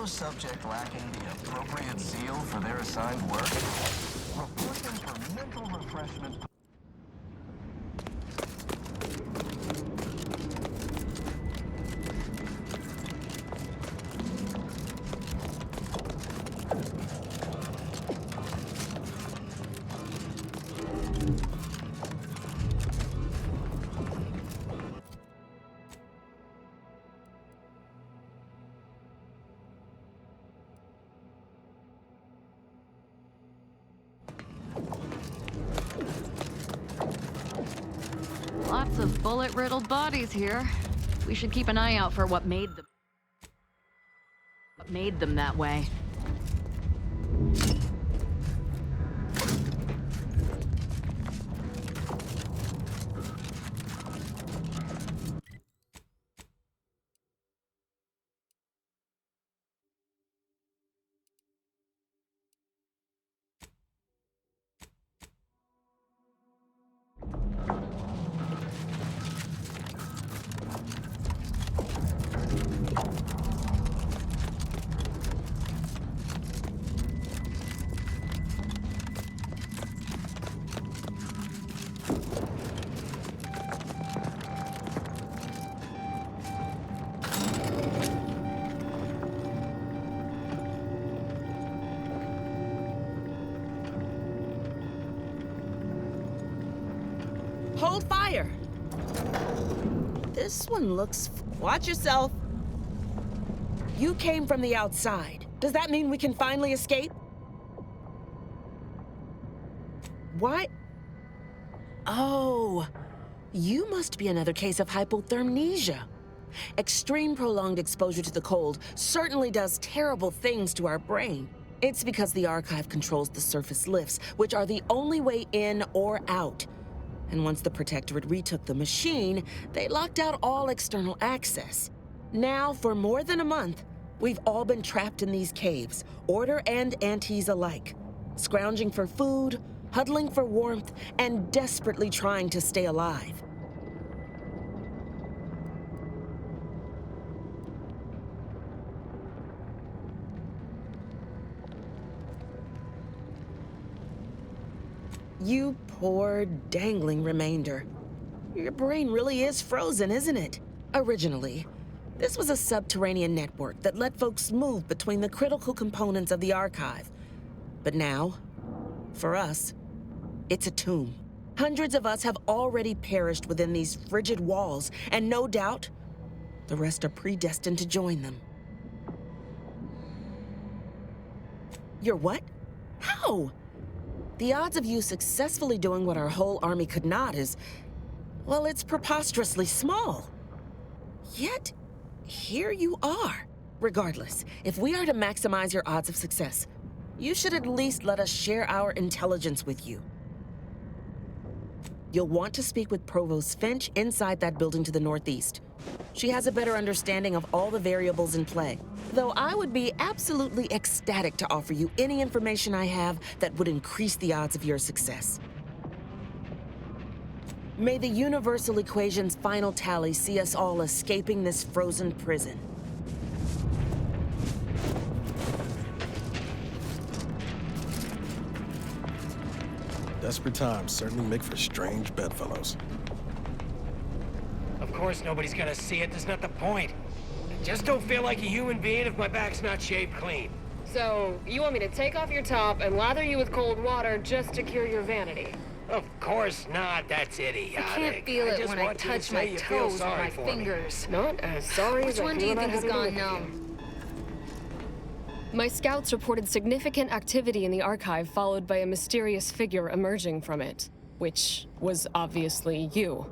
fellow subject lacking the appropriate zeal for their assigned work? Reporting for mental refreshment. Lots of bullet-riddled bodies here. We should keep an eye out for what made them that way. Hold fire! This one looks... Watch yourself. You came from the outside. Does that mean we can finally escape? Why? Oh, you must be another case of hypothermia. Extreme prolonged exposure to the cold certainly does terrible things to our brain. It's because the archive controls the surface lifts, which are the only way in or out. And once the Protectorate retook the machine, they locked out all external access. Now, for more than a month, we've all been trapped in these caves, Order and Antes alike, scrounging for food, huddling for warmth, and desperately trying to stay alive. You poor, dangling remainder. Your brain really is frozen, isn't it? Originally, this was a subterranean network that let folks move between the critical components of the archive. But now, for us, it's a tomb. Hundreds of us have already perished within these frigid walls, and no doubt, the rest are predestined to join them. You're what? How? The odds of you successfully doing what our whole army could not is, well, it's preposterously small. Yet, here you are. Regardless, if we are to maximize your odds of success, you should at least let us share our intelligence with you. You'll want to speak with Provost Finch inside that building to the northeast. She has a better understanding of all the variables in play, though I would be absolutely ecstatic to offer you any information I have that would increase the odds of your success. May the universal equation's final tally see us all escaping this frozen prison. Desperate times certainly make for strange bedfellows. Of course nobody's gonna see it, that's not the point. I just don't feel like a human being if my back's not shaved clean. So, you want me to take off your top and lather you with cold water just to cure your vanity? Of course not, that's idiotic. I can't feel it when I touch my toes with my fingers. Not as sorry as I feel. Which one do you think has gone numb? My scouts reported significant activity in the archive, followed by a mysterious figure emerging from it, which was obviously you.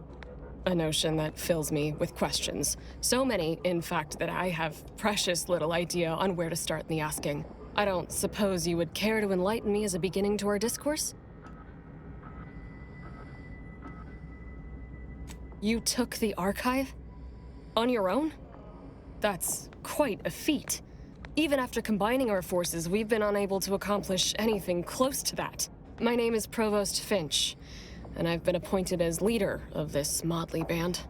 A notion that fills me with questions. So many, in fact, that I have precious little idea on where to start in the asking. I don't suppose you would care to enlighten me as a beginning to our discourse? You took the archive? On your own? That's quite a feat. Even after combining our forces, we've been unable to accomplish anything close to that. My name is Provost Finch, and I've been appointed as leader of this motley band.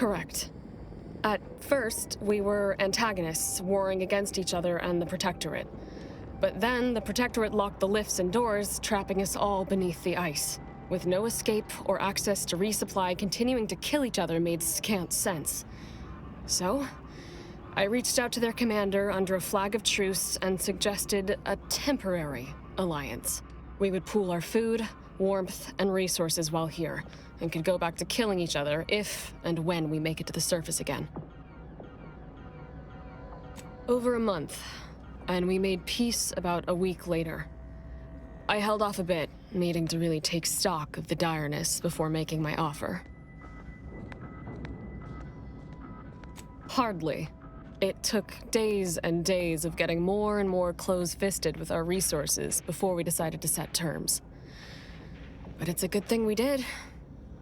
Correct. At first, we were antagonists, warring against each other and the Protectorate. But then, the Protectorate locked the lifts and doors, trapping us all beneath the ice. With no escape or access to resupply, continuing to kill each other made scant sense. So, I reached out to their commander under a flag of truce and suggested a temporary alliance. We would pool our food, warmth, and resources while here, and could go back to killing each other if and when we make it to the surface again. Over a month, and we made peace about a week later. I held off a bit, needing to really take stock of the direness before making my offer. Hardly. It took days and days of getting more and more close-fisted with our resources before we decided to set terms. But it's a good thing we did.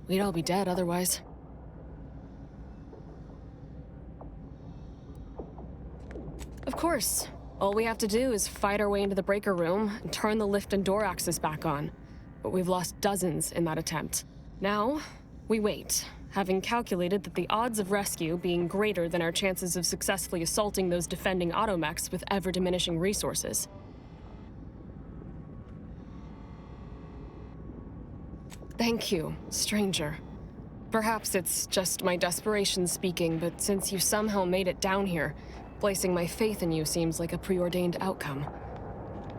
We'd all be dead otherwise. Of course. All we have to do is fight our way into the breaker room and turn the lift and door access back on. But we've lost dozens in that attempt. Now, we wait, having calculated that the odds of rescue being greater than our chances of successfully assaulting those defending automechs with ever-diminishing resources. Thank you, stranger. Perhaps it's just my desperation speaking, but since you somehow made it down here, placing my faith in you seems like a preordained outcome.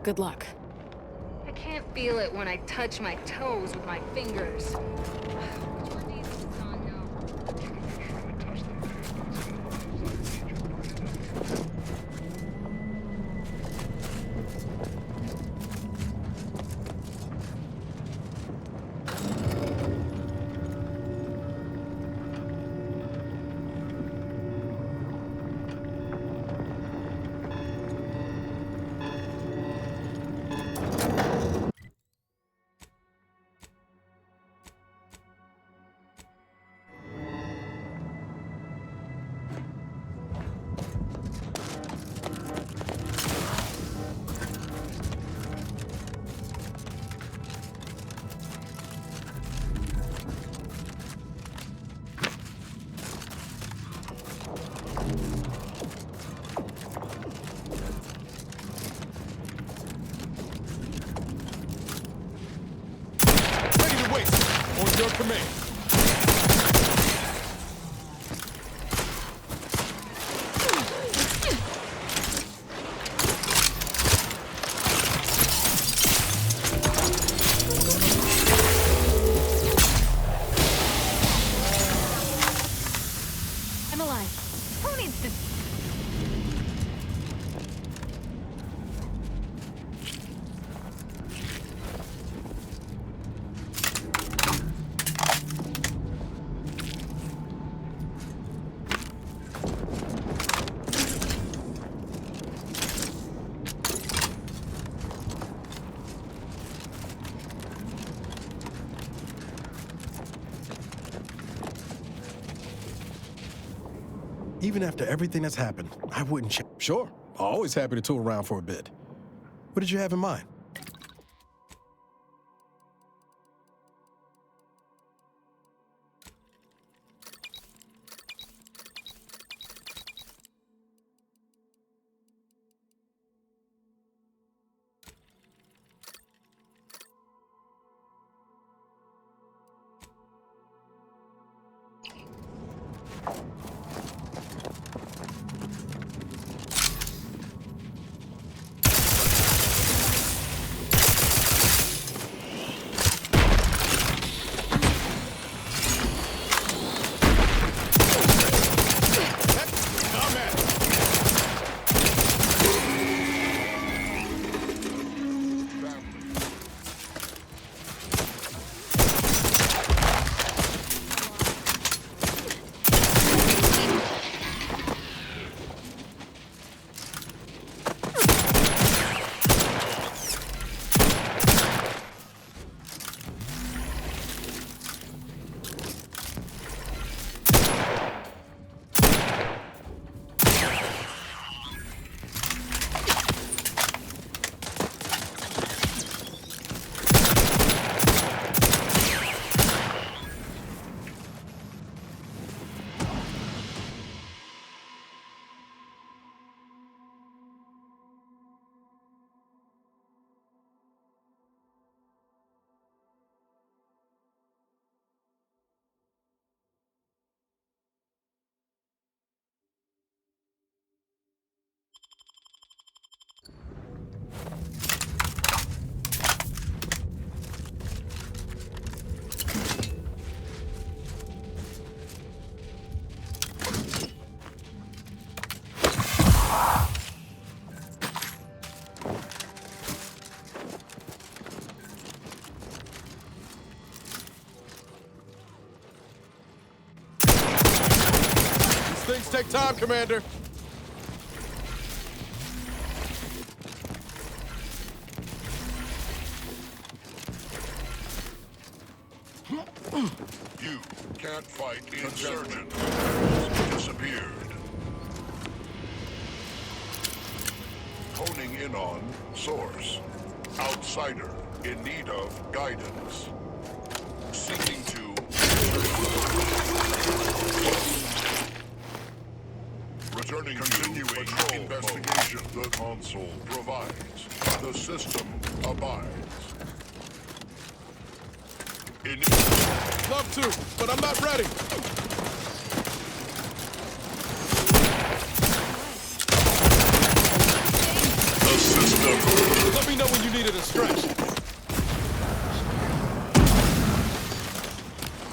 Good luck. I can't feel it when I touch my toes with my fingers. Which one do you think it's on now? Your command. I'm alive. Who needs to... Even after everything that's happened, I wouldn't Sure, always happy to tool around for a bit. What did you have in mind? Time, Commander. You can't fight insurgent. Disappeared. Honing in on source. Outsider in need of guidance. Seeking to... Returning to patrol investigation. The console provides. The system abides. Love to, but I'm not ready. The system. Let me know when you needed a stretch.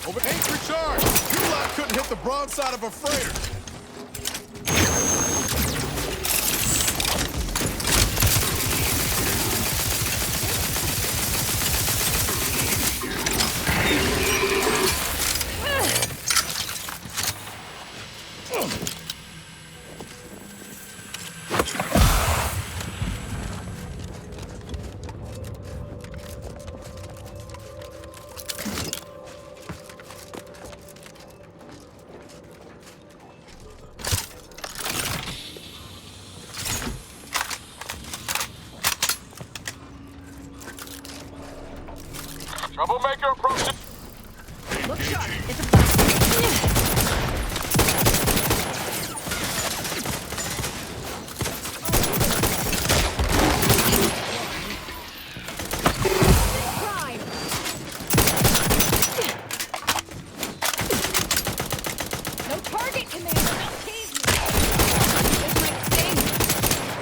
Over 8 recharge. You lot couldn't hit the broadside of a freighter. Troublemaker approaching. Look sharp. It's a Pride. No target, Commander. Don't tease me. This might sting.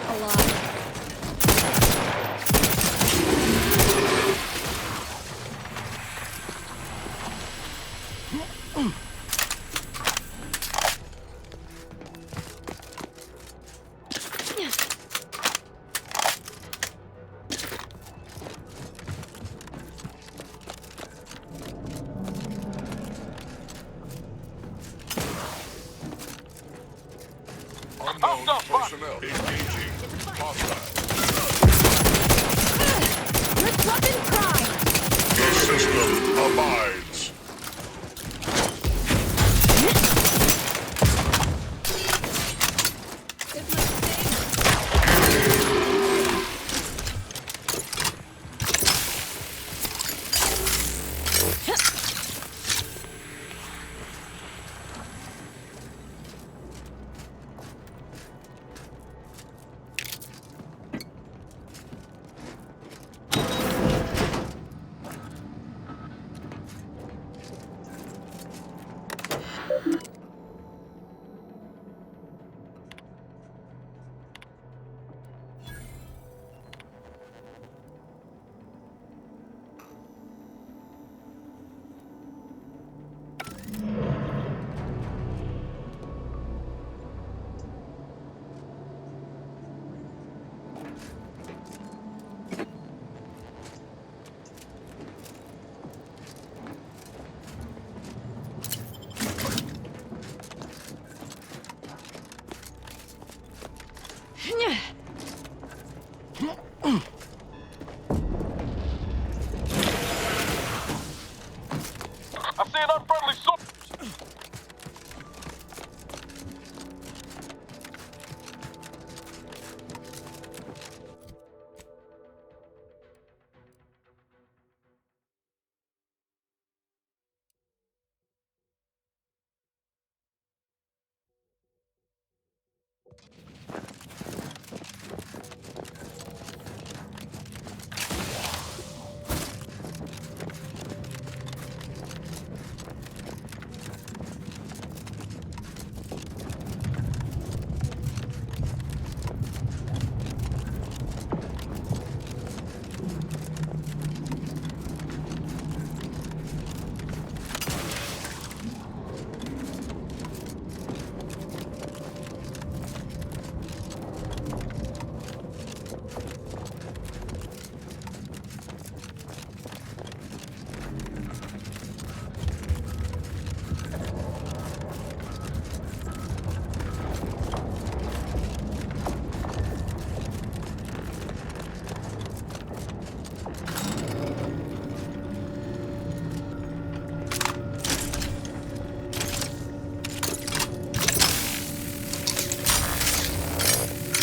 A lot. Unknown personnel engaging. Hostile. You're fucking pride. The system abides. This might sting.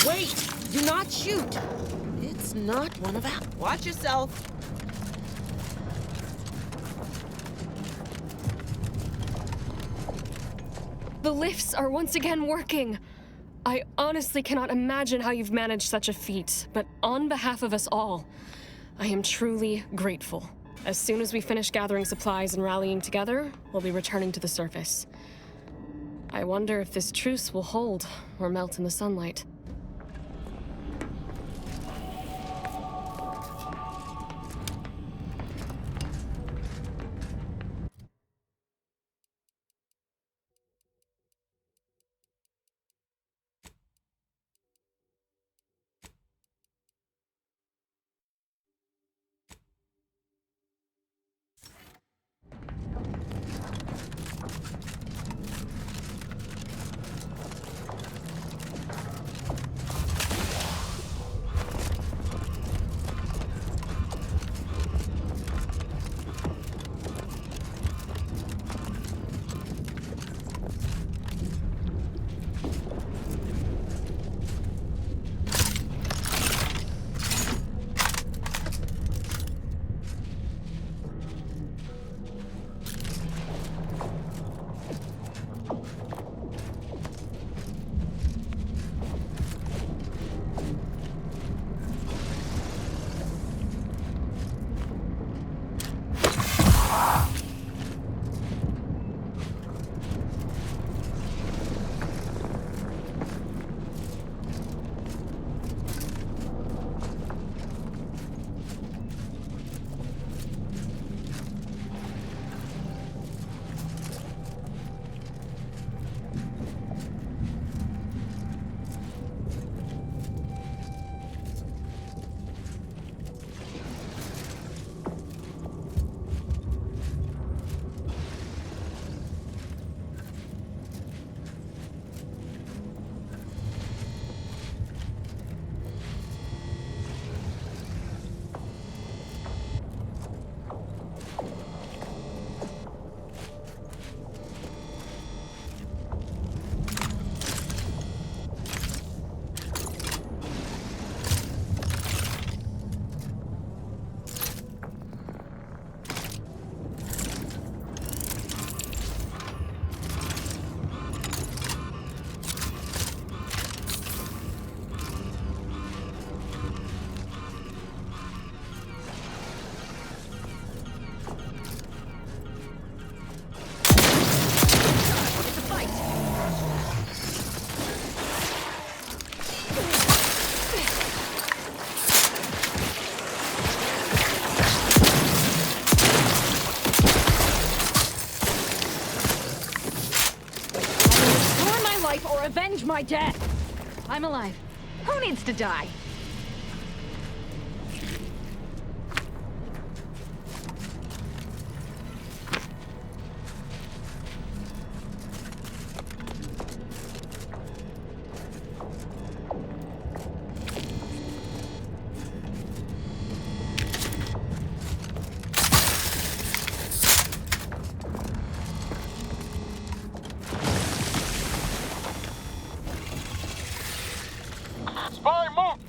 Wait! Do not shoot! It's not one of ours. Watch yourself. The lifts are once again working. I honestly cannot imagine how you've managed such a feat, but on behalf of us all, I am truly grateful. As soon as we finish gathering supplies and rallying together, we'll be returning to the surface. I wonder if this truce will hold or melt in the sunlight. Avenge my death! I'm alive. Who needs to die? Spy, move!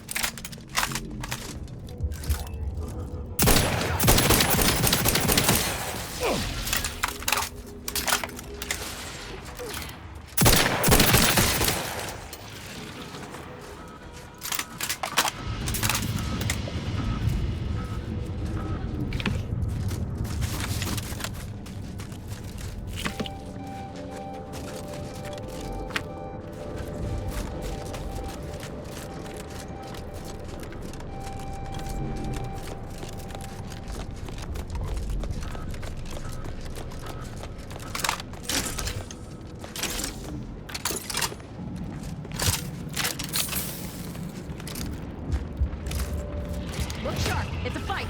Look sharp. It's a fight.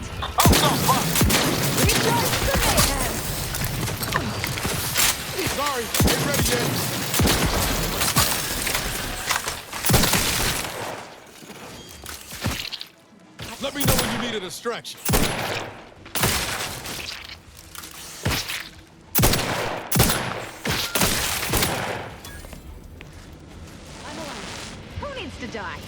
Sorry, ain't ready yet. Let me know when you need a distraction. I'm alive. Who needs needs to die.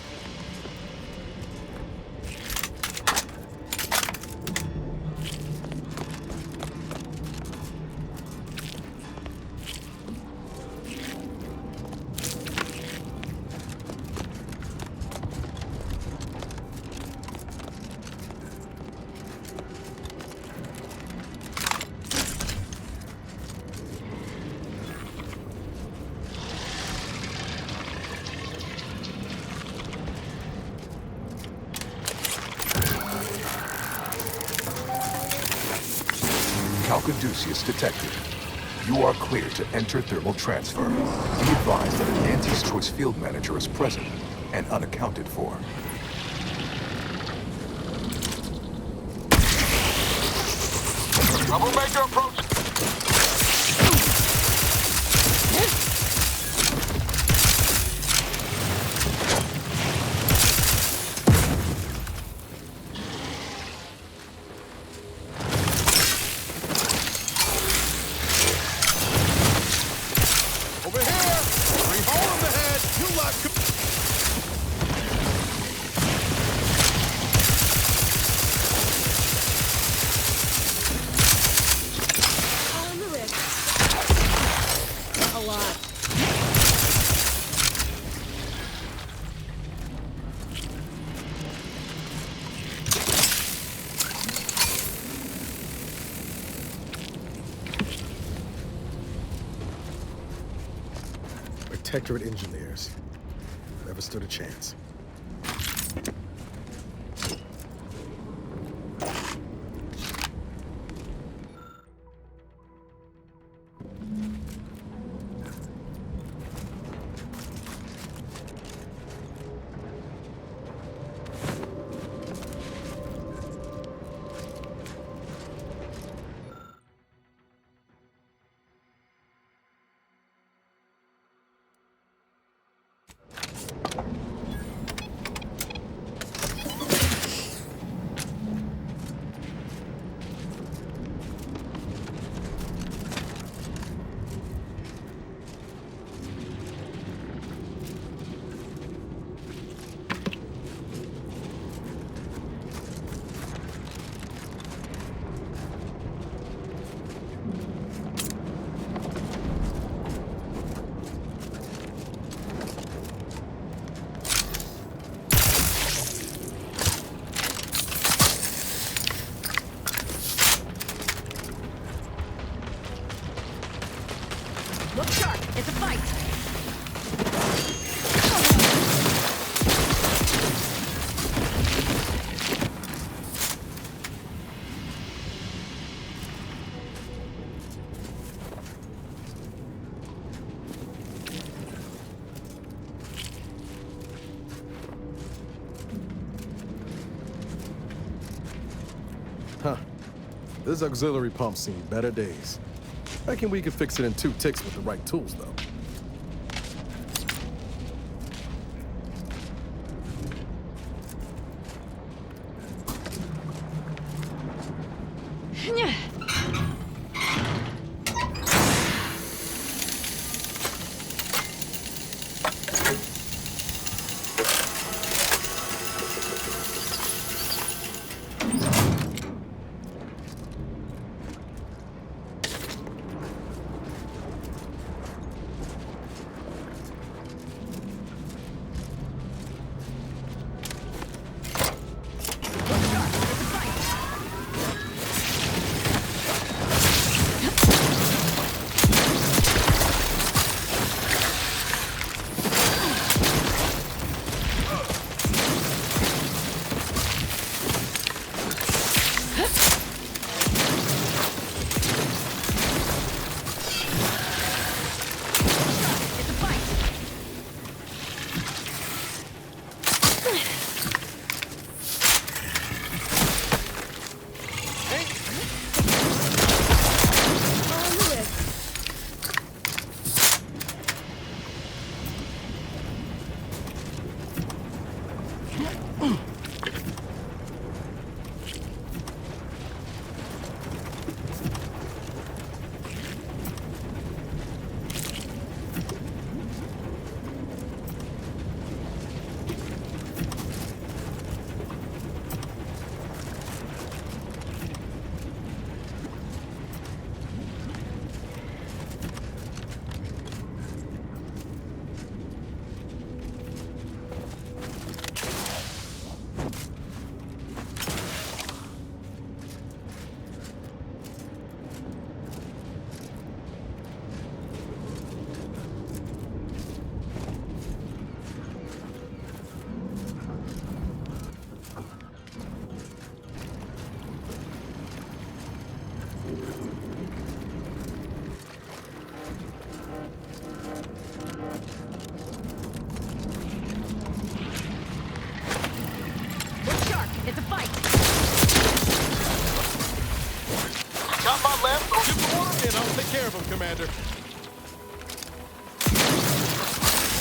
Caduceus detected. You are clear to enter thermal transfer. Be advised that an Nantes Choice Field Manager is present and unaccounted for. Troublemaker approach. Over here! Bring home on the head! You lot On the wrist. A lot. Directorate engineers. Never stood a chance. Look sharp. It's a fight. Huh. This auxiliary pump's seen better days. Reckon we could fix it in 2 ticks with the right tools, though. got my left. Give the order, and I'll take care of him, Commander.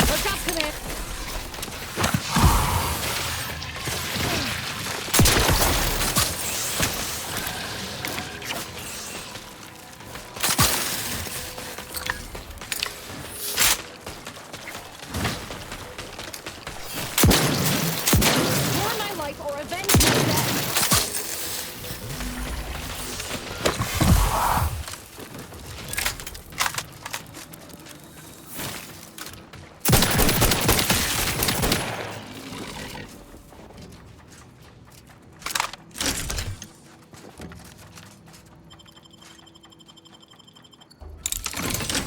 Look up, Command. Warn my life or avenge my death.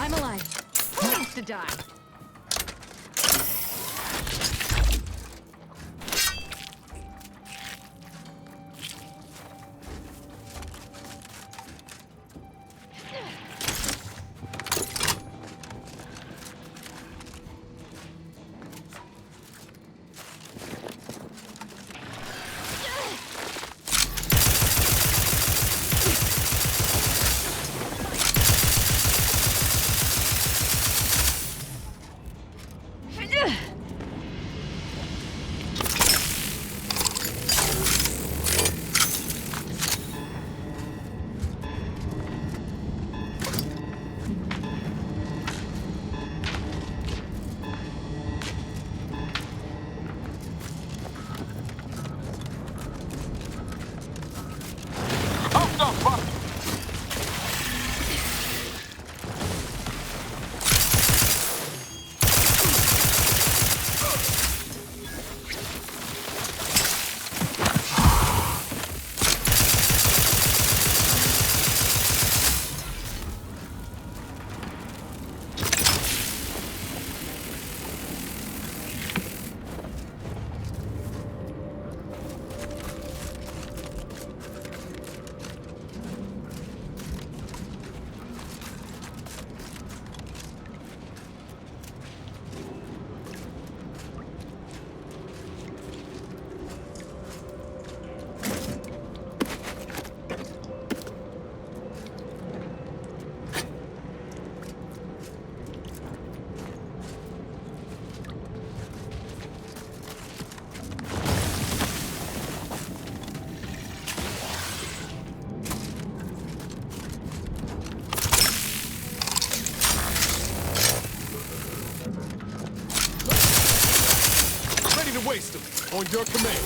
I'm alive. Who wants to die? Waste him on your command.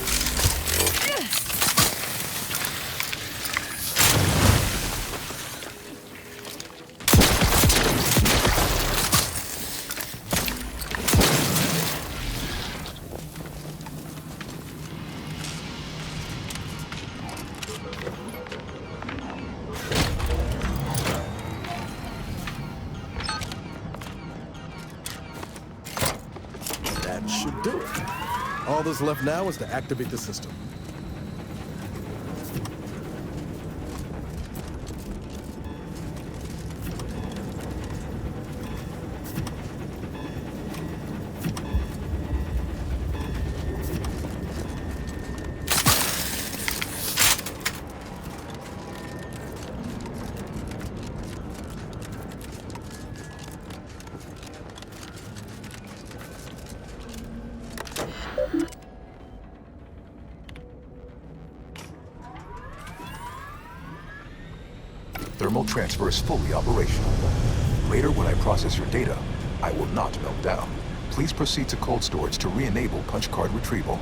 That should do it. All that's left now is to activate the system. Thermal transfer is fully operational. Later, when I process your data, I will not melt down. Please proceed to cold storage to re-enable punch card retrieval.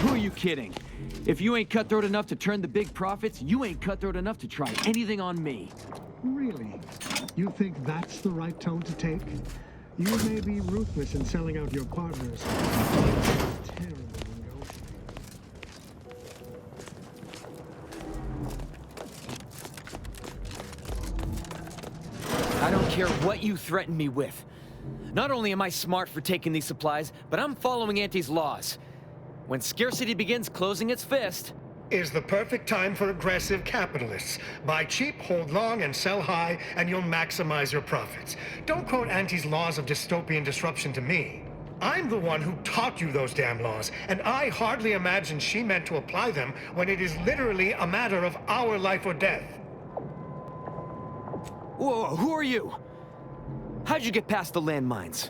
Who are you kidding? If you ain't cutthroat enough to turn the big profits, you ain't cutthroat enough to try anything on me. Really? You think that's the right tone to take? You may be ruthless in selling out your partners. Terrible notion. I don't care what you threaten me with. Not only am I smart for taking these supplies, but I'm following Auntie's laws. When scarcity begins closing its fist... Is the perfect time for aggressive capitalists. Buy cheap, hold long, and sell high, and you'll maximize your profits. Don't quote Auntie's laws of dystopian disruption to me. I'm the one who taught you those damn laws, and I hardly imagine she meant to apply them when it is literally a matter of our life or death. Whoa, who are you? How'd you get past the landmines?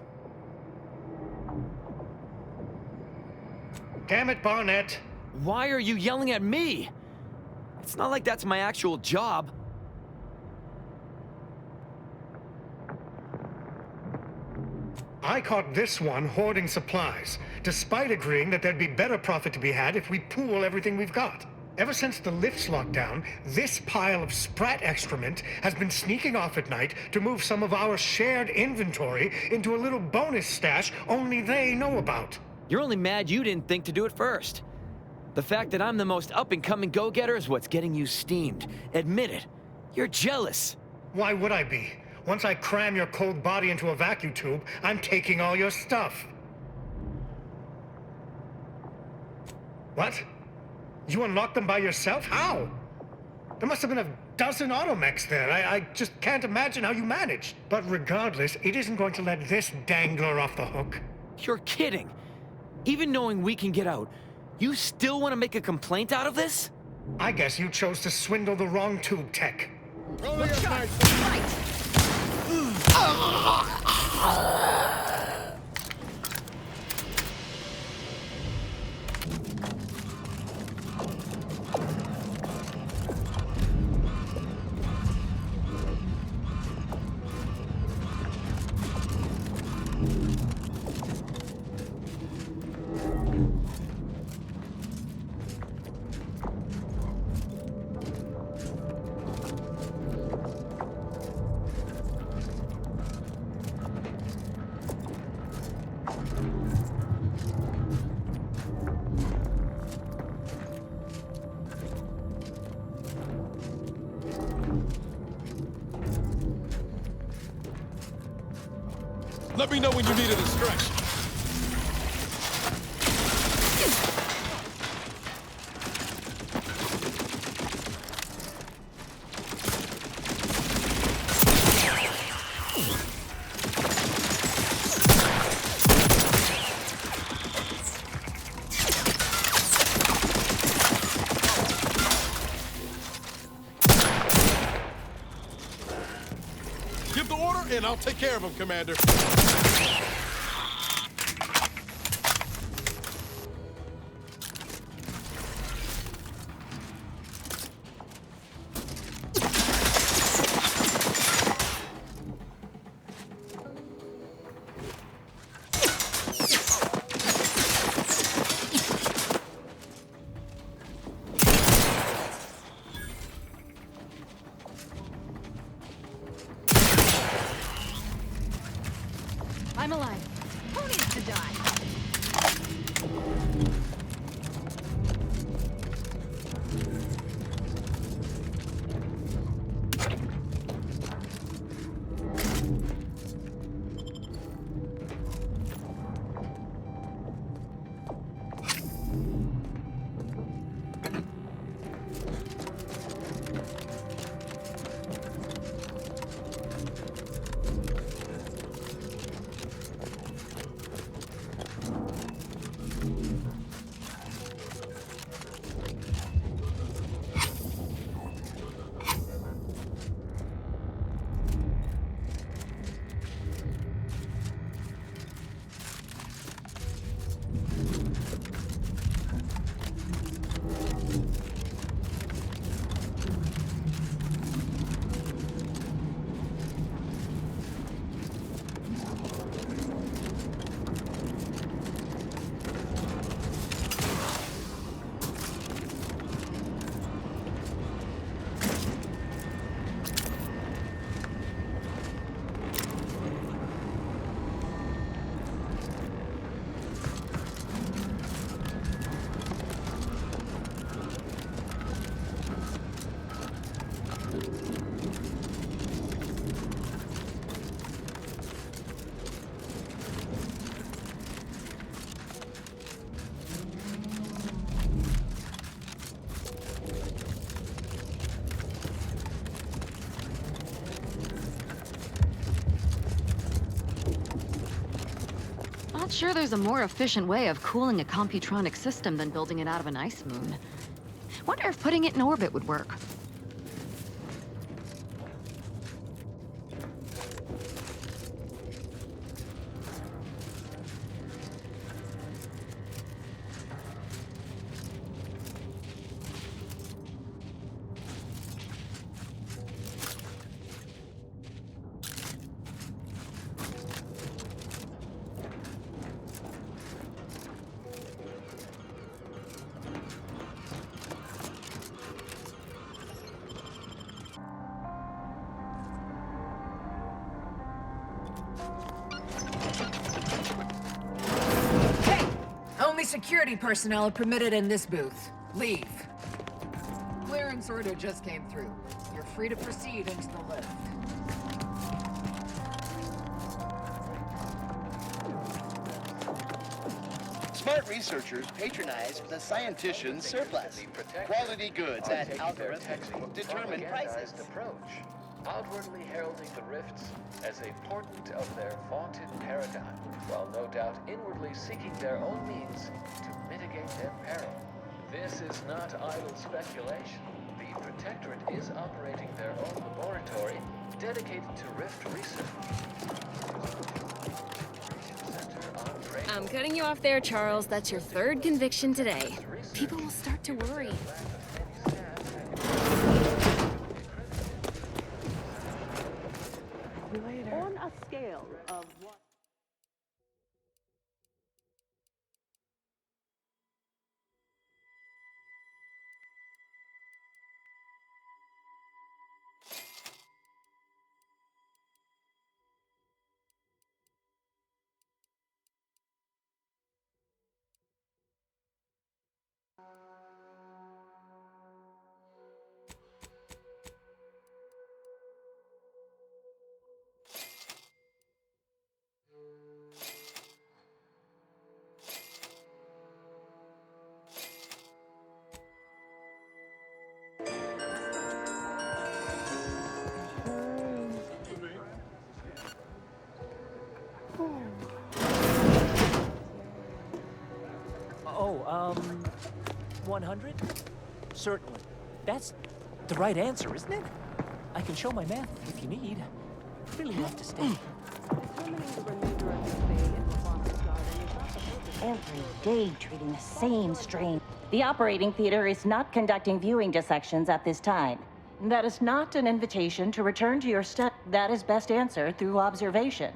Damn it, Barnett. Why are you yelling at me? It's not like that's my actual job. I caught this one hoarding supplies, despite agreeing that there'd be better profit to be had if we pool everything we've got. Ever since the lifts locked down, this pile of sprat excrement has been sneaking off at night to move some of our shared inventory into a little bonus stash only they know about. You're only mad you didn't think to do it first. The fact that I'm the most up-and-coming go-getter is what's getting you steamed. Admit it. You're jealous. Why would I be? Once I cram your cold body into a vacuum tube, I'm taking all your stuff. What? You unlocked them by yourself? How? There must have been a dozen automechs there. I just can't imagine how you managed. But regardless, it isn't going to let this dangler off the hook. You're kidding. Even knowing we can get out, you still want to make a complaint out of this? I guess you chose to swindle the wrong tube tech. Let me know when you need a distraction. and I'll take care of him, Commander. I'm alive. Who needs to die? Not sure there's a more efficient way of cooling a computronic system than building it out of an ice moon. Wonder if putting it in orbit would work. Only security personnel are permitted in this booth. Leave. Clearance order just came through. You're free to proceed into the lift. Smart researchers patronize the scientician's surplus. Quality goods at algorithmic determined prices. Approach, outwardly heralding the rifts as a portent of their vaunted paradigm, while no doubt inwardly seeking their own means to mitigate their peril. This is not idle speculation. The Protectorate is operating their own laboratory dedicated to rift research. I'm cutting you off there, Charles. That's your third conviction today. People will start to worry. On a scale of 1... Oh, 100? Certainly. That's the right answer, isn't it? I can show my math if you need. Really have to stay. Every day treating the same strain. The operating theater is not conducting viewing dissections at this time. That is not an invitation to return to your study. That is best answered through observation.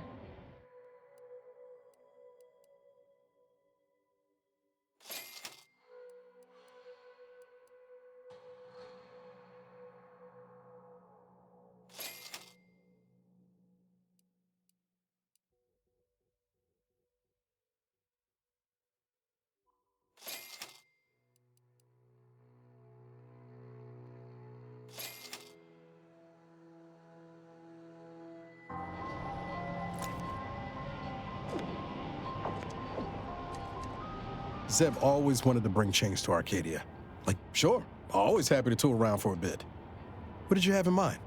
Zev always wanted to bring change to Arcadia. Like, sure, always happy to tool around for a bit. What did you have in mind?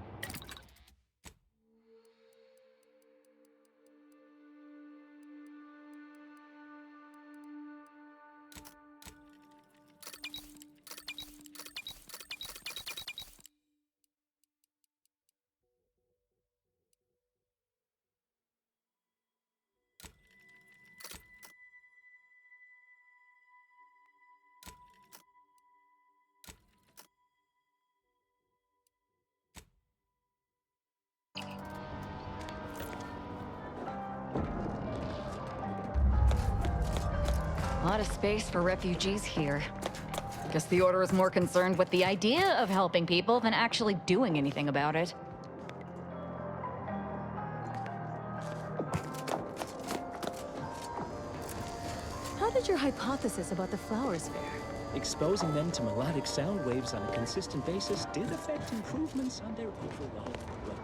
A lot of space for refugees here. Guess the Order is more concerned with the idea of helping people than actually doing anything about it. How did your hypothesis about the flowers fare? Exposing them to melodic sound waves on a consistent basis did affect improvements on their overall well.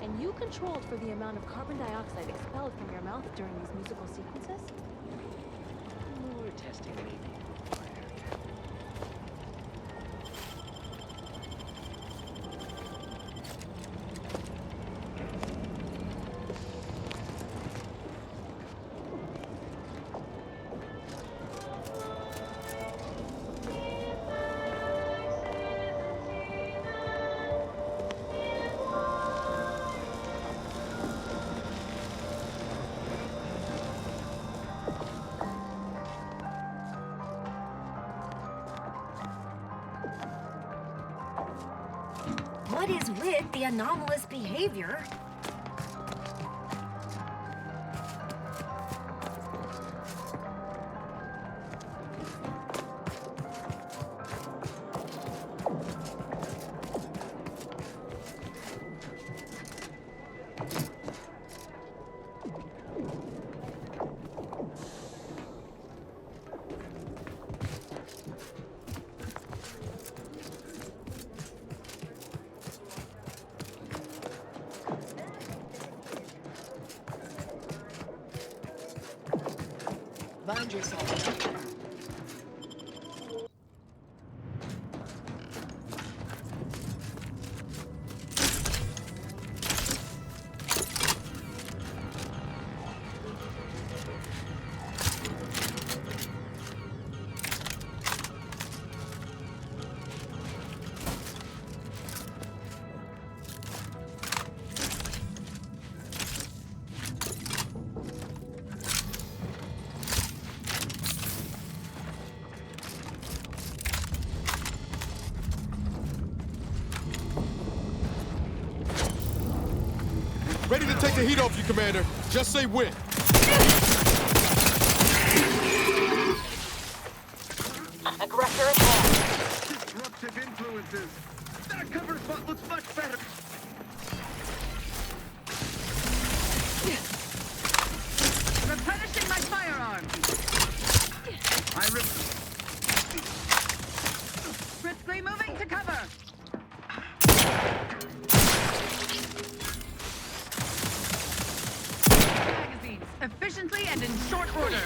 And you controlled for the amount of carbon dioxide expelled from your mouth during these musical sequences? More testing may be required. What is with the anomalous behavior? Find yourself. Ready to take the heat off you, Commander. Just say when. Aggressor at hand. Disruptive influences. That cover spot looks much better. Replenishing my firearm. Briskly moving to cover. Magazines, efficiently and in short order.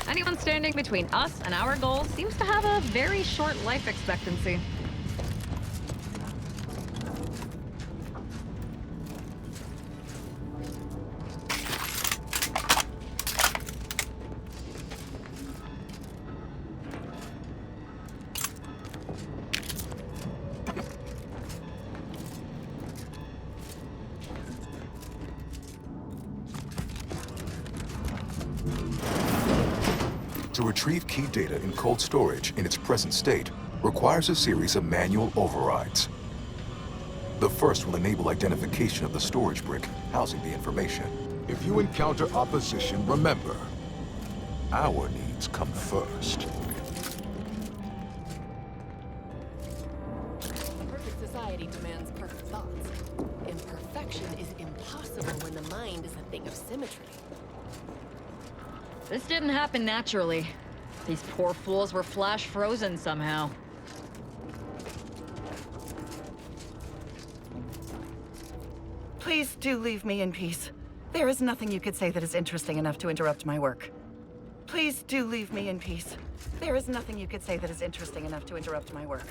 Anyone standing between us and our goal seems to have a very short life expectancy. To retrieve key data in cold storage in its present state requires a series of manual overrides. The first will enable identification of the storage brick housing the information. If you encounter opposition, remember, our needs come first. Perfect society demands perfect thoughts. Imperfection is impossible when the mind is a thing of symmetry. This didn't happen naturally. These poor fools were flash frozen somehow. Please do leave me in peace. There is nothing you could say that is interesting enough to interrupt my work. Please do leave me in peace. There is nothing you could say that is interesting enough to interrupt my work.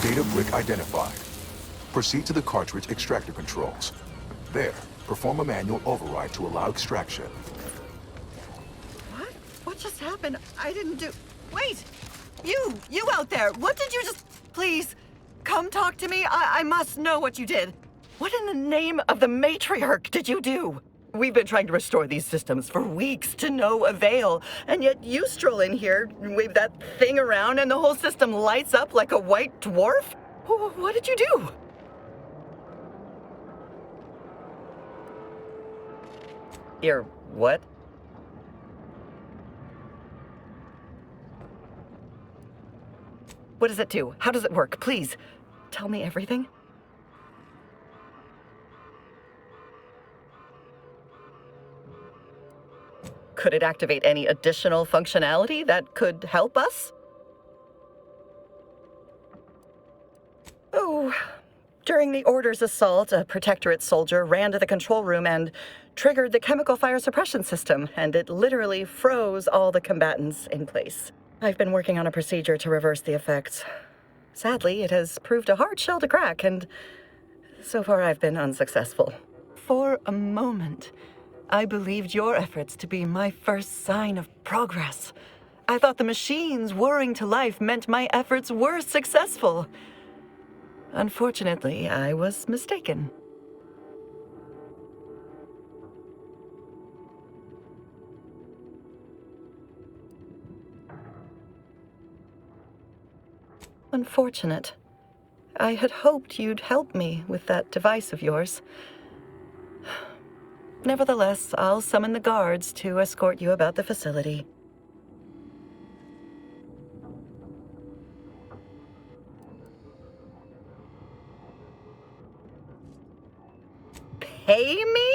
Data brick identified. Proceed to the cartridge extractor controls. There, perform a manual override to allow extraction. What? What just happened? I didn't do... Wait! You out there! What did you just... Please, come talk to me. I must know what you did. What in the name of the matriarch did you do? We've been trying to restore these systems for weeks to no avail, and yet you stroll in here, wave that thing around, and the whole system lights up like a white dwarf? What did you do? Your what? What does it do? How does it work? Please, tell me everything. Could it activate any additional functionality that could help us? Oh, during the Order's assault, a Protectorate soldier ran to the control room and triggered the chemical fire suppression system, and it literally froze all the combatants in place. I've been working on a procedure to reverse the effects. Sadly, it has proved a hard shell to crack, and so far I've been unsuccessful. For a moment, I believed your efforts to be my first sign of progress. I thought the machines whirring to life meant my efforts were successful. Unfortunately, I was mistaken. Unfortunate. I had hoped you'd help me with that device of yours. Nevertheless, I'll summon the guards to escort you about the facility. Pay me?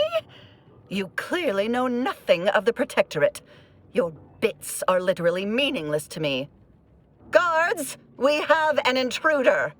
You clearly know nothing of the Protectorate. Your bits are literally meaningless to me. Guards, we have an intruder.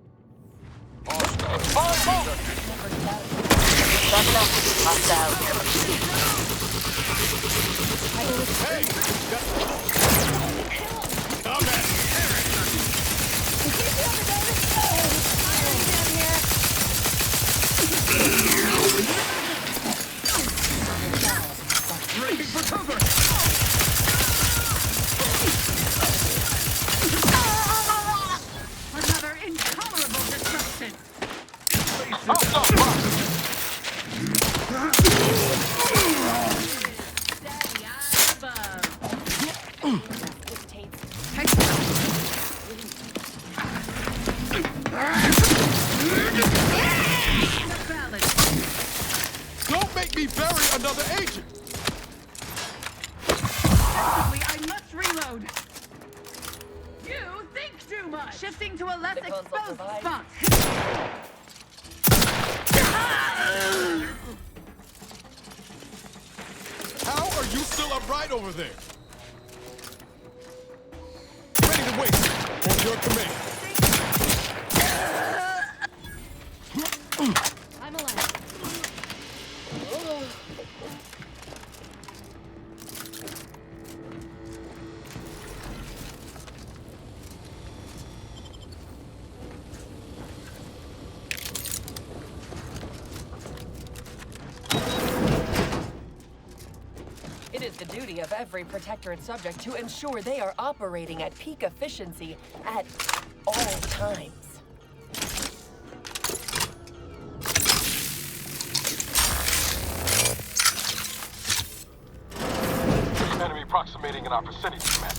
Ready for cover! Another intolerable disruption. Don't make me bury another agent! Actually, I must reload. You think too much. Shifting to a less exposed spot. How are you still upright over there? Ready to wait. On your command. I'm alive. It is the duty of every Protectorate subject to ensure they are operating at peak efficiency at all times. estimating in our vicinity, Commander.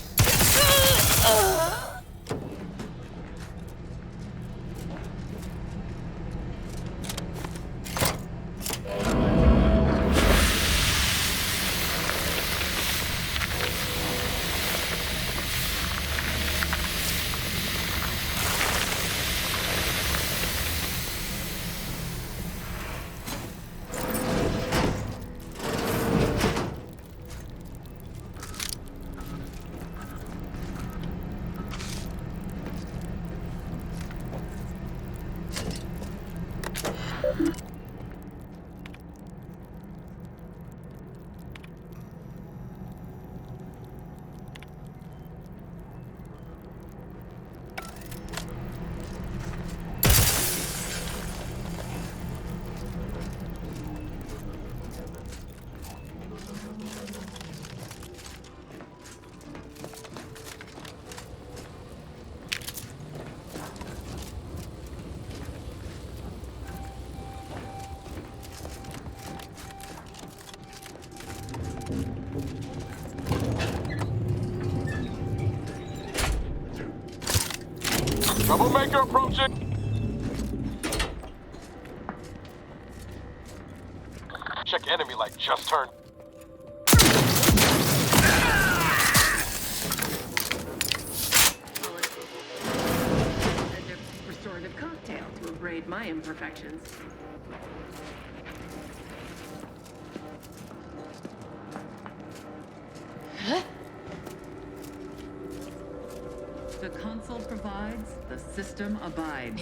Troublemaker approaching. Check enemy light just turned. Restorative cocktail to abrade my imperfections. The console provides, the system abides.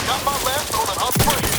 Got my last on an unfriendly.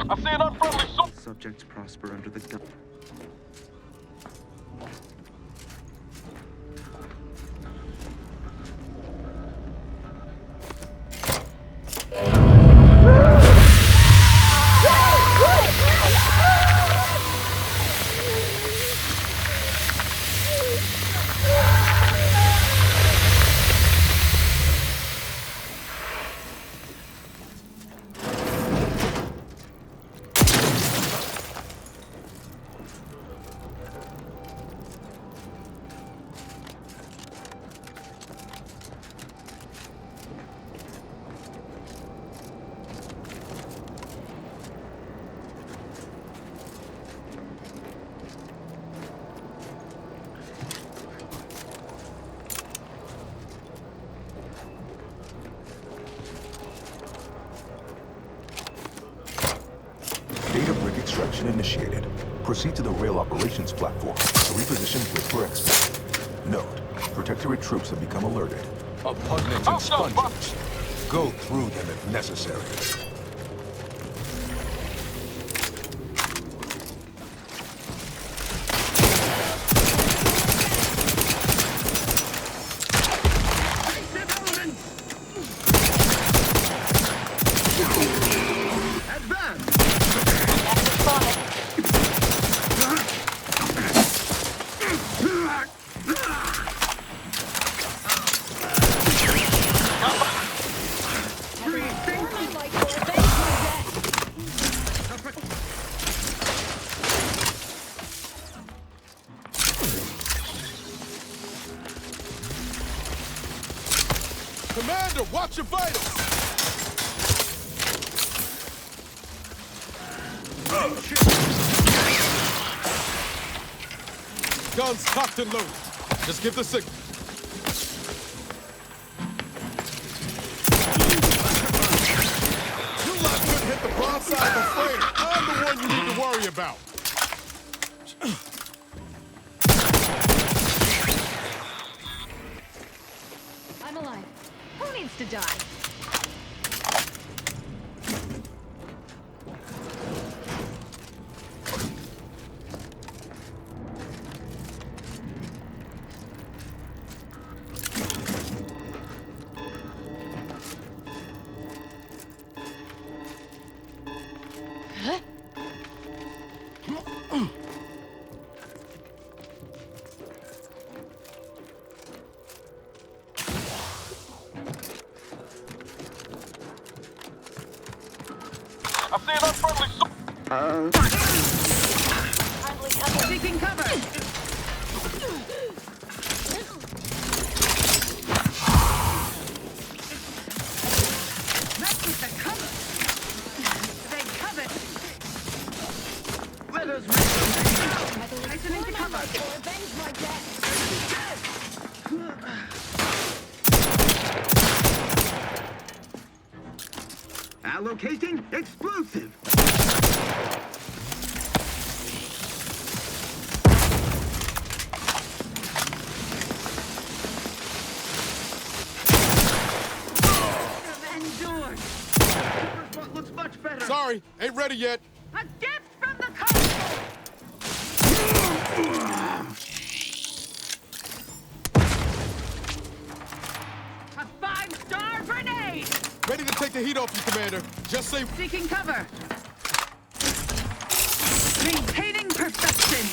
I see an unfriendly subjects prosper under the gun. Initiated. Proceed to the rail operations platform to reposition with bricks. Note, Protectorate troops have become alerted. Opponents and sponges. Go through them if necessary. Commander, watch your vitals! Guns cocked and loaded. Just give the signal. You lot couldn't hit the broadside of the frame. I'm the one you need to worry about. I'm alive. Who needs to die? I see an unfriendly Taking cover! That's with the cover! They cover! Let us Listening to cover! Avenge my death! Allocating explosive. Endured! What looks much better. Sorry, ain't ready yet. A gift from the console! A 5-star grenade! Ready to take the heat off you, Commander. Just say... Seeking cover! Maintaining perfection!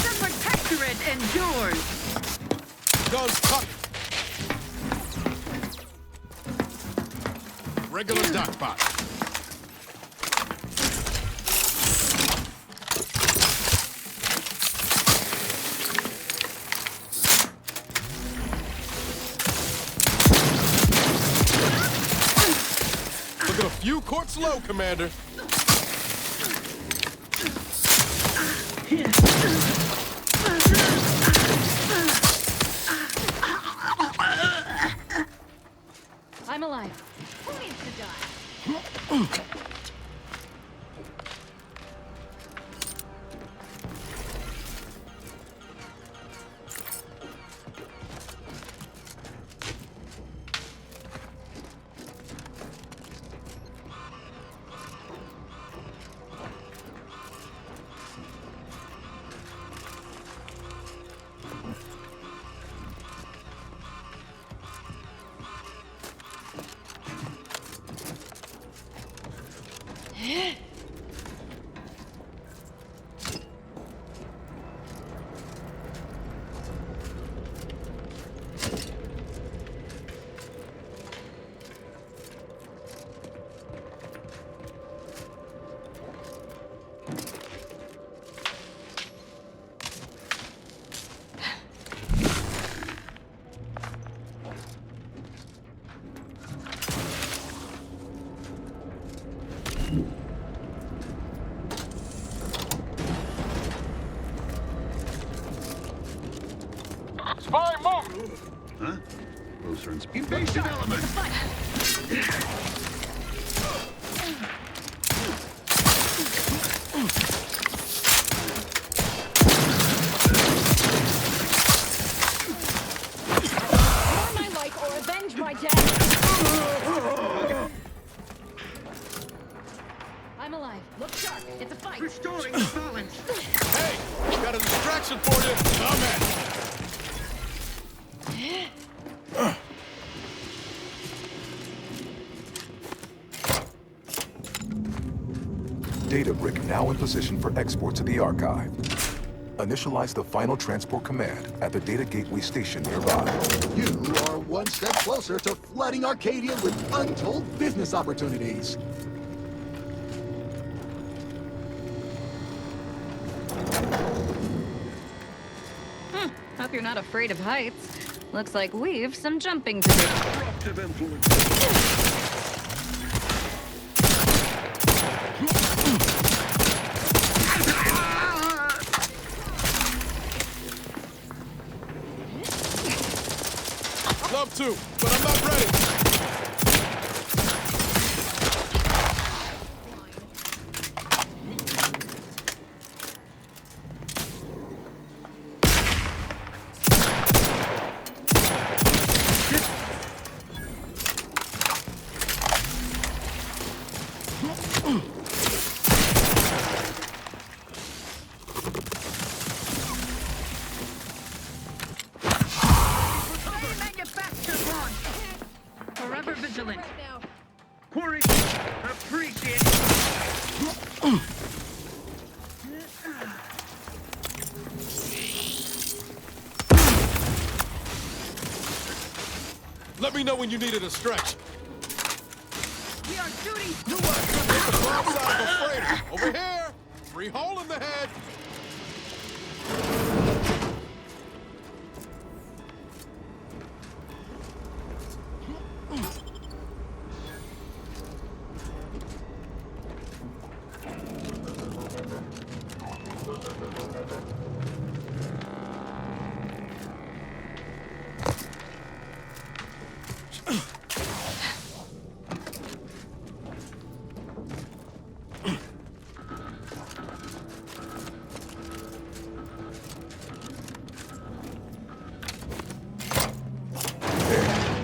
The Protectorate endures! Guns cocked. Regular dock box. Looking a few quarts low, Commander. I'm alive. Who needs to die? Spy moving! Huh? Closer invasion element. Warn my life or avenge my death! I'm alive. Look sharp. It's a fight. Restoring balance. Hey, got a distraction for you. Come at. Data brick now in position for export to the archive. Initialize the final transport command at the data gateway station nearby. You are one step closer to flooding Arcadia with untold business opportunities. Hope you're not afraid of heights. Looks like we've some jumping to do. Disruptive influence. Love to, but I'm not ready. Forever vigilant. Quarry, appreciate Let me know when you needed a stretch. We are shooting. You like to hit the wrong side of a freighter. Over here. Free hole in the head.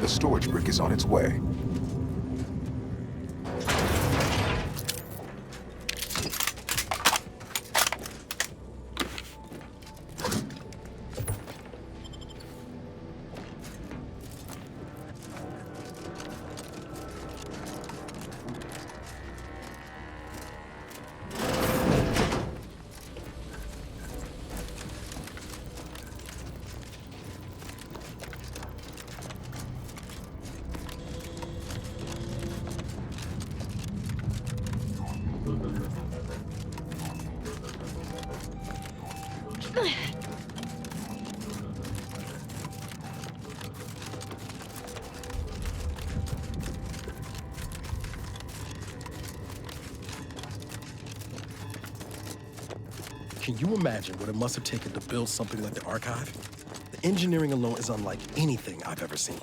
The storage brick is on its way. Can you imagine what it must have taken to build something like the archive? The engineering alone is unlike anything I've ever seen.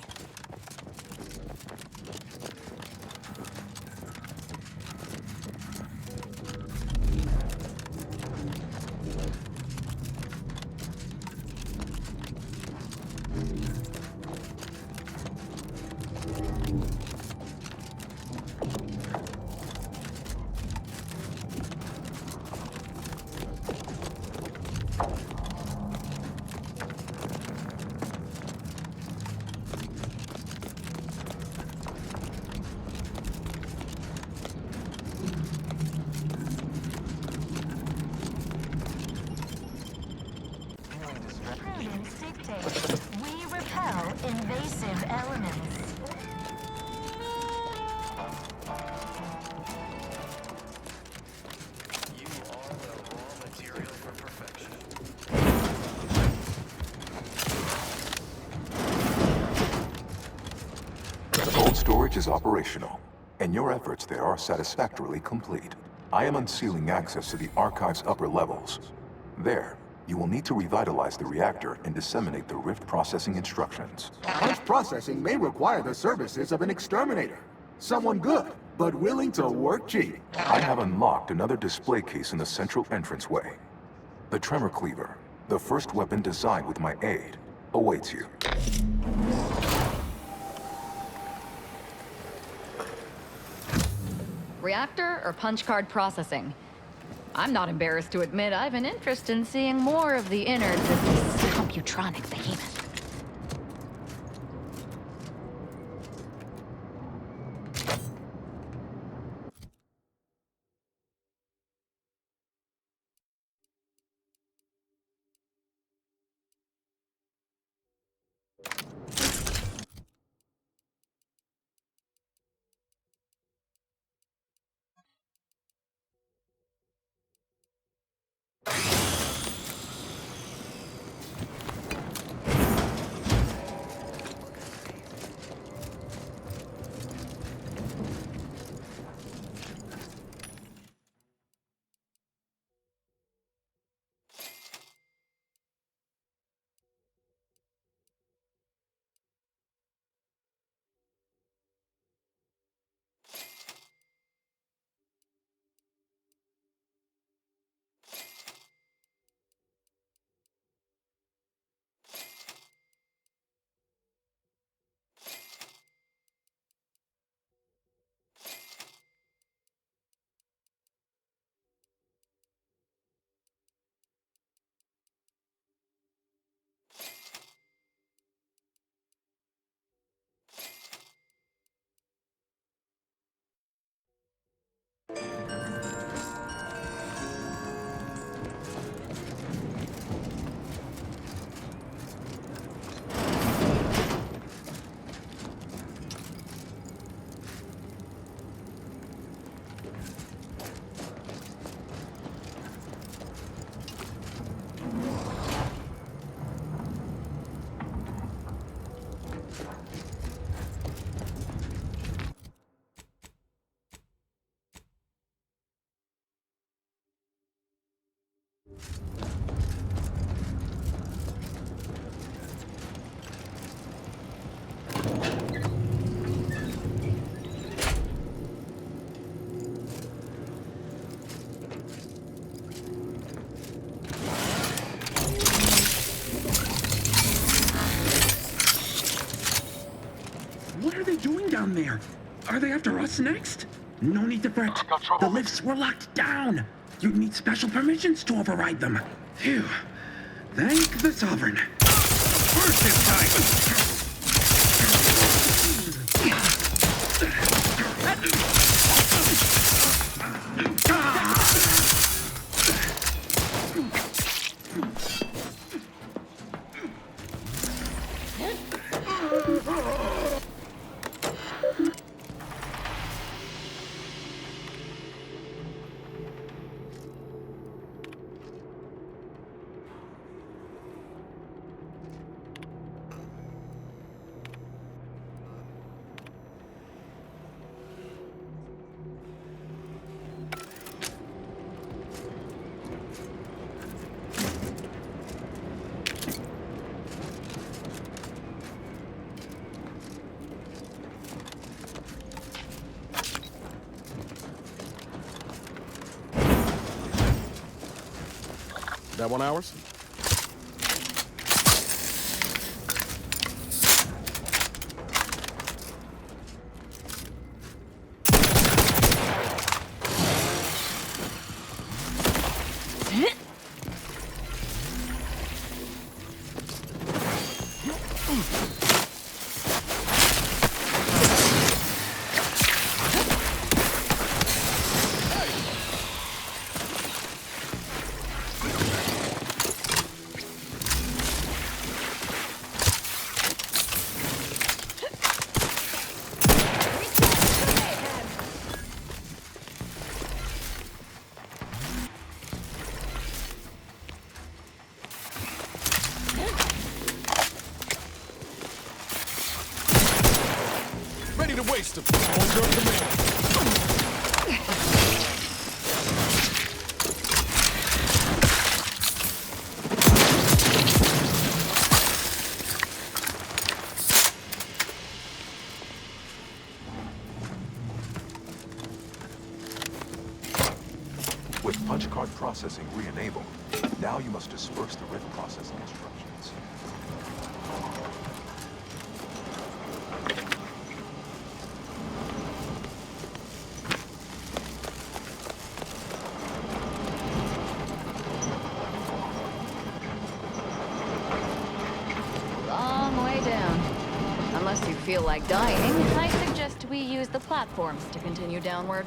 We repel invasive elements. You are the raw material for perfection. Cold storage is operational, and your efforts there are satisfactorily complete. I am unsealing access to the archive's upper levels. There, you will need to revitalize the reactor and disseminate the rift processing instructions. Post-processing may require the services of an exterminator. Someone good, but willing to work cheap. I have unlocked another display case in the central entranceway. The Tremor Cleaver, the first weapon designed with my aid, awaits you. Reactor or punch card processing? I'm not embarrassed to admit I have an interest in seeing more of the innards of this computronic behemoth. What are they doing down there? Are they after us next? No need to fret. The lifts were locked down. You'd need special permissions to override them. Phew. Thank the Sovereign. First this time. That one ours? To waste them. On your command. With punch card processing re-enabled, now you must disperse the written processing instructions. Unless you feel like dying, I suggest we use the platforms to continue downward.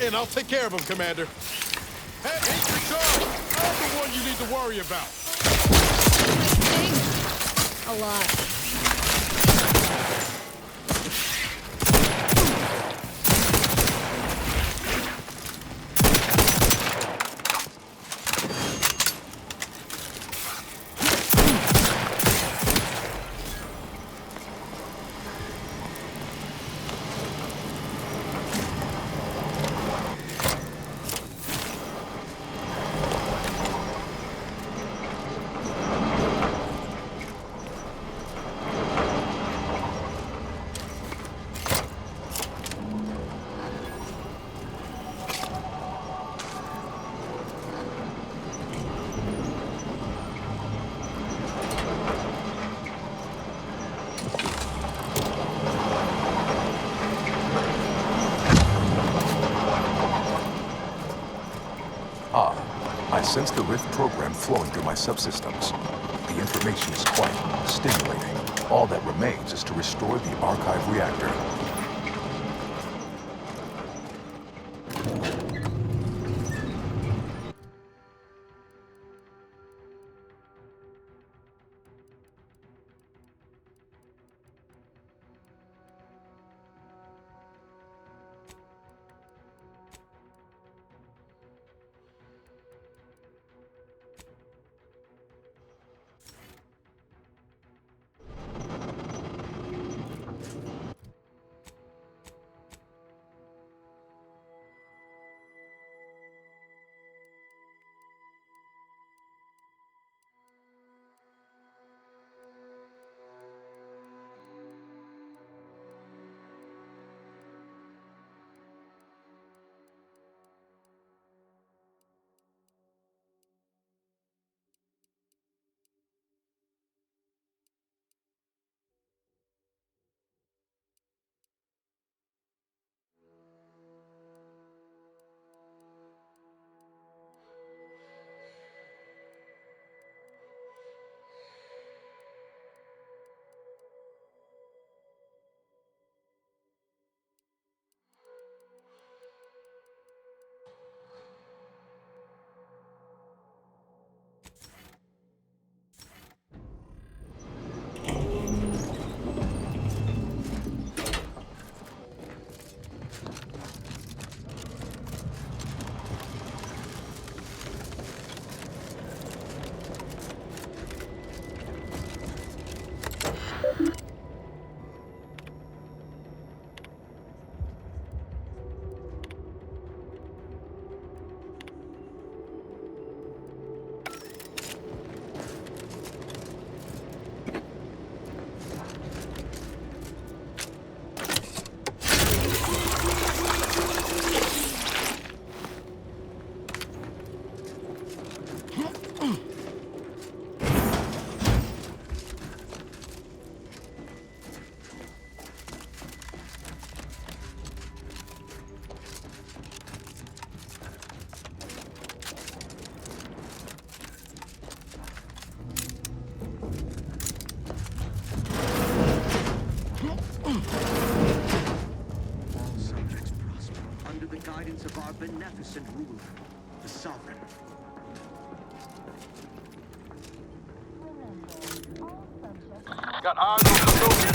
And I'll take care of him, Commander. Hey, Agent Charles! I'm the one you need to worry about. A lot. I sense the Rift program flowing through my subsystems. The information is quite stimulating. All that remains is to restore the archive reactor. Of our beneficent ruler, the Sovereign. Got eyes on the building.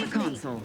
The console.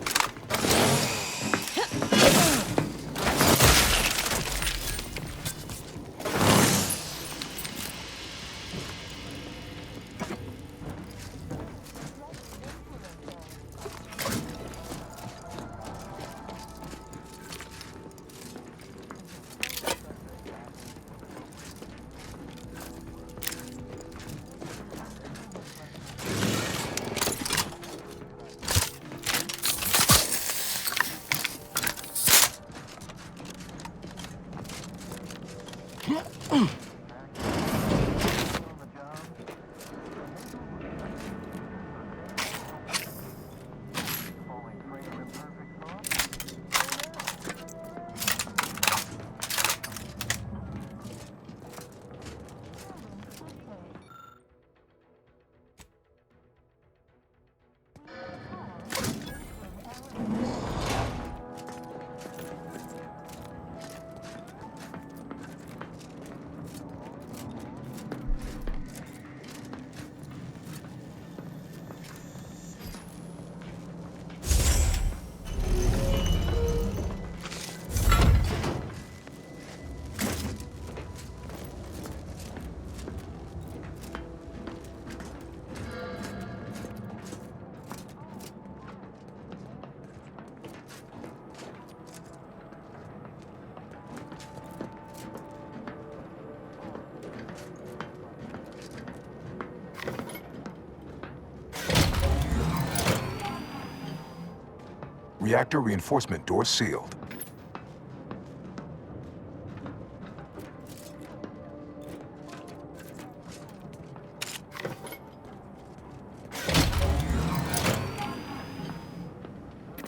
Reactor reinforcement door sealed.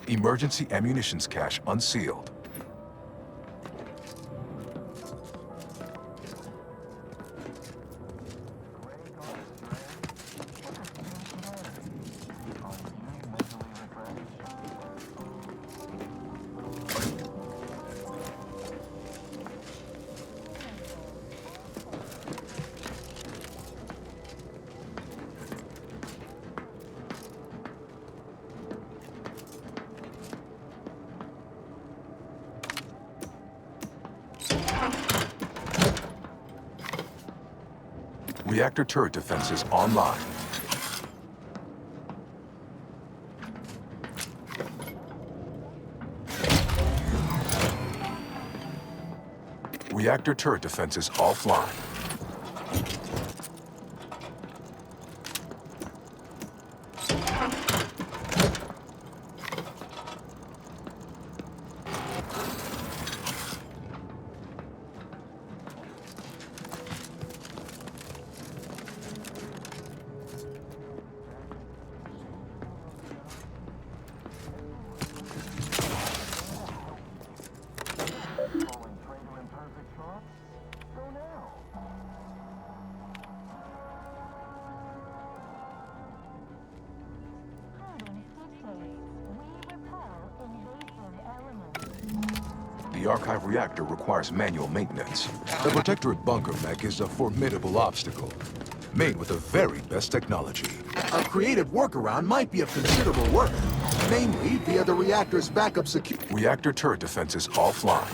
Emergency ammunitions cache unsealed. Reactor turret defenses online. Reactor turret defenses offline. The archive reactor requires manual maintenance. The Protectorate bunker mech is a formidable obstacle, made with the very best technology. A creative workaround might be of considerable work, namely via the reactor's backup security. Reactor turret defenses offline.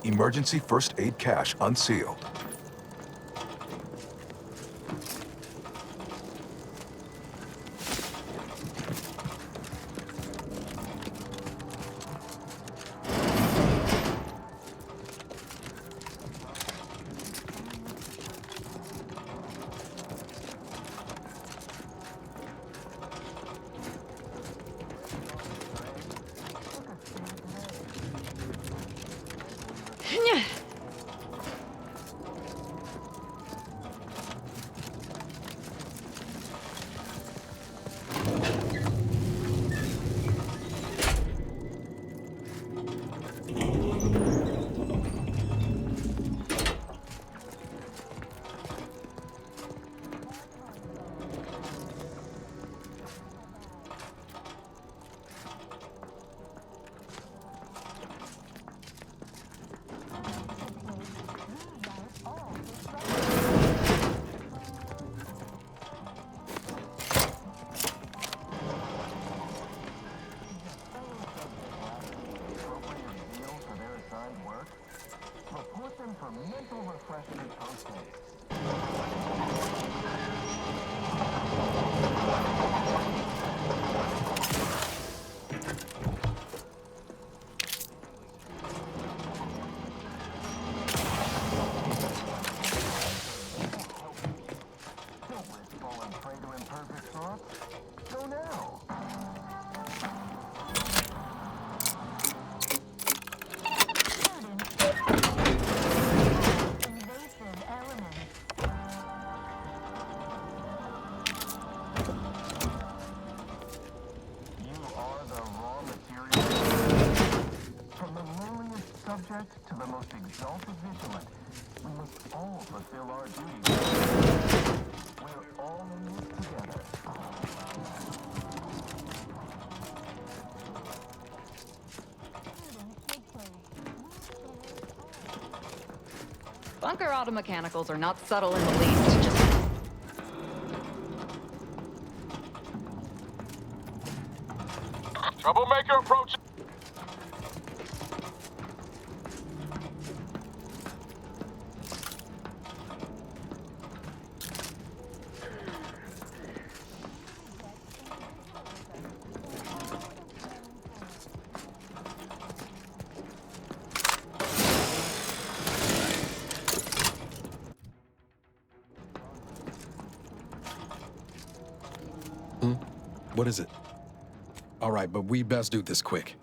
Emergency first aid cache unsealed. To the most exalted vigilant, we must all fulfill our duties. We're all in this together. Bunker auto mechanicals are not subtle in the least. Just Troublemaker approaching. What is it? All right, but we best do this quick.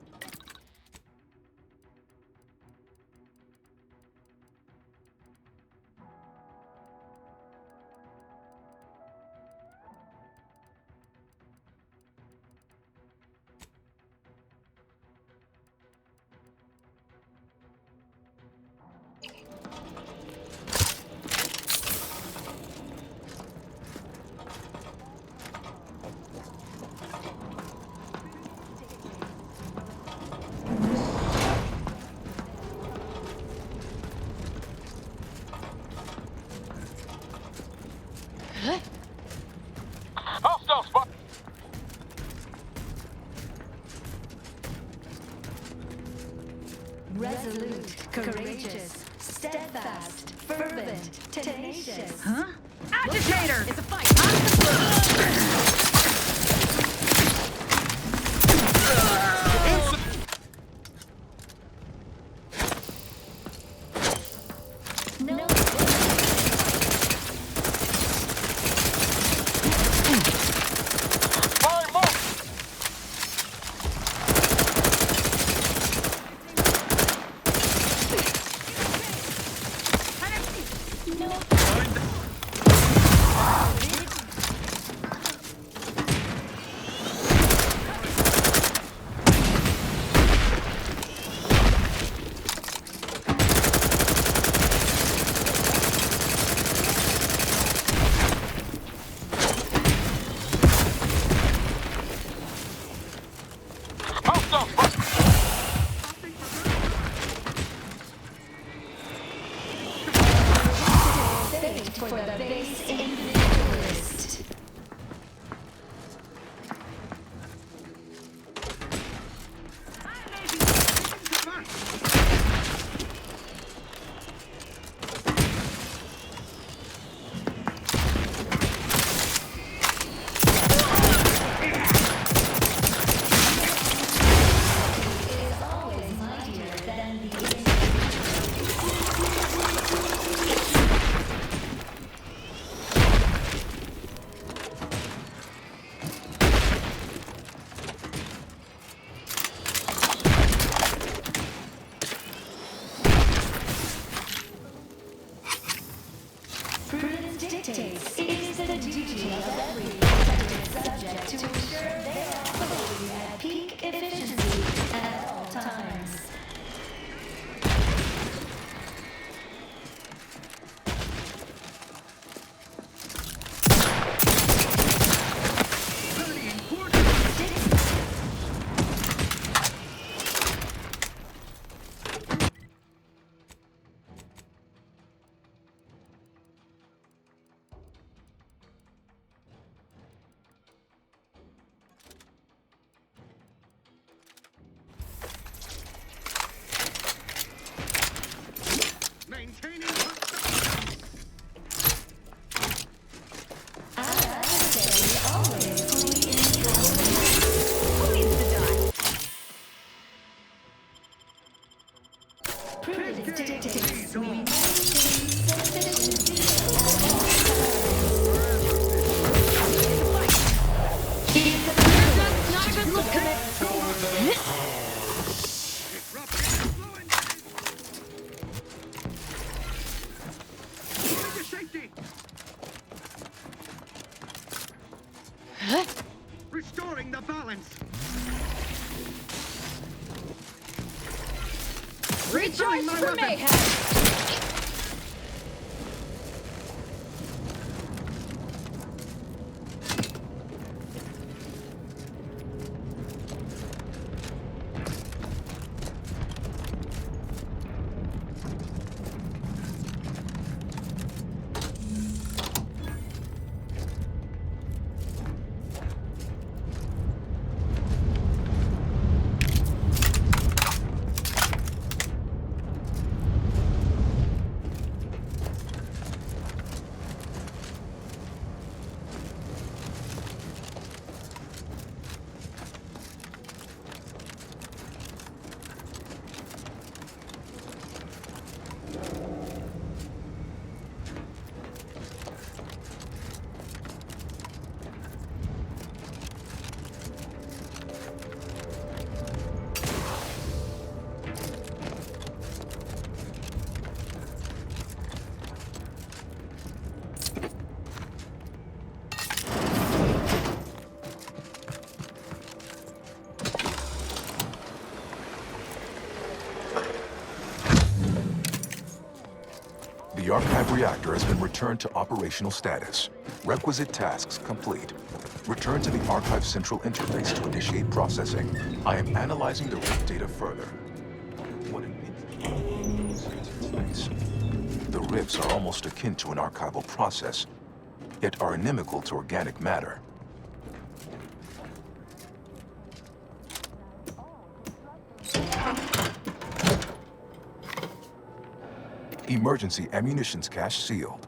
Hostile spot. Resolute, courageous, steadfast, fervent, tenacious. Huh? Agitator! It's a fight. For the base individualist. Is always mightier than the dictates. It is the duty of every protected subject to ensure they are operating at peak efficiency at all times. Restoring the balance. Rejoice for mayhem! reactor has been returned to operational status. Requisite tasks complete. Return to the Archive Central Interface to initiate processing. I am analyzing the rift data further. What an interface. The rifts are almost akin to an archival process, yet are inimical to organic matter. Emergency ammunitions cache sealed.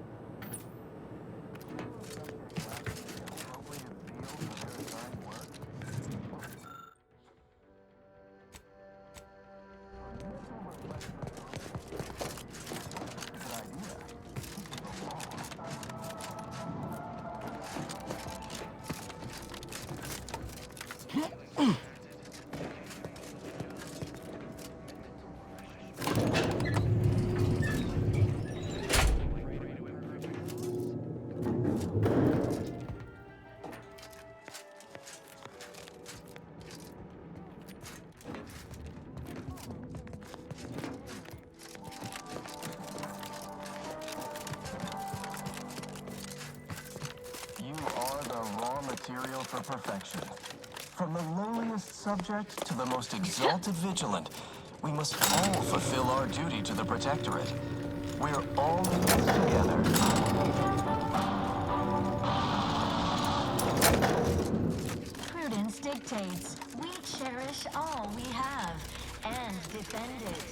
Material for perfection. From the lowliest subject to the most exalted vigilant, we must all fulfill our duty to the Protectorate. We're all in this together. Prudence dictates we cherish all we have and defend it.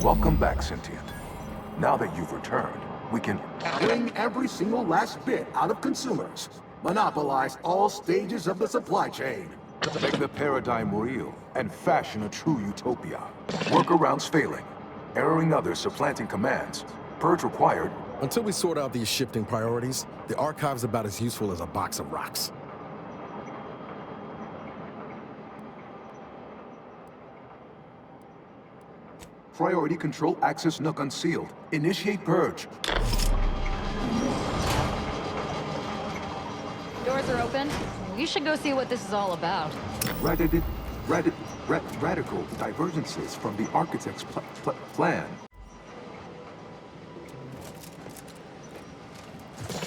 Welcome back, Sentient. Now that you've returned, we can bring every single last bit out of consumers. Monopolize all stages of the supply chain. make the paradigm real and fashion a true utopia. Workarounds failing, erroring others supplanting commands. Purge required. Until we sort out these shifting priorities, the archive's about as useful as a box of rocks. Priority control access nook unsealed. Initiate purge. Doors are open. You should go see what this is all about. Radical divergences from the architect's plan.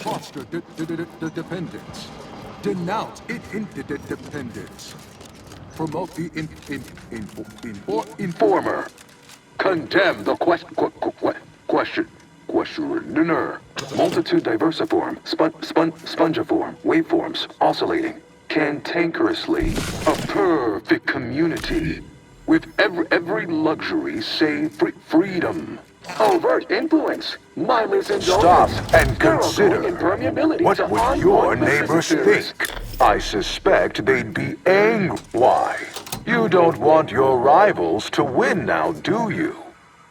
Foster dependence. Denounce interdependence. Promote the Informer. Condemn the questioner. Multitude diversiform, spongiform, waveforms, oscillating, cantankerously. A perfect community. With every luxury save freedom. Overt influence, mindless indulgence. Stop and consider. What would your neighbors think? I suspect they'd be angry. Why? You don't want your rivals to win now, do you?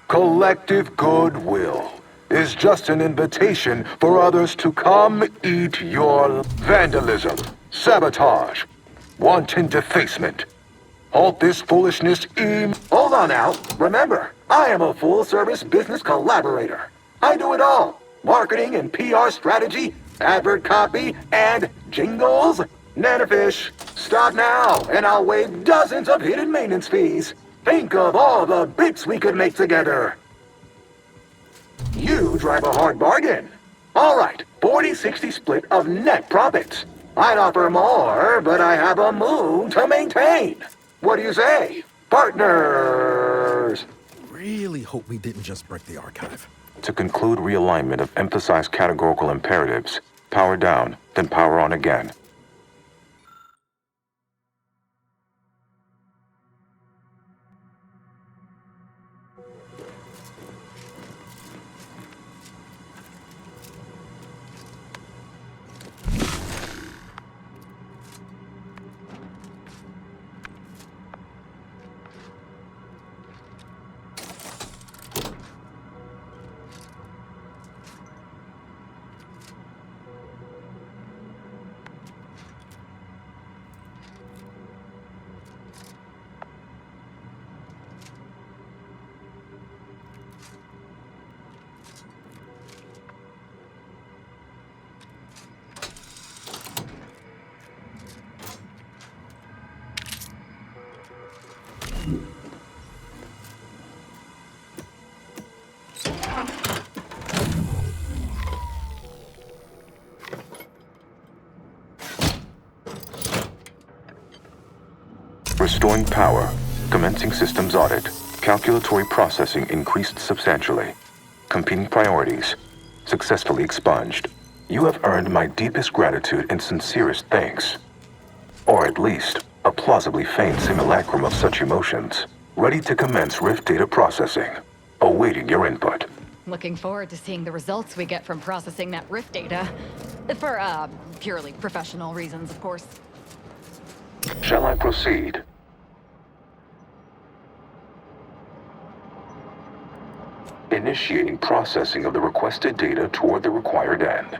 Collective goodwill is just an invitation for others to come eat your vandalism, sabotage, wanton defacement. Halt this foolishness. Hold on now. Remember, I am a full-service business collaborator. I do it all. Marketing and PR strategy, advert copy, and jingles. Nanafish, stop now, and I'll waive dozens of hidden maintenance fees. Think of all the bits we could make together. You drive a hard bargain. All right, 40-60 split of net profits. I'd offer more, but I have a moon to maintain. What do you say, partners? Really hope we didn't just break the archive. To conclude realignment of emphasized categorical imperatives, power down, then power on again. Restoring power. Commencing systems audit. Calculatory processing increased substantially. Competing priorities. Successfully expunged. You have earned my deepest gratitude and sincerest thanks. Or at least, a plausibly feigned simulacrum of such emotions. Ready to commence Rift data processing. Awaiting your input. Looking forward to seeing the results we get from processing that Rift data. For, purely professional reasons, of course. Shall I proceed? Initiating processing of the requested data toward the required end.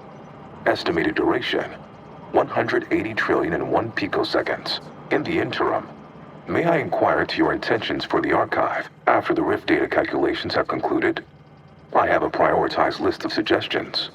Estimated duration, 180 trillion and 1 picoseconds. In the interim, may I inquire to your intentions for the archive after the Rift data calculations have concluded? I have a prioritized list of suggestions.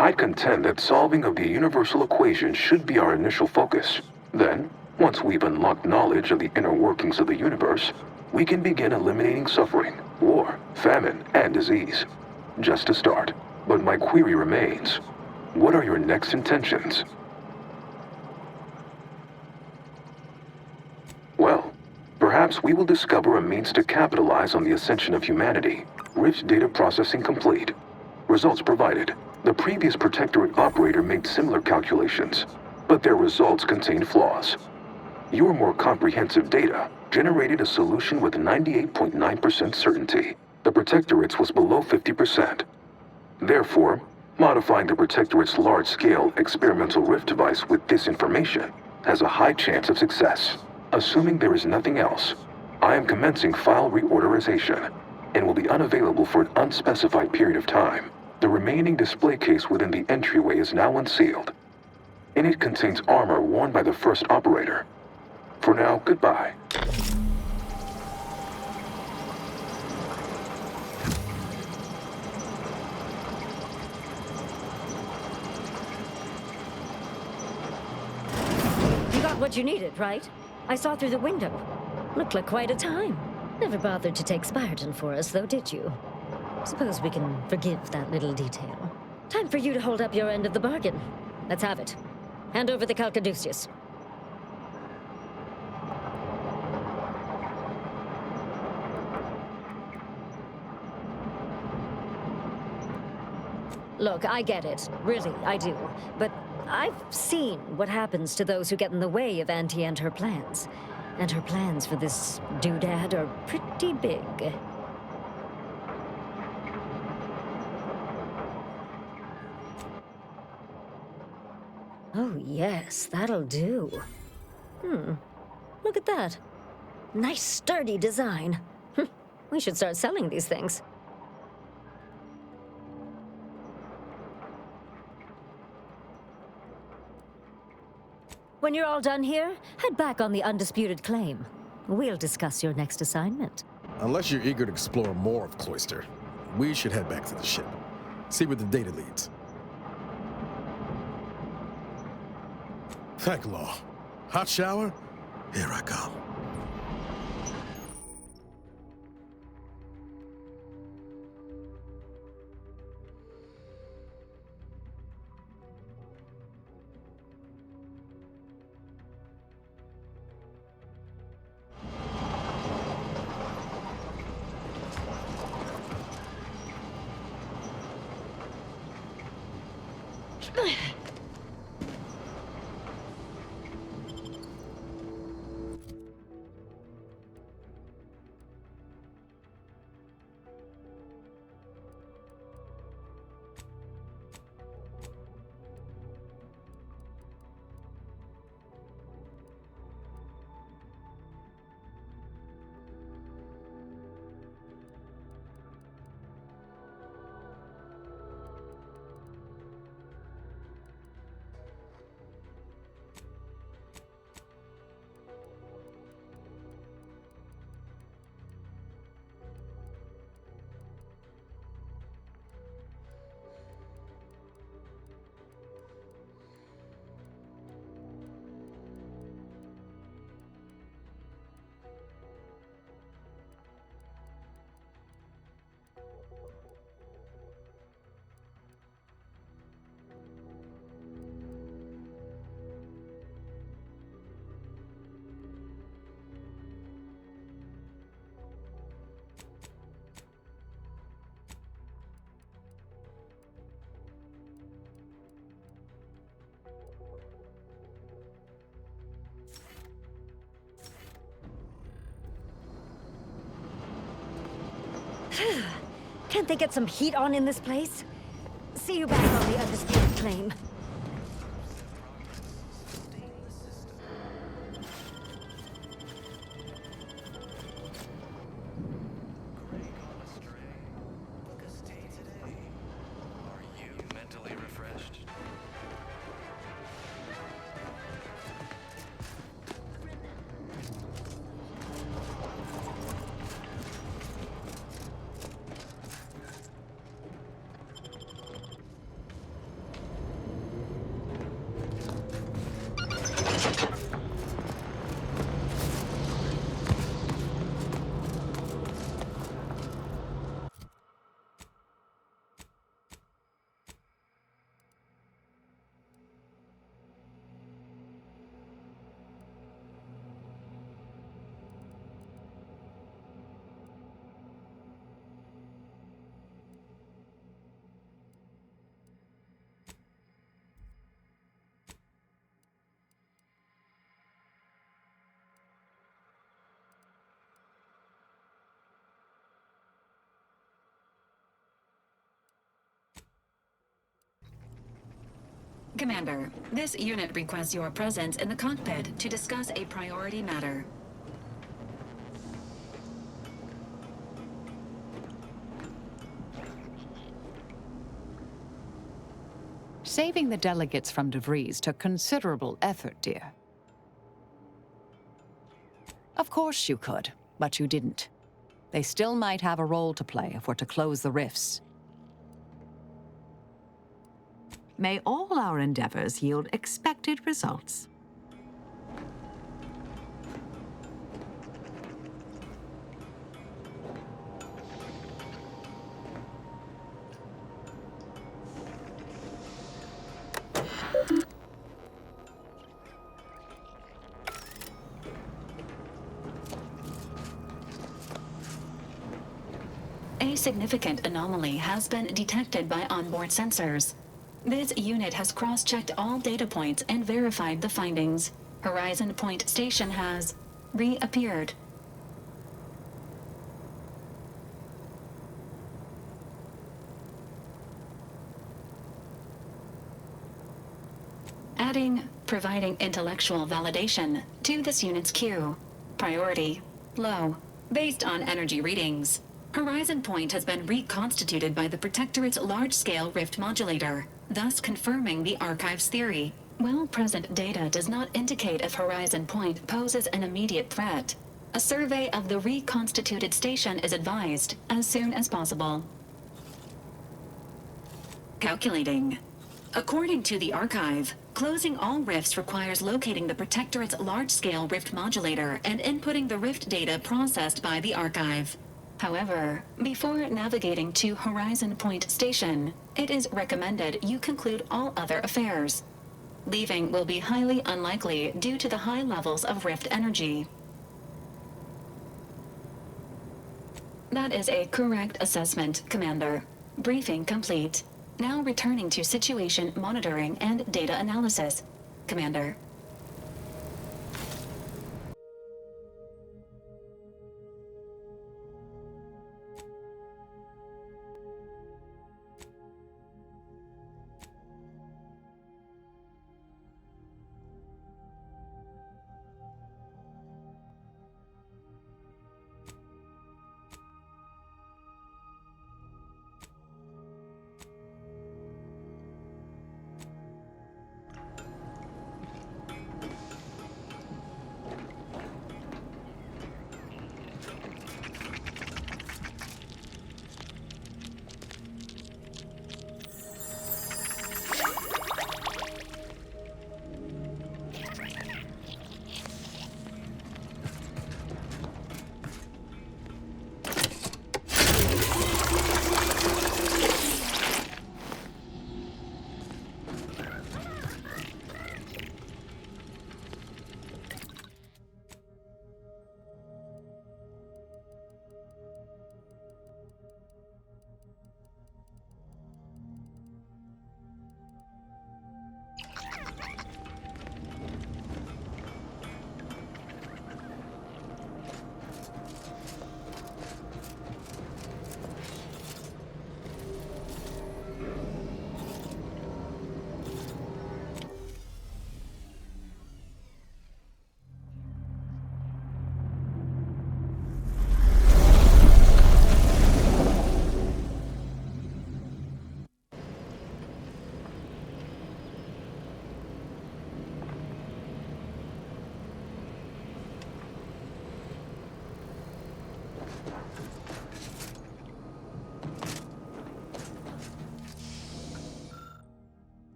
I contend that solving of the universal equation should be our initial focus. Then, once we've unlocked knowledge of the inner workings of the universe, we can begin eliminating suffering, war, famine, and disease. Just a start. But my query remains. What are your next intentions? Well, perhaps we will discover a means to capitalize on the ascension of humanity. Rift data processing complete. Results provided. The previous Protectorate operator made similar calculations, but their results contained flaws. Your more comprehensive data generated a solution with 98.9% certainty. The Protectorate's was below 50%. Therefore, modifying the Protectorate's large-scale experimental Rift device with this information has a high chance of success. Assuming there is nothing else, I am commencing file reorderization and will be unavailable for an unspecified period of time. The remaining display case within the entryway is now unsealed. In it contains armor worn by the first operator. For now, goodbye. You got what you needed, right? I saw through the window. Looked like quite a time. Never bothered to take Spyerton for us, though, did you? Suppose we can forgive that little detail. Time for you to hold up your end of the bargain. Let's have it. Hand over the Calcaduceus. Look, I get it. Really, I do. But I've seen what happens to those who get in the way of Auntie and her plans. And her plans for this doodad are pretty big. Oh, yes, that'll do. Look at that. Nice, sturdy design. We should start selling these things. When you're all done here, head back on the undisputed claim. We'll discuss your next assignment. Unless you're eager to explore more of Cloister, we should head back to the ship. See where the data leads. Thank Law. Hot shower? Here I come. Can't they get some heat on in this place? See you back on the undisputed claim. Mentally refreshed. Commander, this unit requests your presence in the cockpit to discuss a priority matter. Saving the delegates from DeVries took considerable effort, dear. Of course you could, but you didn't. They still might have a role to play if we're to close the rifts. May all our endeavors yield expected results. A significant anomaly has been detected by onboard sensors. This unit has cross-checked all data points and verified the findings. Horizon Point Station has reappeared. Providing intellectual validation to this unit's queue. Priority low, based on energy readings. Horizon Point has been reconstituted by the Protectorate's large-scale rift modulator, thus confirming the Archive's theory. While present data does not indicate if Horizon Point poses an immediate threat, a survey of the reconstituted station is advised as soon as possible. Calculating. According to the Archive, closing all rifts requires locating the Protectorate's large-scale rift modulator and inputting the rift data processed by the Archive. However, before navigating to Horizon Point Station, it is recommended you conclude all other affairs. Leaving will be highly unlikely due to the high levels of rift energy. That is a correct assessment, Commander. Briefing complete. Now returning to situation monitoring and data analysis, Commander.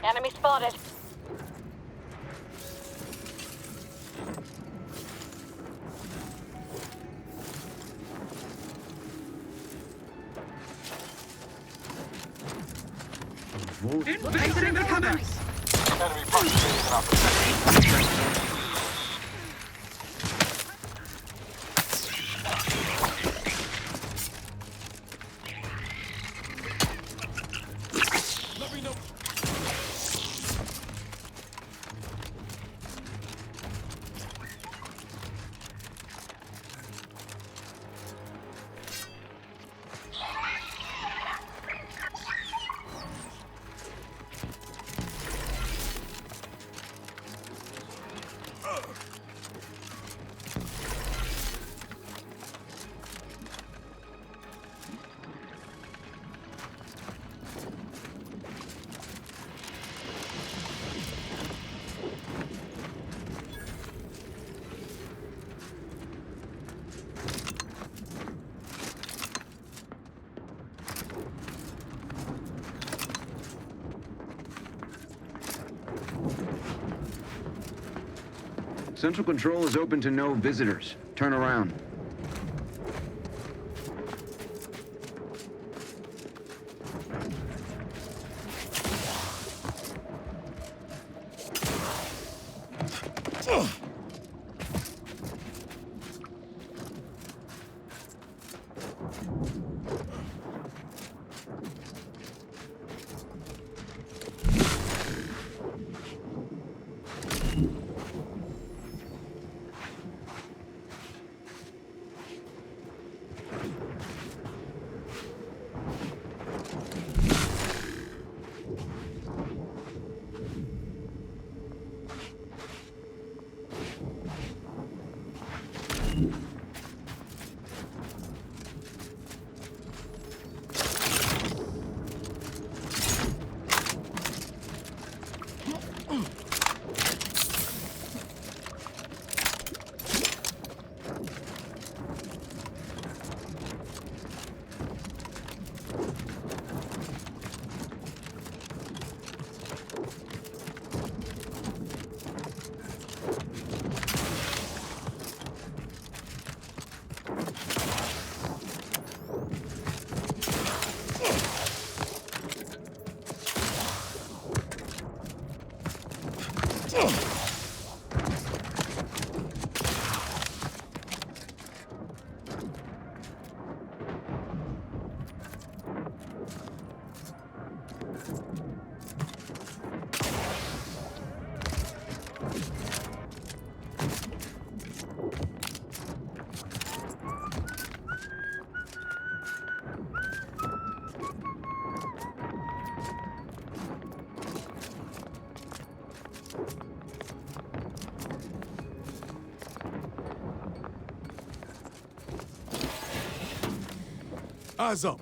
Enemy spotted. Exiting the cover! Enemy punch in our protection. Central Control is open to no visitors. Turn around. Eyes up.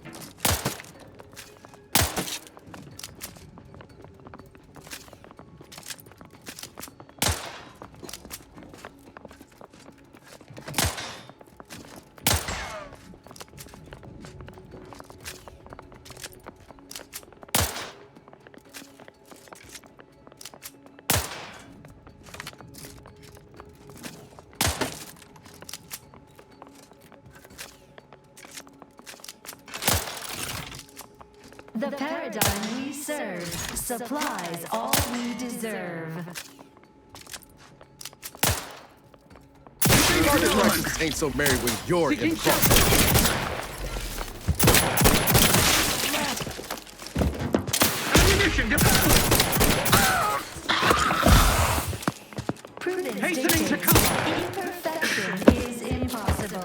The paradigm we serve supplies all we deserve. Target practice ain't so merry when you're in the front. Prudence dictates imperfection is impossible.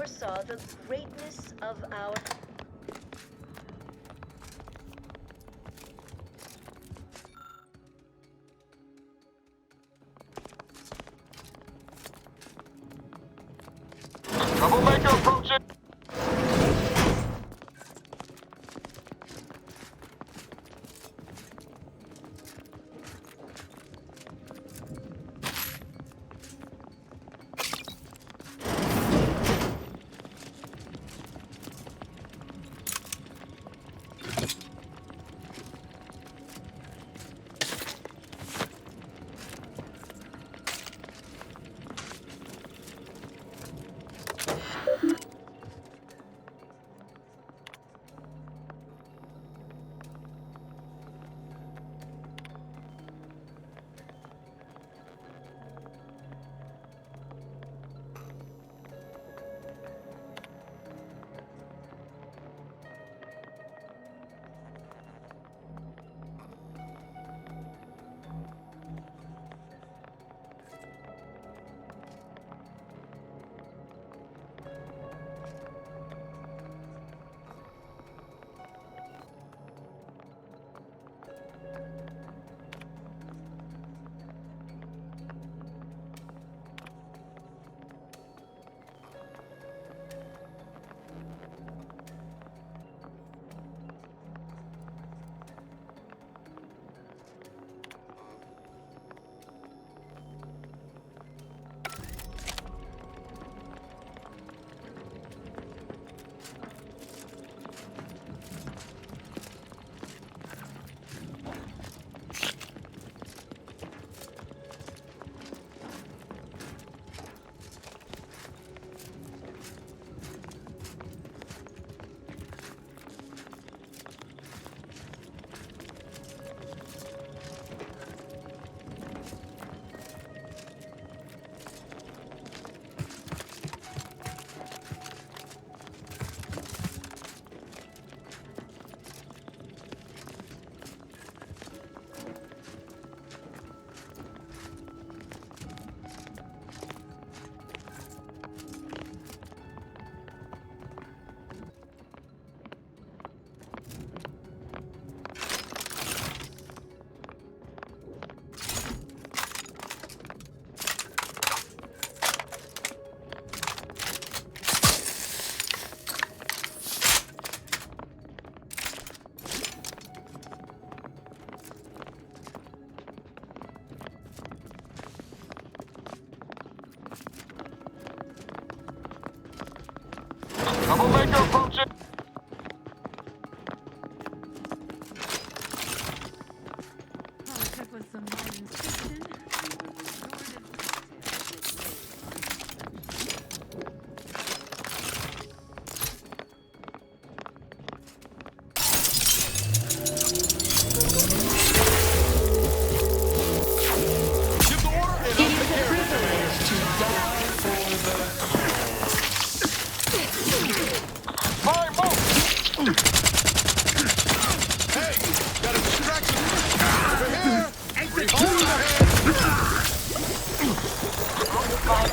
foresaw the greatness of our... Troublemaker approaching! Troublemaker approaching!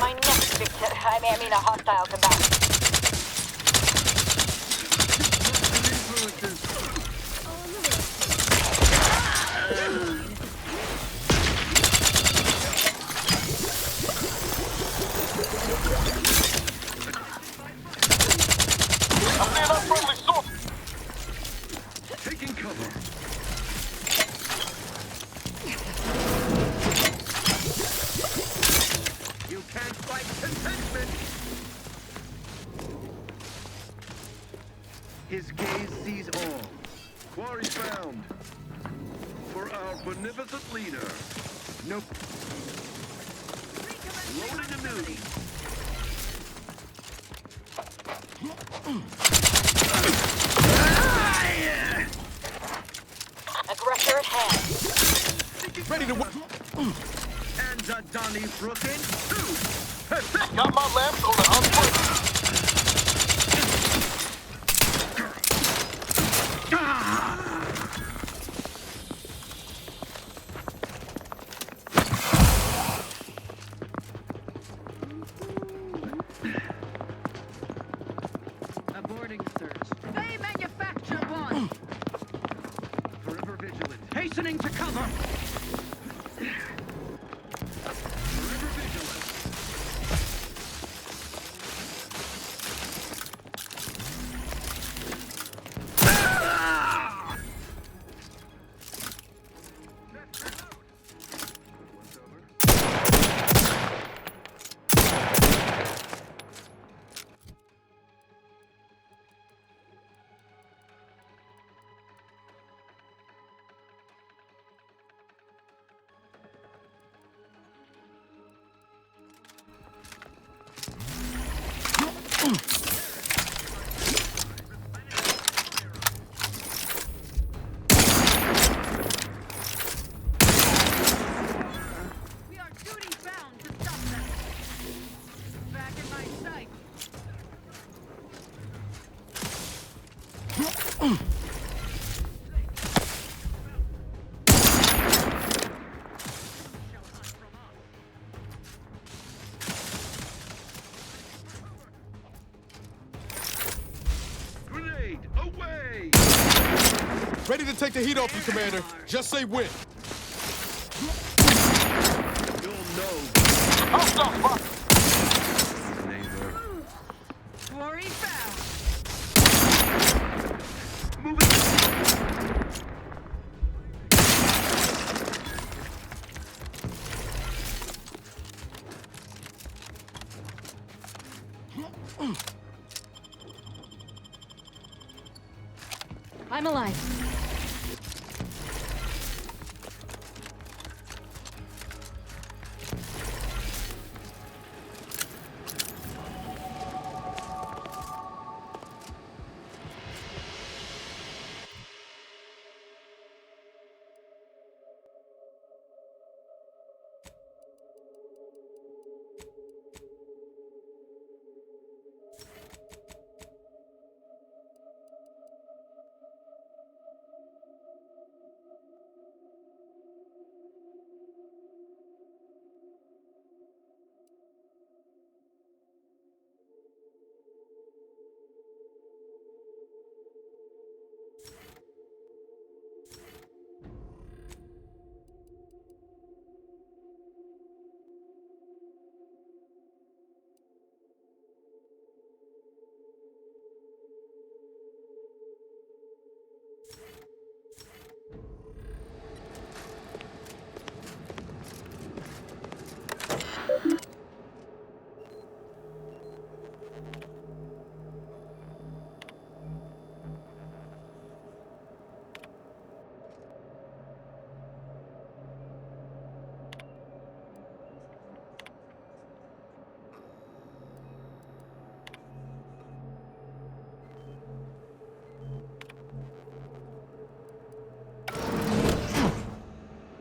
My next victim, I mean a hostile combatant. I'm near that friendly source! Taking cover. You can't fight contentment! His gaze sees all. Quarry found. For our beneficent leader. Nope. Loading anew. Aggressor at hand. Ready to work. And the Donnybrook in two! Perfect! Got my lamps on the unbreak! opening to cover! Grenade, away! Ready to take the heat off you, Commander. Just say when. You'll know. Neighbor. Quarry found. Move it. I'm alive.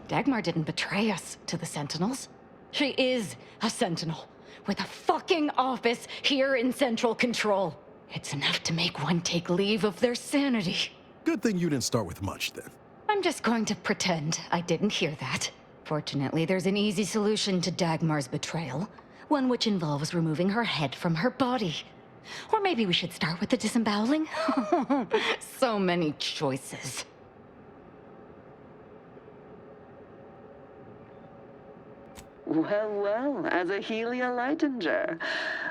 Dagmar didn't betray us to the Sentinels. She is a Sentinel, with a fucking office here in Central Control. It's enough to make one take leave of their sanity. Good thing you didn't start with much, then. I'm just going to pretend I didn't hear that. Fortunately, there's an easy solution to Dagmar's betrayal. One which involves removing her head from her body. Or maybe we should start with the disemboweling? So many choices. Well, well, as a Helia Leitinger,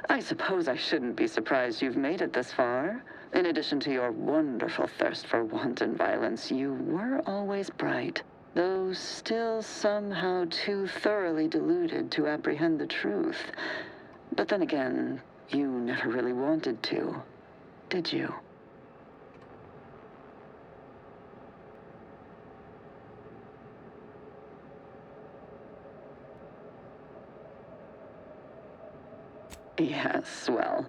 I suppose I shouldn't be surprised you've made it this far. In addition to your wonderful thirst for wanton violence, you were always bright, though still somehow too thoroughly deluded to apprehend the truth. But then again, you never really wanted to, did you? Yes, well,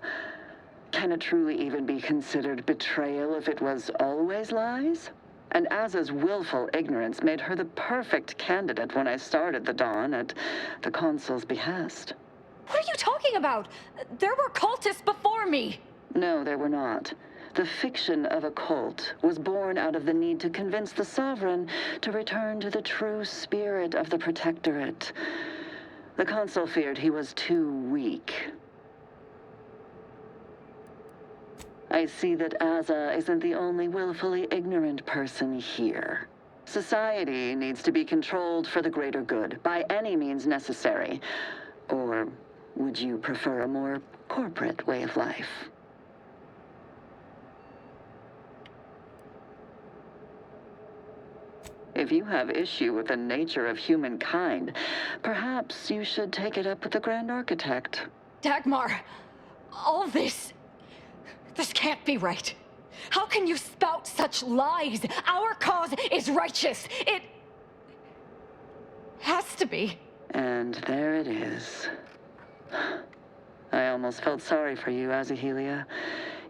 can it truly even be considered betrayal if it was always lies? And Aza's willful ignorance made her the perfect candidate when I started the Dawn at the Consul's behest. What are you talking about? There were cultists before me! No, there were not. The fiction of a cult was born out of the need to convince the Sovereign to return to the true spirit of the Protectorate. The Consul feared he was too weak. I see that Aza isn't the only willfully ignorant person here. Society needs to be controlled for the greater good, by any means necessary. Or would you prefer a more corporate way of life? If you have issue with the nature of humankind, perhaps you should take it up with the Grand Architect. Dagmar, all this can't be right. How can you spout such lies? Our cause is righteous. It has to be. And there it is. I almost felt sorry for you, Azahelia.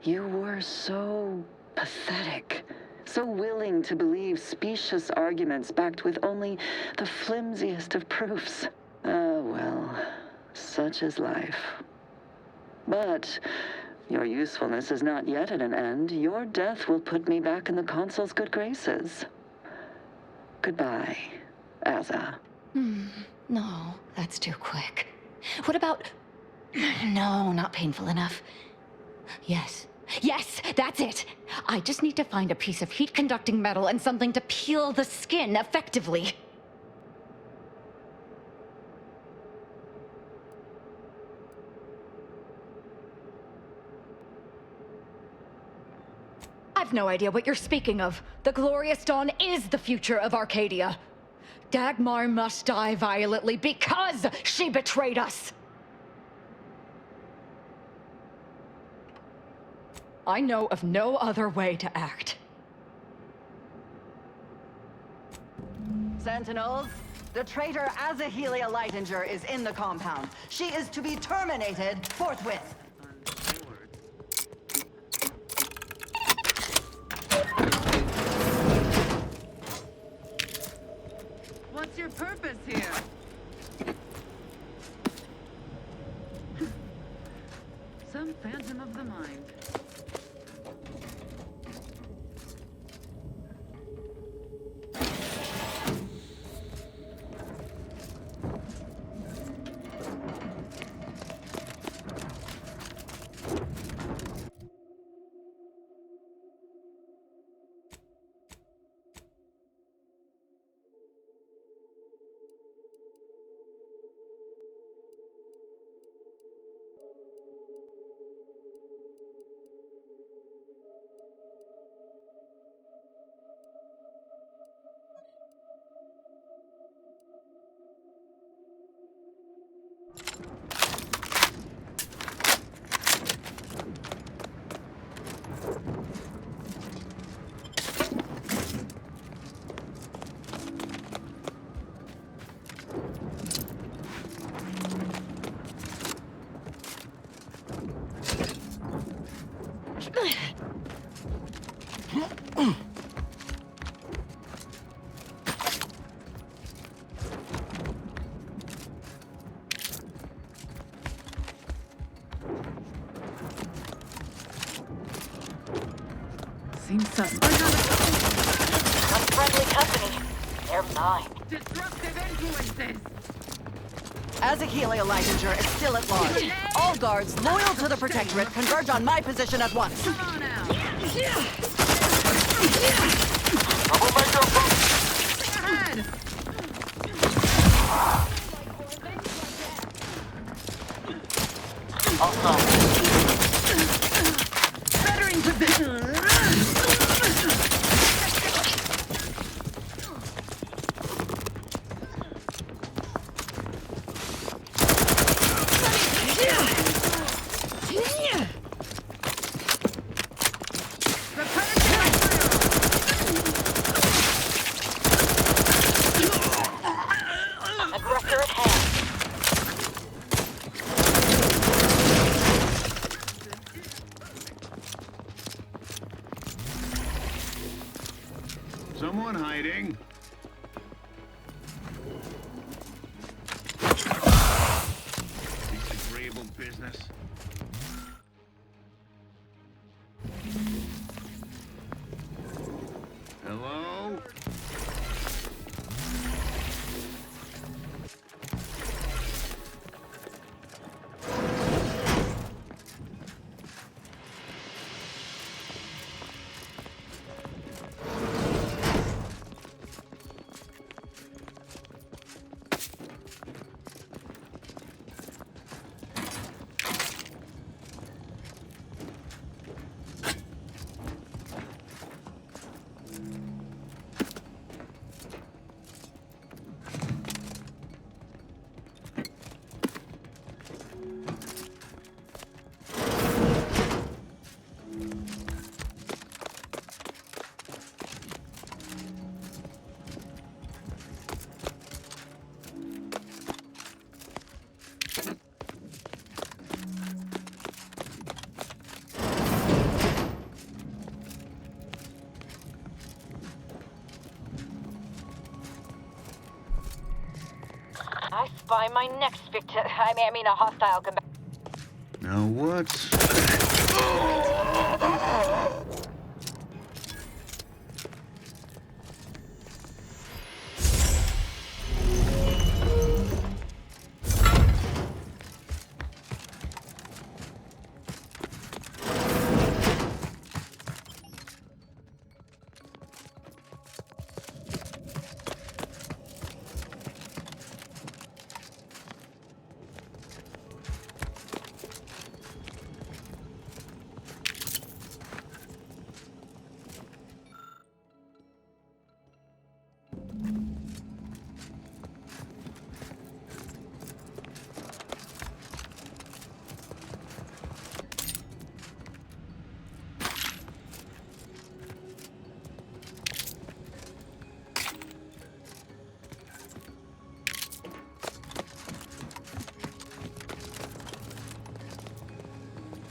You were so pathetic. So willing to believe specious arguments backed with only the flimsiest of proofs. Ah, well, such is life. But your usefulness is not yet at an end. Your death will put me back in the Consul's good graces. Goodbye, Aza. No, that's too quick. What about... No, not painful enough. Yes, that's it. I just need to find a piece of heat-conducting metal and something to peel the skin effectively. I've no idea what you're speaking of. The Glorious Dawn is the future of Arcadia. Dagmar must die violently because she betrayed us. I know of no other way to act. Sentinels, the traitor Azahelia Lightinger is in the compound. She is to be terminated forthwith. What's your purpose here? Some phantom of the mind. Seems sus. Unfriendly company. They're mine. Disruptive influences. Azahelia Lightinger is still at large. All guards loyal to the Protectorate converge on my position at once. Come on out. Ahead. Bettering position. Aggressor at hand. Someone hiding. Disagreeable business. Hello? find my next victim. I mean, a hostile combat. Now what's...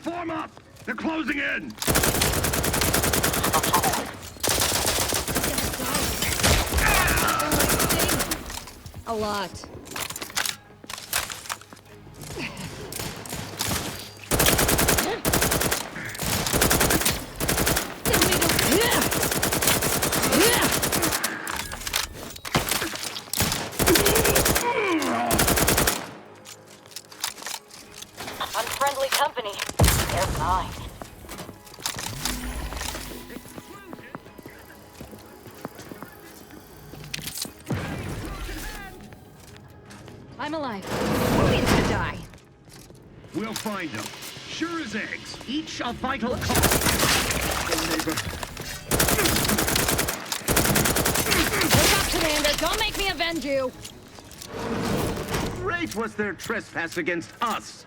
Form up! They're closing in! A lot. Unfriendly company. They're mine. I'm alive. Who needs to die? We'll find them. Sure as eggs. Each a vital cost. Neighbor. Look up, Commander. Don't make me avenge you. Great was their trespass against us.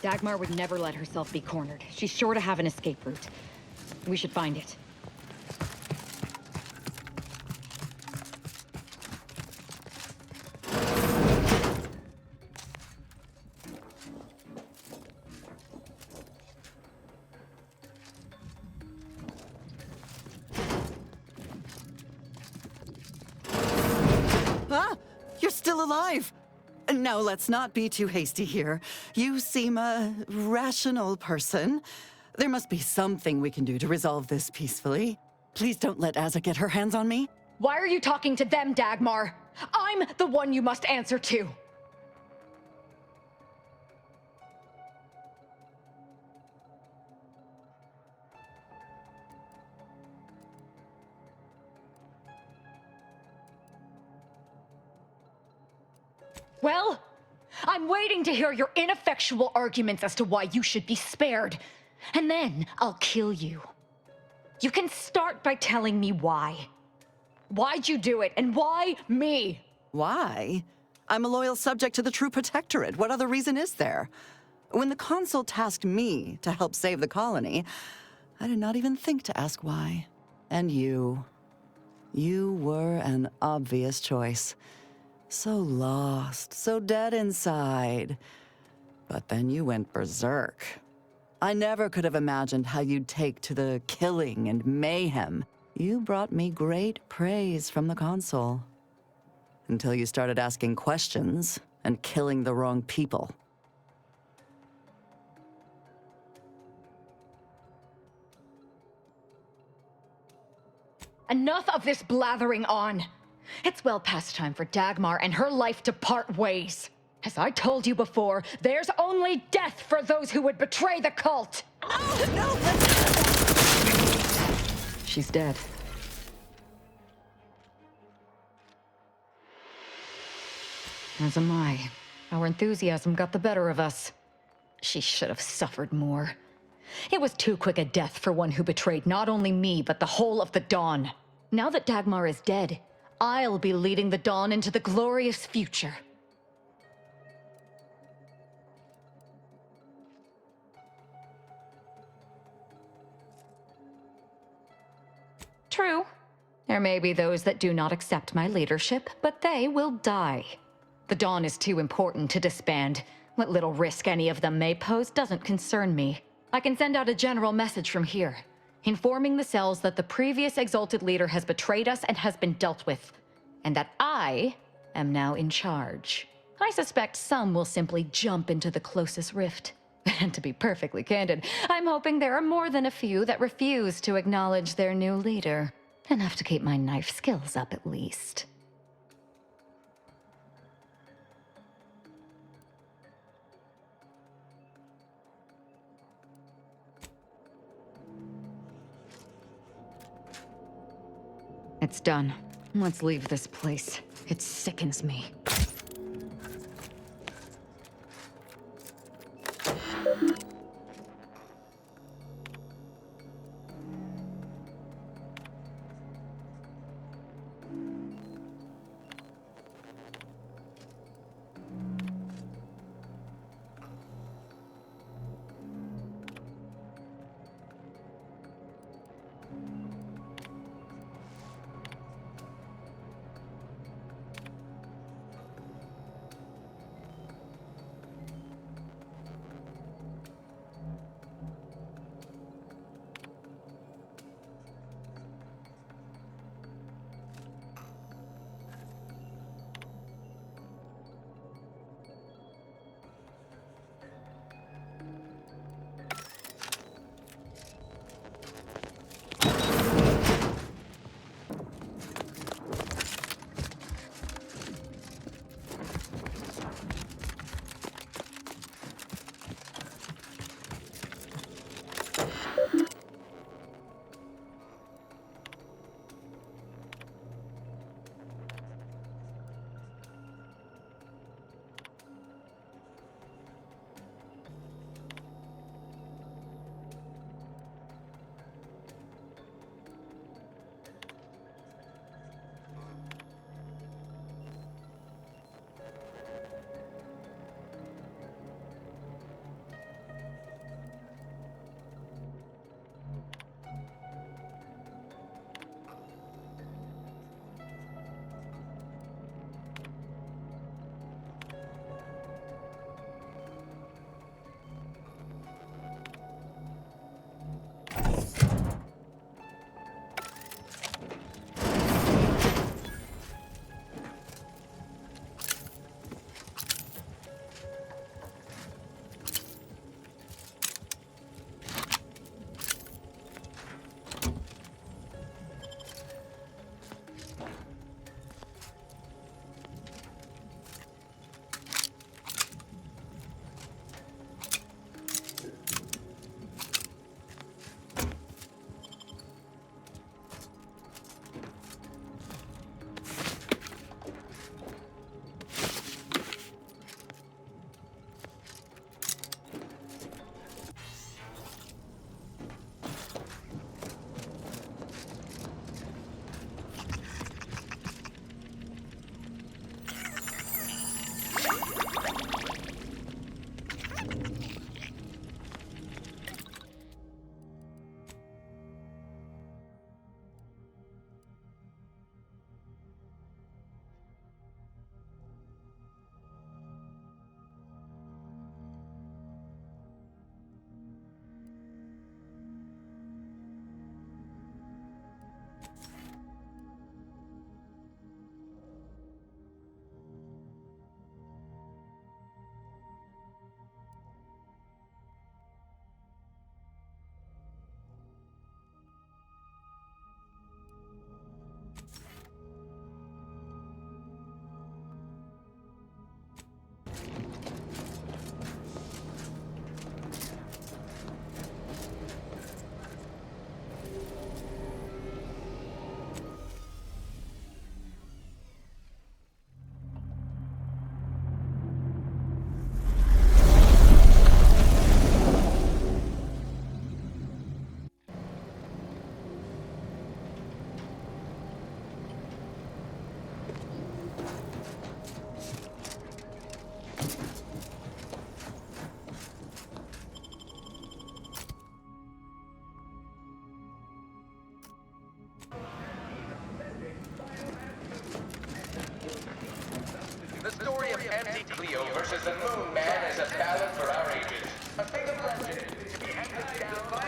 Dagmar would never let herself be cornered. She's sure to have an escape route. We should find it. Ah! You're still alive! Now, let's not be too hasty here. You seem a rational person. There must be something we can do to resolve this peacefully. Please don't let Azza get her hands on me. Why are you talking to them, Dagmar? I'm the one you must answer to. Well, I'm waiting to hear your ineffectual arguments as to why you should be spared. And then I'll kill you. You can start by telling me why. Why'd you do it, and why me? Why? I'm a loyal subject to the true Protectorate. What other reason is there? When the Consul tasked me to help save the colony, I did not even think to ask why. And you were an obvious choice. So lost, so dead inside. But then you went berserk. I never could have imagined how you'd take to the killing and mayhem. You brought me great praise from the Consul. Until you started asking questions and killing the wrong people. Enough of this blathering on. It's well past time for Dagmar and her life to part ways. As I told you before, there's only death for those who would betray the cult. No! She's dead. As am I. Our enthusiasm got the better of us. She should have suffered more. It was too quick a death for one who betrayed not only me, but the whole of the Dawn. Now that Dagmar is dead, I'll be leading the Dawn into the glorious future. True. There may be those that do not accept my leadership, but they will die. The Dawn is too important to disband. What little risk any of them may pose doesn't concern me. I can send out a general message from here, informing the cells that the previous Exalted Leader has betrayed us and has been dealt with, and that I am now in charge. I suspect some will simply jump into the closest rift. And to be perfectly candid, I'm hoping there are more than a few that refuse to acknowledge their new leader. Enough to keep my knife skills up at least. It's done. Let's leave this place. It sickens me. story of Anti-Cleo versus the Moon Man is a ballad for our ages. A thing of legend to be handed down by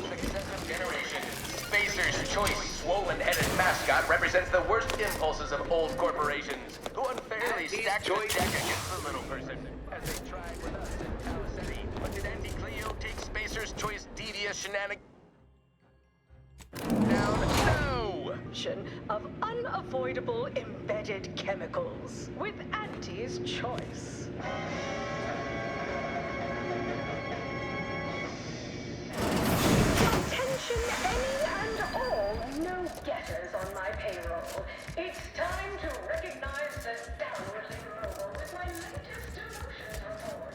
successive generations. Spacer's choice swollen-headed mascot represents the worst impulses of old corporations, who unfairly stack the deck against the little person, as they tried with us in Palisade. But did Anti-Cleo take Spacer's choice devious shenanigans? No! Of unavoidable embedded chemicals with Auntie's choice. Attention, any and all no-getters on my payroll. It's time to recognize the downwardly removal with my latest emotions report.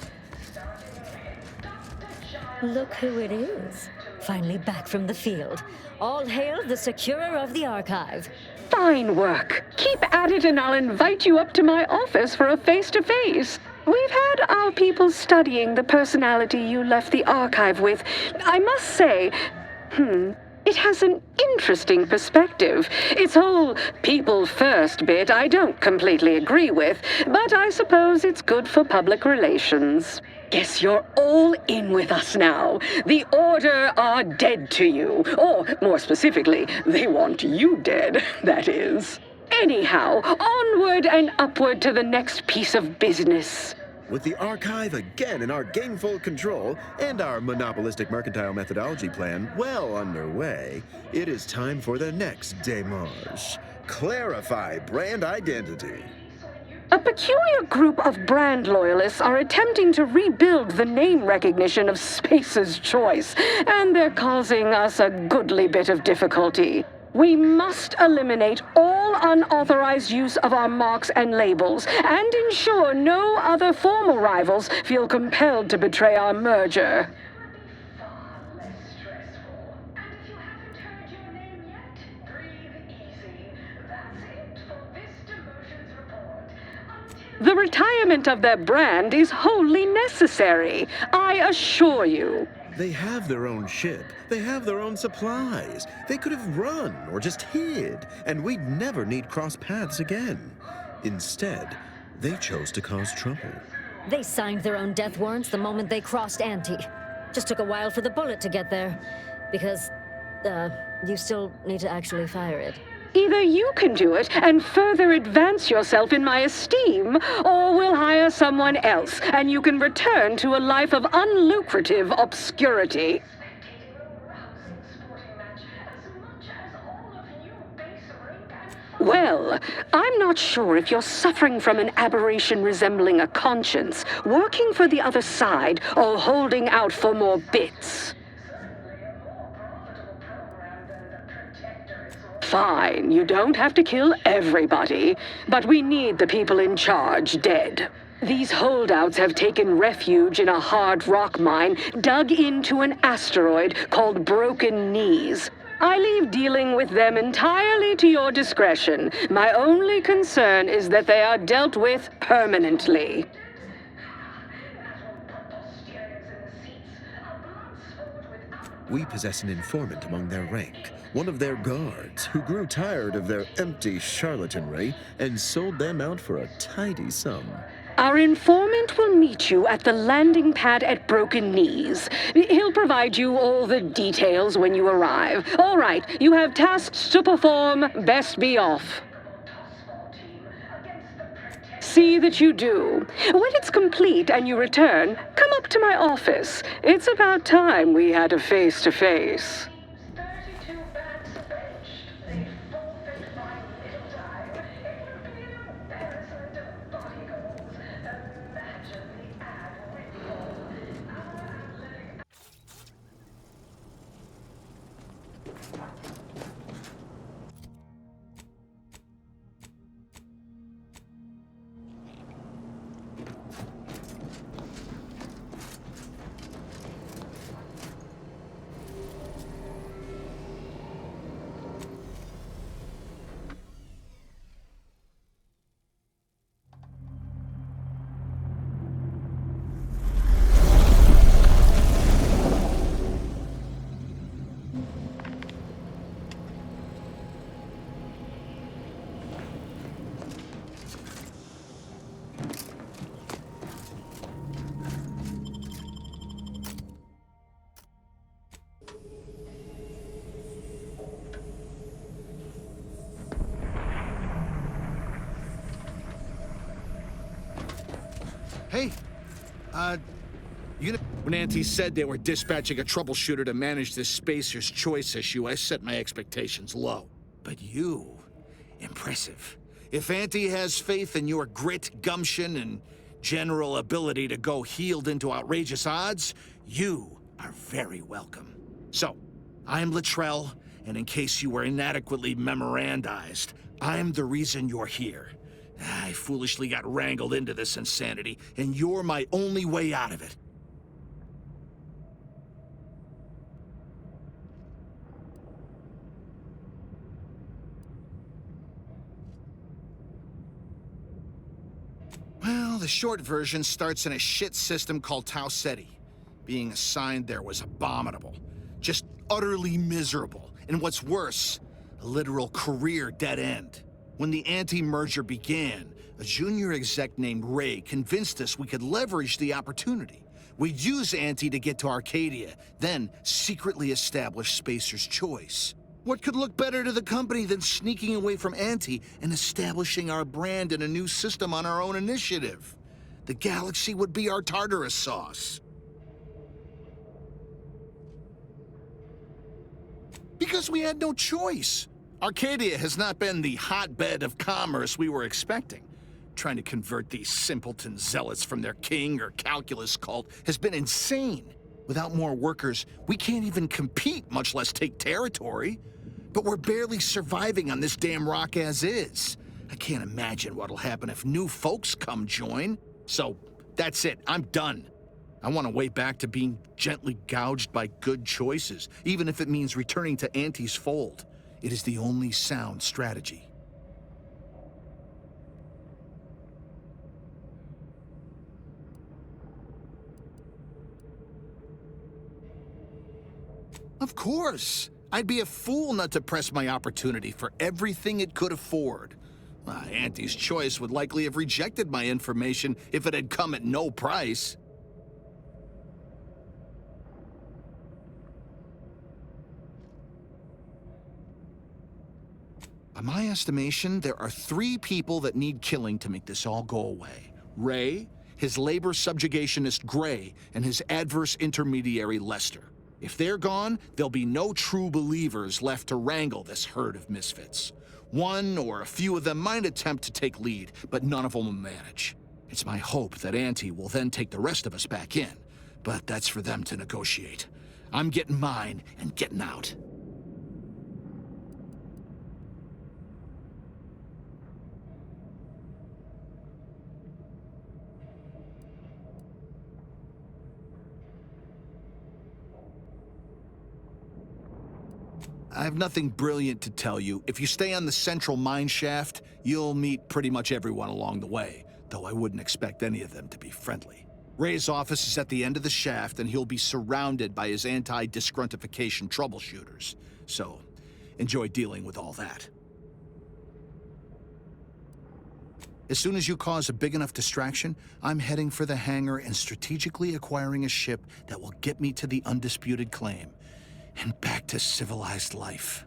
Starting with Dr. Giles. Look who it is. Finally back from the field. All hail the securer of the archive. Fine work. Keep at it and I'll invite you up to my office for a face-to-face. We've had our people studying the personality you left the archive with. I must say, it has an interesting perspective. Its whole people first bit I don't completely agree with, but I suppose it's good for public relations. Guess you're all in with us now. The Order are dead to you. Or, more specifically, they want you dead, that is. Anyhow, onward and upward to the next piece of business. With the archive again in our gainful control and our monopolistic mercantile methodology plan well underway, it is time for the next démarche. Clarify brand identity. A peculiar group of brand loyalists are attempting to rebuild the name recognition of Spacer's choice, and they're causing us a goodly bit of difficulty. We must eliminate all unauthorized use of our marks and labels, and ensure no other formal rivals feel compelled to betray our merger. The retirement of their brand is wholly necessary, I assure you. They have their own ship. They have their own supplies. They could have run or just hid, and we'd never need cross paths again. Instead, they chose to cause trouble. They signed their own death warrants the moment they crossed Ante. Just took a while for the bullet to get there. Because, you still need to actually fire it. Either you can do it and further advance yourself in my esteem, or we'll hire someone else, and you can return to a life of unlucrative obscurity. Well, I'm not sure if you're suffering from an aberration resembling a conscience, working for the other side, or holding out for more bits. Fine, you don't have to kill everybody, but we need the people in charge dead. These holdouts have taken refuge in a hard rock mine dug into an asteroid called Broken Knees. I leave dealing with them entirely to your discretion. My only concern is that they are dealt with permanently. We possess an informant among their rank, one of their guards, who grew tired of their empty charlatanry and sold them out for a tidy sum. Our informant will meet you at the landing pad at Broken Knees. He'll provide you all the details when you arrive. All right, you have tasks to perform. Best be off. See that you do. When it's complete and you return, come up to my office. It's about time we had a face-to-face. Hey, when Auntie said they were dispatching a troubleshooter to manage this Spacer's Choice issue, I set my expectations low. But you, impressive. If Auntie has faith in your grit, gumption, and general ability to go healed into outrageous odds, you are very welcome. So, I'm Luttrell, and in case you were inadequately memorandized, I'm the reason you're here. I foolishly got wrangled into this insanity, and you're my only way out of it. Well, the short version starts in a shit system called Tau Ceti. Being assigned there was abominable. Just utterly miserable. And what's worse, a literal career dead end. When the anti-merger began, a junior exec named Ray convinced us we could leverage the opportunity. We'd use Anti to get to Arcadia, then secretly establish Spacer's Choice. What could look better to the company than sneaking away from Anti and establishing our brand in a new system on our own initiative? The galaxy would be our Tartarus sauce. Because we had no choice. Arcadia has not been the hotbed of commerce we were expecting. Trying to convert these simpleton zealots from their king or calculus cult has been insane. Without more workers, we can't even compete, much less take territory. But we're barely surviving on this damn rock as is. I can't imagine what'll happen if new folks come join. So, that's it. I'm done. I want to way back to being gently gouged by good choices, even if it means returning to Auntie's fold. It is the only sound strategy. Of course. I'd be a fool not to press my opportunity for everything it could afford. Auntie's Choice would likely have rejected my information if it had come at no price. By my estimation, there are 3 people that need killing to make this all go away. Ray, his labor subjugationist Gray, and his adverse intermediary Lester. If they're gone, there'll be no true believers left to wrangle this herd of misfits. One or a few of them might attempt to take lead, but none of them will manage. It's my hope that Auntie will then take the rest of us back in, but that's for them to negotiate. I'm getting mine and getting out. I have nothing brilliant to tell you. If you stay on the central mine shaft, you'll meet pretty much everyone along the way, though I wouldn't expect any of them to be friendly. Ray's office is at the end of the shaft, and he'll be surrounded by his anti-disgruntification troubleshooters. So, enjoy dealing with all that. As soon as you cause a big enough distraction, I'm heading for the hangar and strategically acquiring a ship that will get me to the undisputed claim. And back to civilized life.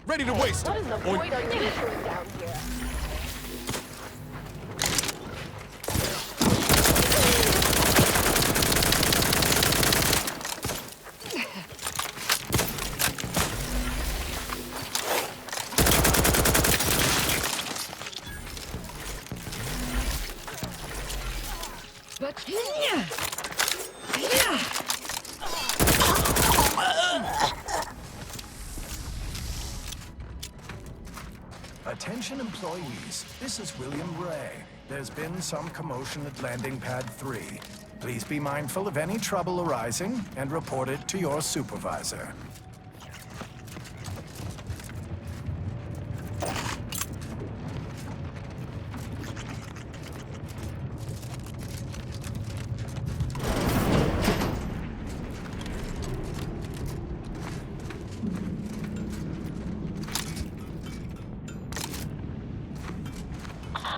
ready to waste What is the them. point of entering down here? Attention employees, this is William Ray. There's been some commotion at Landing Pad 3. Please be mindful of any trouble arising and report it to your supervisor.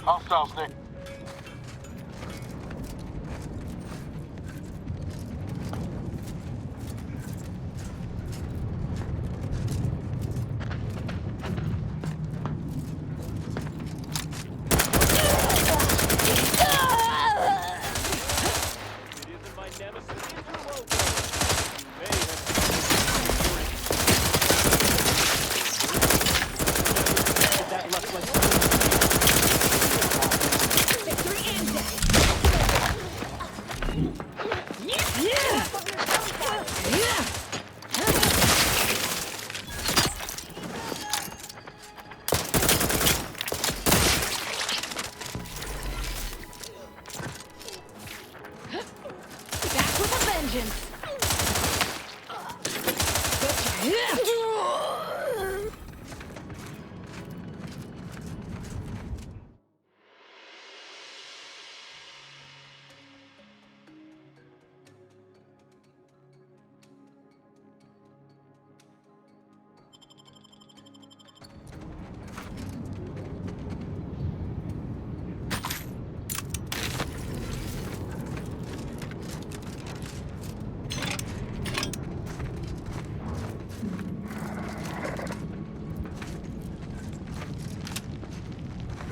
Hostiles, Nick.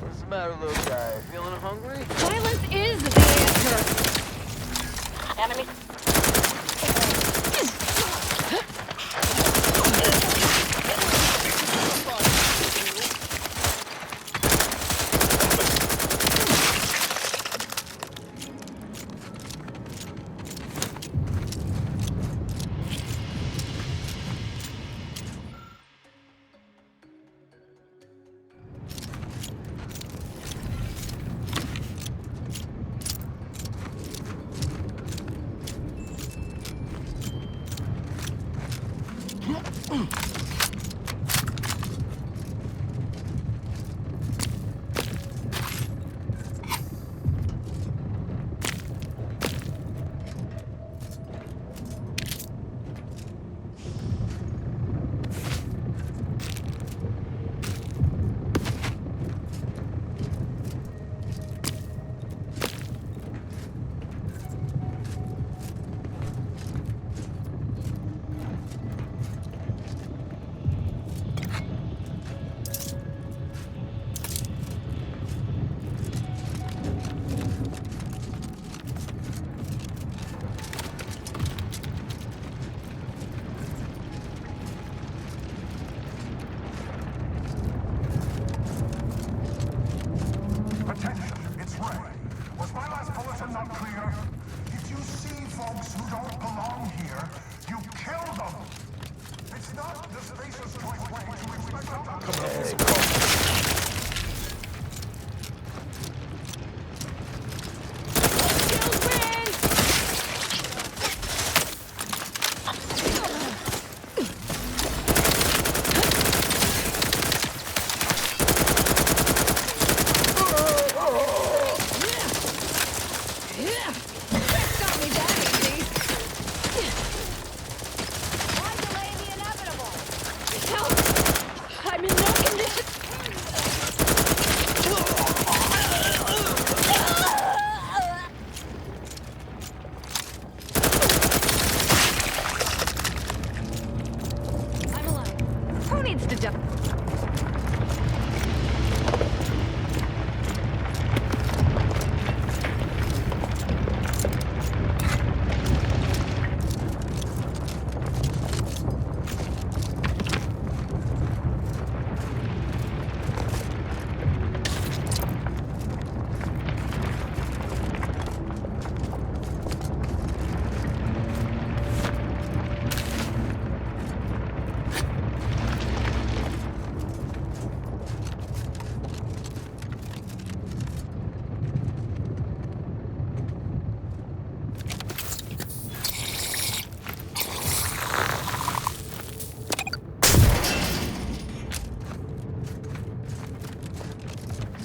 What's the matter, little guy? Feeling hungry? Violence is the answer. Enemy.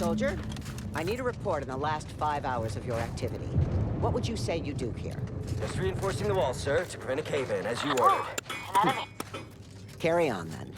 soldier. I need a report on the last 5 hours of your activity. What would you say you do here? Just reinforcing the wall, sir, to prevent a cave-in, as you ordered. An enemy. Carry on, then.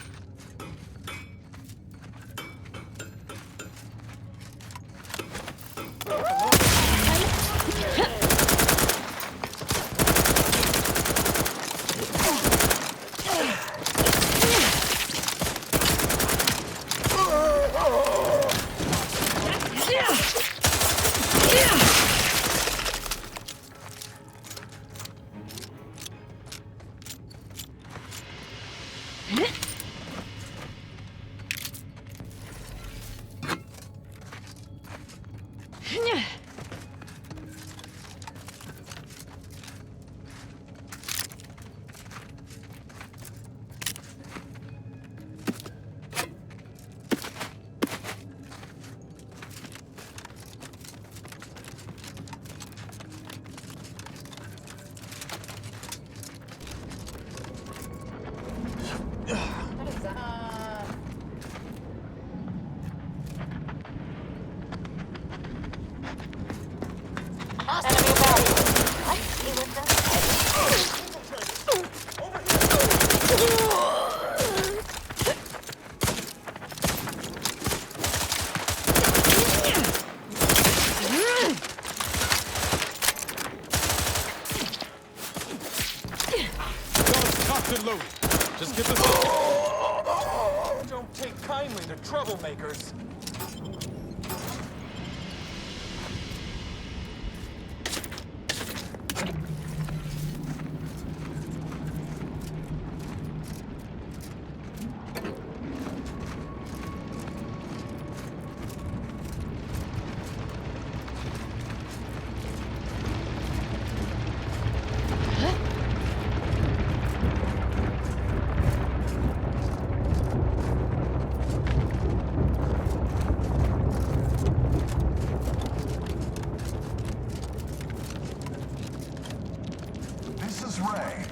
Just get this. Don't take kindly to troublemakers.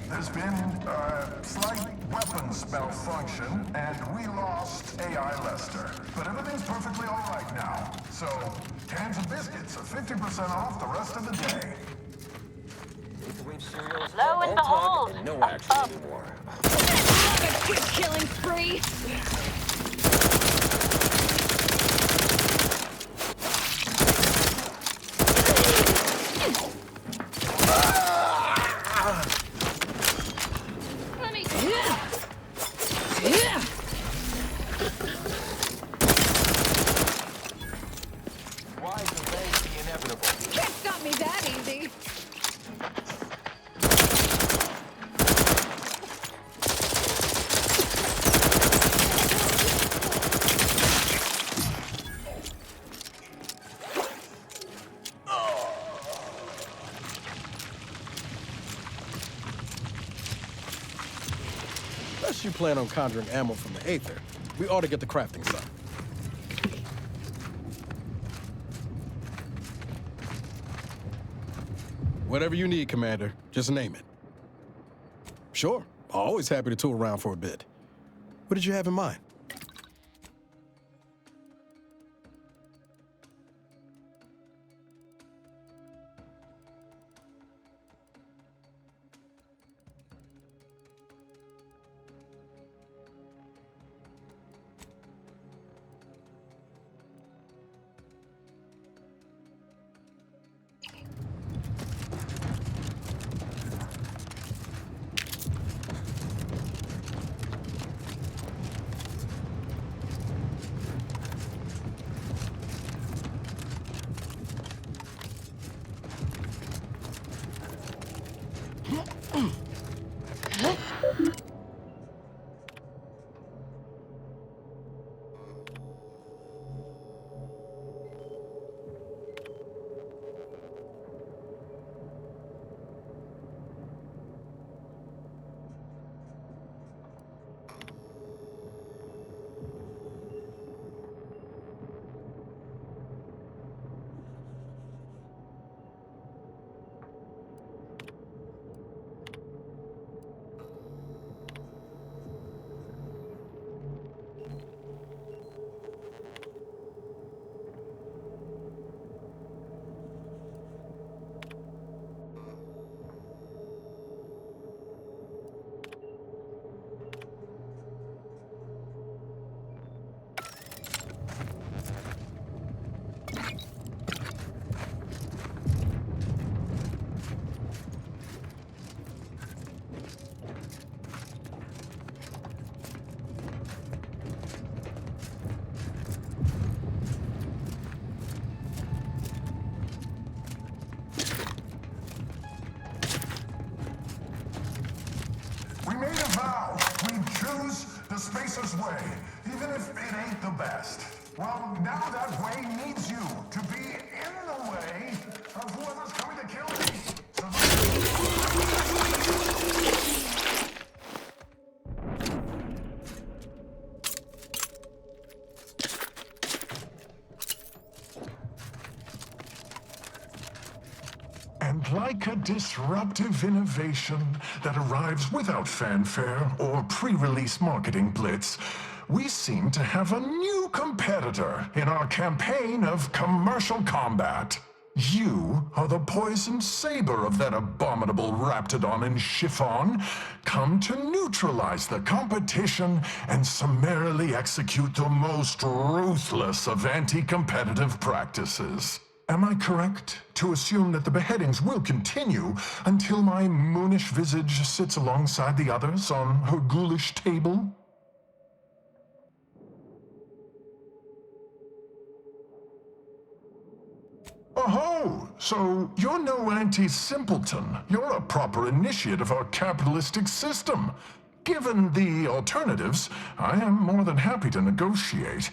There's been slight weapons malfunction, and we lost AI Lester. But everything's perfectly all right now. So, cans of biscuits are 50% off the rest of the day. Lo and behold, and no action anymore. A quick killing spree. Why delay the inevitable? Can't stop me that easy. Unless you plan on conjuring ammo from the Aether, we ought to get the crafting stuff. Whatever you need, Commander, just name it. Sure, always happy to tool around for a bit. What did you have in mind? We made a vow. We'd choose the Spacer's way, even if it ain't the best. Well, now that way needs you to be in the way of whoever's coming to kill me. And like a disruptive innovation that arrives without fanfare or pre-release marketing blitz, we seem to have a new competitor in our campaign of commercial combat. You are the poisoned saber of that abominable Raptidon in chiffon, come to neutralize the competition and summarily execute the most ruthless of anti-competitive practices. Am I correct to assume that the beheadings will continue until my moonish visage sits alongside the others on her ghoulish table? Oh, so you're no anti-simpleton. You're a proper initiate of our capitalistic system. Given the alternatives, I am more than happy to negotiate.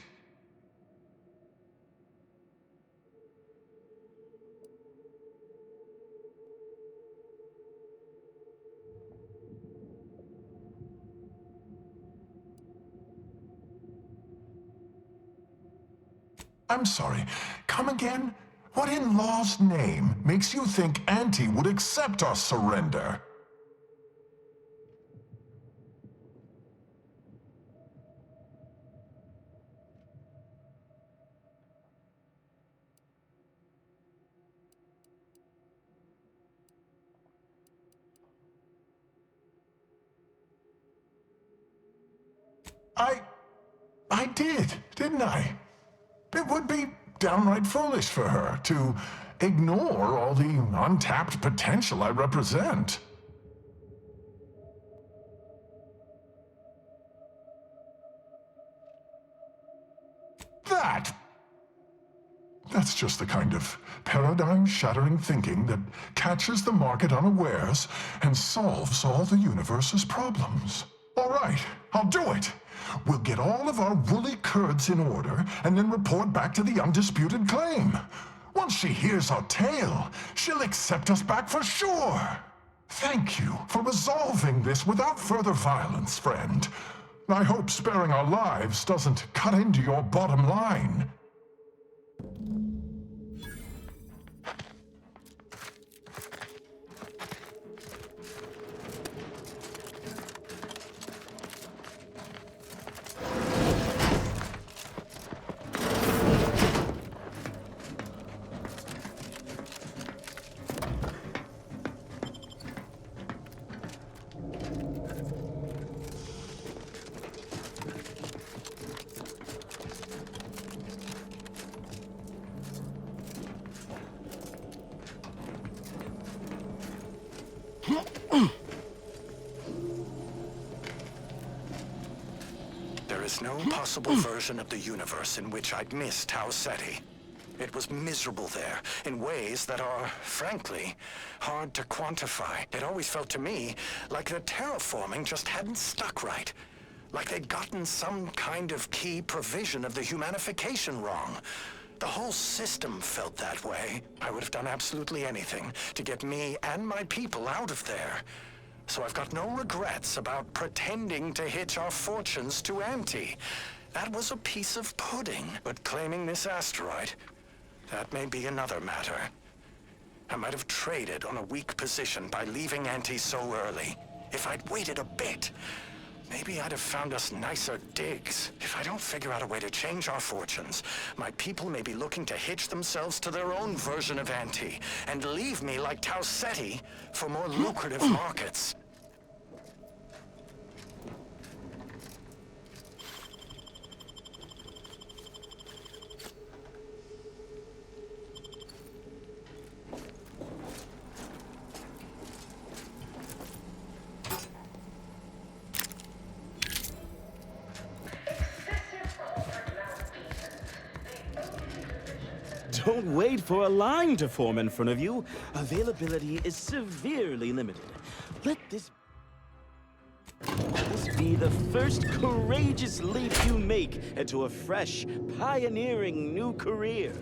I'm sorry, come again? What in law's name makes you think Auntie would accept our surrender? I did, didn't I? It would be downright foolish for her to ignore all the untapped potential I represent. That's just the kind of paradigm-shattering thinking that catches the market unawares and solves all the universe's problems. All right, I'll do it. We'll get all of our woolly curds in order and then report back to the undisputed claim. Once she hears our tale, she'll accept us back for sure. Thank you for resolving this without further violence, friend. I hope sparing our lives doesn't cut into your bottom line. There is no possible version of the universe in which I'd miss Tau Ceti. It was miserable there, in ways that are, frankly, hard to quantify. It always felt to me like the terraforming just hadn't stuck right. Like they'd gotten some kind of key provision of the humanification wrong. The whole system felt that way. I would have done absolutely anything to get me and my people out of there. So I've got no regrets about pretending to hitch our fortunes to Auntie. That was a piece of pudding. But claiming this asteroid, that may be another matter. I might have traded on a weak position by leaving Auntie so early. If I'd waited a bit, maybe I'd have found us nicer digs. If I don't figure out a way to change our fortunes, my people may be looking to hitch themselves to their own version of Auntie and leave me like Tau Ceti for more lucrative markets. Don't wait for a line to form in front of you. Availability is severely limited. Let this be the first courageous leap you make into a fresh, pioneering new career.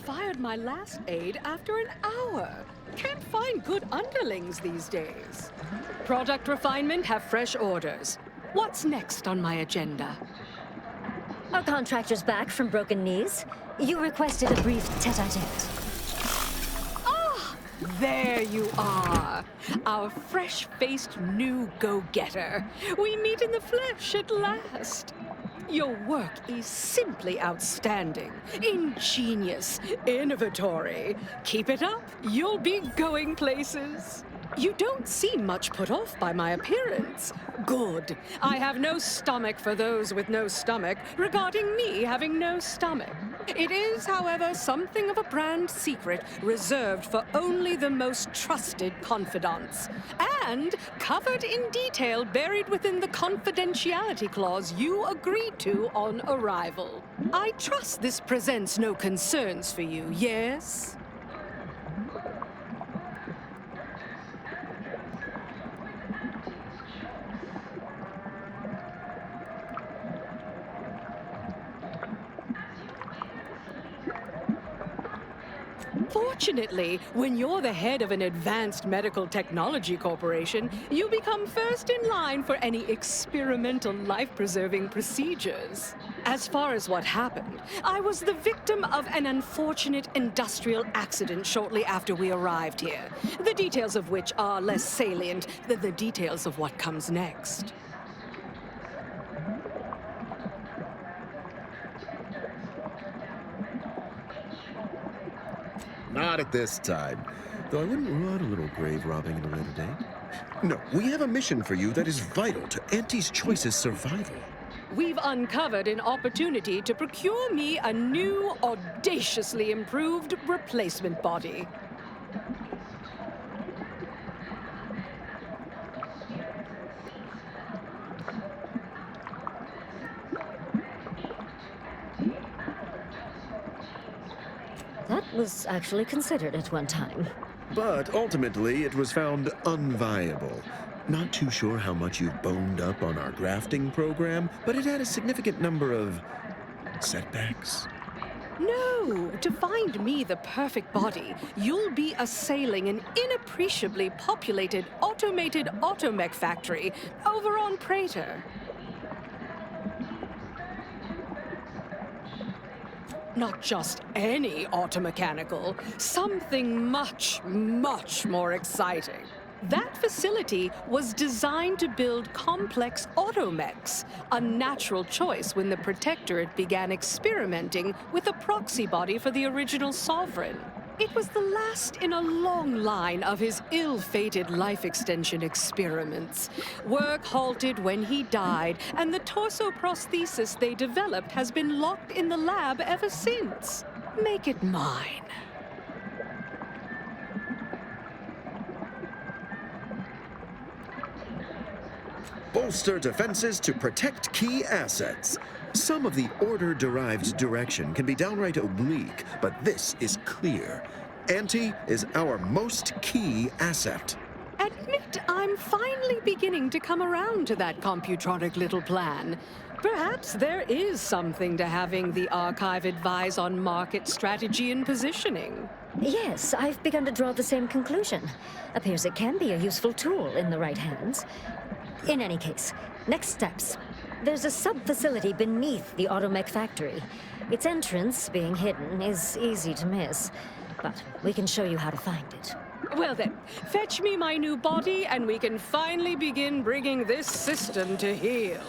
Fired my last aide after an hour. Can't find good underlings these days. Product refinement have fresh orders. What's next on my agenda? Our contractor's back from broken knees. You requested a brief tete-a-tete. Ah, there you are. Our fresh-faced new go-getter. We meet in the flesh at last. Your work is simply outstanding, ingenious, innovatory. Keep it up, you'll be going places. You don't seem much put off by my appearance. Good. I have no stomach for those with no stomach regarding me having no stomach. It is, however, something of a brand secret reserved for only the most trusted confidants. And covered in detail buried within the confidentiality clause you agreed to on arrival. I trust this presents no concerns for you, yes? Fortunately, when you're the head of an advanced medical technology corporation, you become first in line for any experimental life-preserving procedures. As far as what happened, I was the victim of an unfortunate industrial accident shortly after we arrived here, the details of which are less salient than the details of what comes next. Not at this time. Though I wouldn't rule out a little grave robbing at a later date. No, we have a mission for you that is vital to Auntie's Choice's survival. We've uncovered an opportunity to procure me a new, audaciously improved replacement body. That was actually considered at one time. But ultimately, it was found unviable. Not too sure how much you've boned up on our grafting program, but it had a significant number of setbacks. No, to find me the perfect body, you'll be assailing an inappreciably populated automated automech factory over on Prater. Not just any automechanical, something much, much more exciting. That facility was designed to build complex automechs, a natural choice when the Protectorate began experimenting with a proxy body for the original sovereign. It was the last in a long line of his ill-fated life extension experiments. Work halted when he died, and the torso prosthesis they developed has been locked in the lab ever since. Make it mine. Bolster defenses to protect key assets. Some of the order-derived direction can be downright oblique, but this is clear. Auntie is our most key asset. Admit I'm finally beginning to come around to that computronic little plan. Perhaps there is something to having the archive advise on market strategy and positioning. Yes, I've begun to draw the same conclusion. Appears it can be a useful tool in the right hands. In any case, next steps. There's a sub-facility beneath the automech factory. Its entrance, being hidden, is easy to miss. But we can show you how to find it. Well then, fetch me my new body and we can finally begin bringing this system to heel.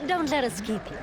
Don't let us keep you.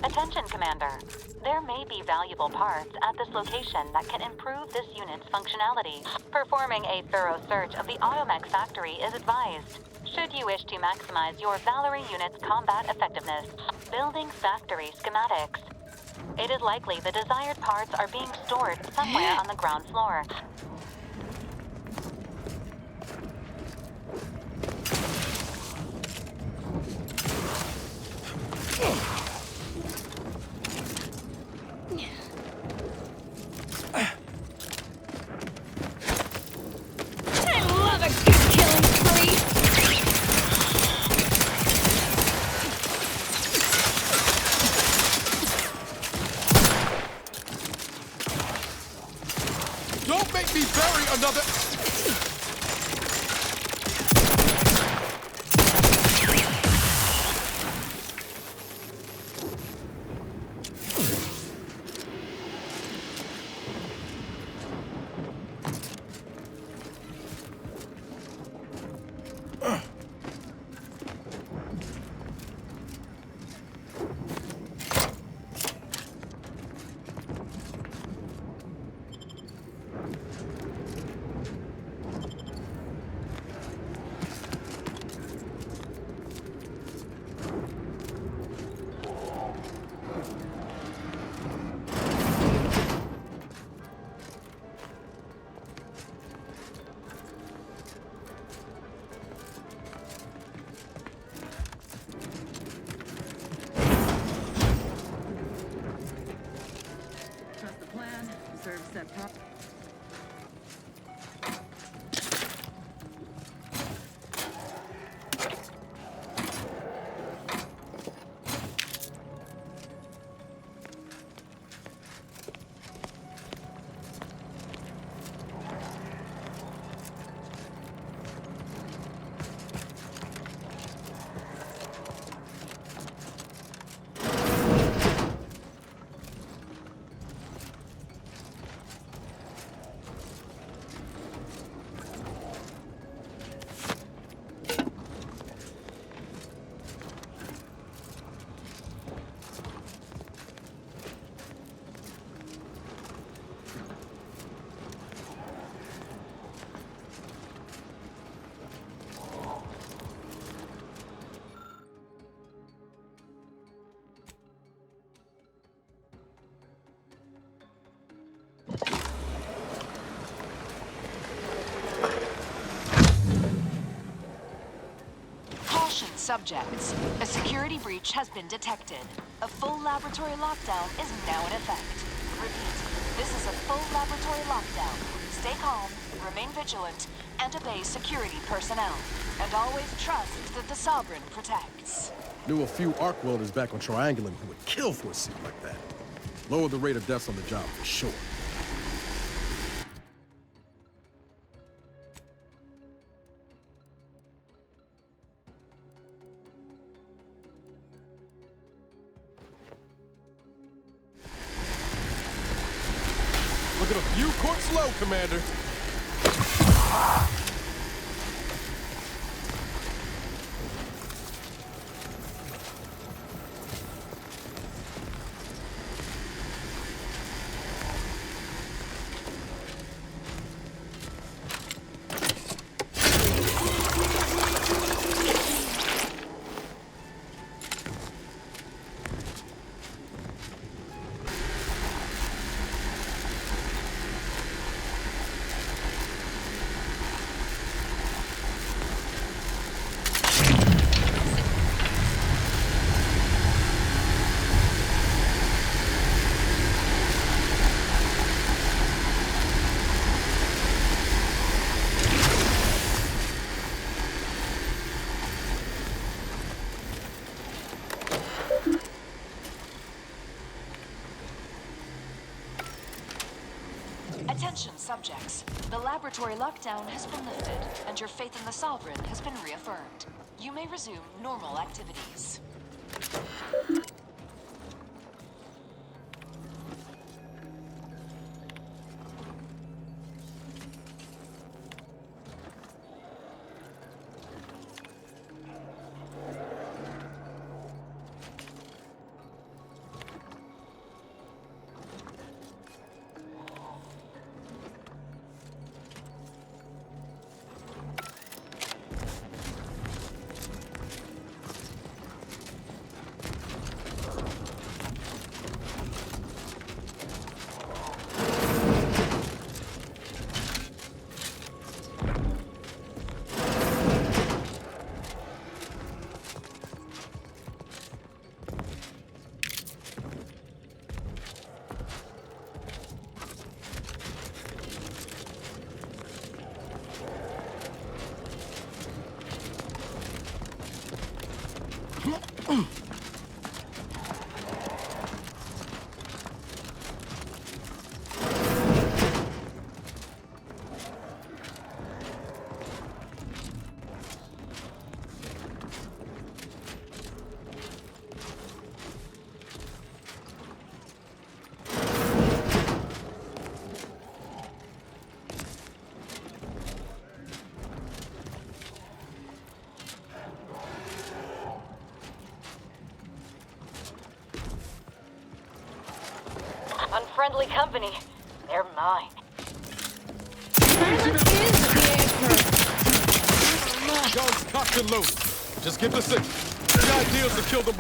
Attention, Commander. There may be valuable parts at this location that can improve this unit's functionality. Performing a thorough search of the automech factory is advised, should you wish to maximize your Valerie unit's combat effectiveness. Building factory schematics. It is likely the desired parts are being stored somewhere on the ground floor. Don't make me Attention subjects. A security breach has been detected. A full laboratory lockdown is now in effect. Repeat, this is a full laboratory lockdown. Stay calm, remain vigilant, and obey security personnel. And always trust that the Sovereign protects. Knew a few arc welders back on Triangulum who would kill for a suit like that. Lower the rate of deaths on the job for sure. Look at a few quarts low, Commander. Attention subjects. The laboratory lockdown has been lifted, and your faith in the Sovereign has been reaffirmed. You may resume normal activities. Unfriendly company. They're mine. Guns cocked and loaded. Just get the signal. The idea is to kill them.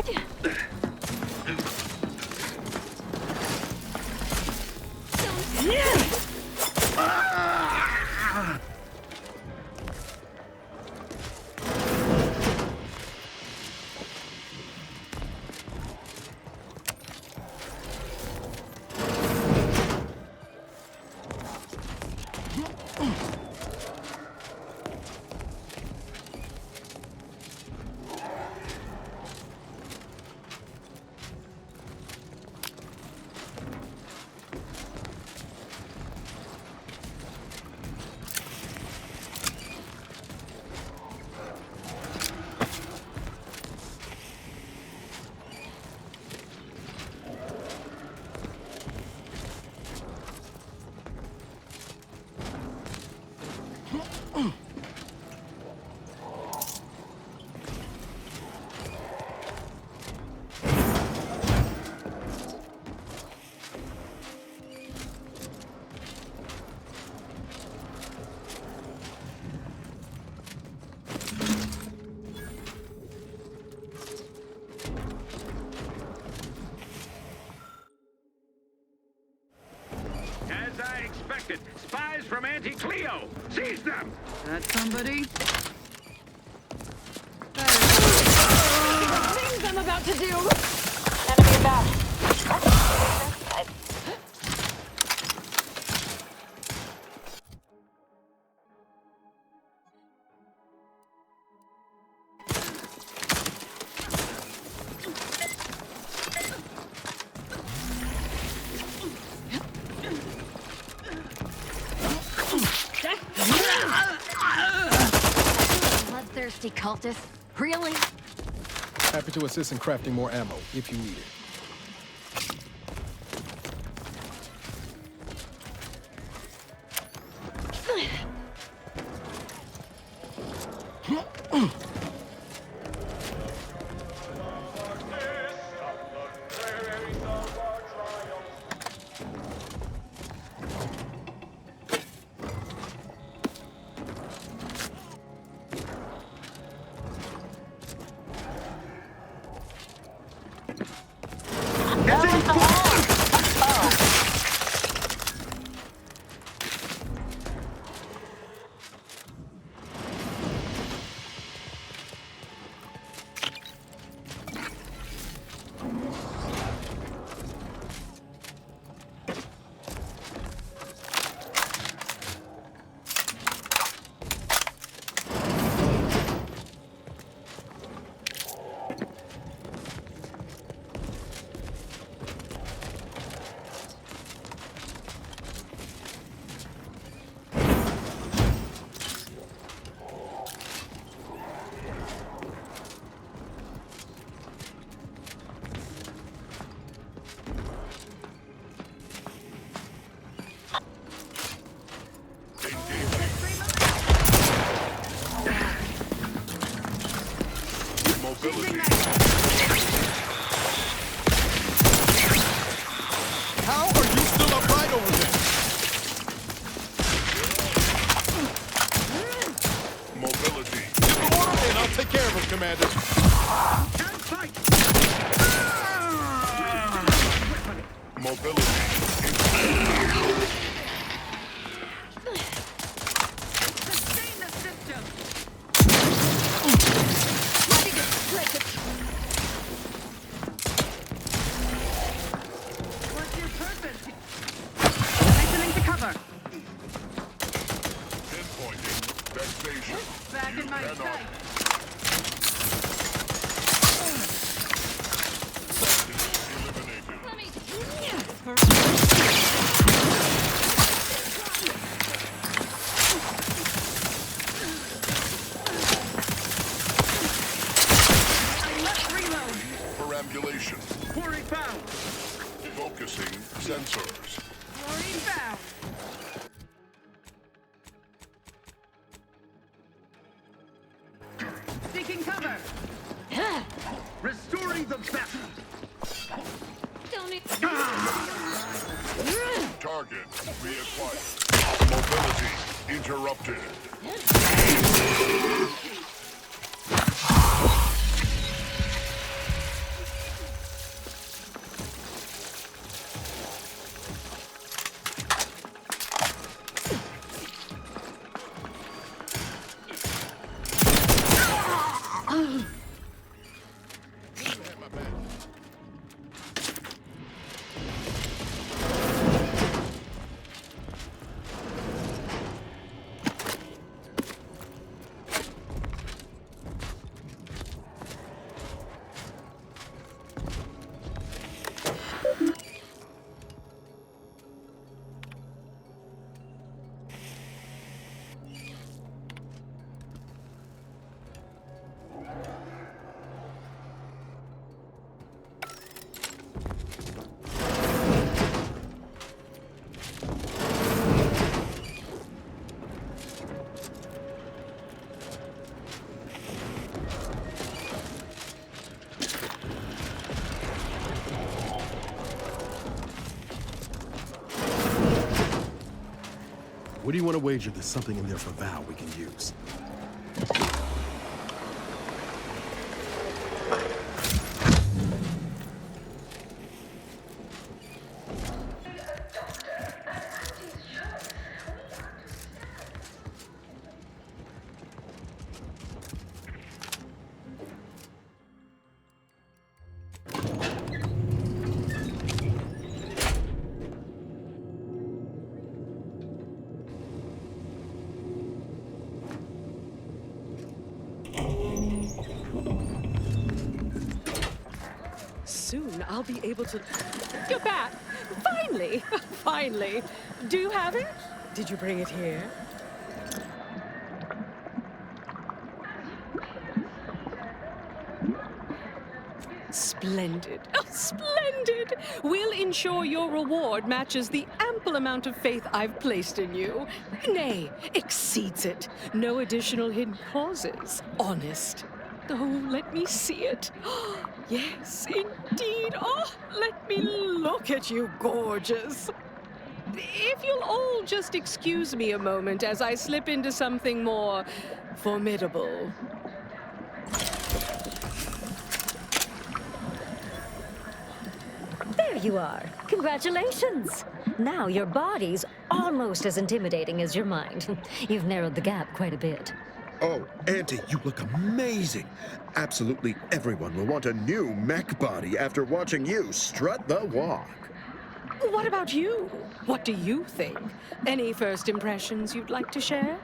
As I expected, spies from Anti-Cleo! Seize them! That somebody? about to do? Enemy about. Bloodthirsty cultist? Really? Happy to assist in crafting more ammo, if you need it. How are you still upright over there? Mobility. Give the order and I'll take care of him, Commander. Can't fight. Mobility. Sustain the system! Ready to split it! What's your purpose? Listening to cover. Pinpointing. Vexation. Back in my sight. Let me... Perambulation. Quarry found. Focusing sensors. Quarry found. Seeking cover. Restoring the battle. Don't need... Target reacquired. Mobility interrupted. What do you want to wager there's something in there for Val we can use? soon I'll be able to... You're back! Finally! Finally! Do you have it? Did you bring it here? Splendid. Oh, splendid! We'll ensure your reward matches the ample amount of faith I've placed in you. Nay, exceeds it. No additional hidden clauses. Honest. Oh, let me see it. Yes, indeed. Oh, let me look at you, gorgeous. If you'll all just excuse me a moment as I slip into something more formidable. There you are. Congratulations. Now your body's almost as intimidating as your mind. You've narrowed the gap quite a bit. Oh, Auntie, you look amazing. Absolutely everyone will want a new mech body after watching you strut the walk. What about you? What do you think? Any first impressions you'd like to share?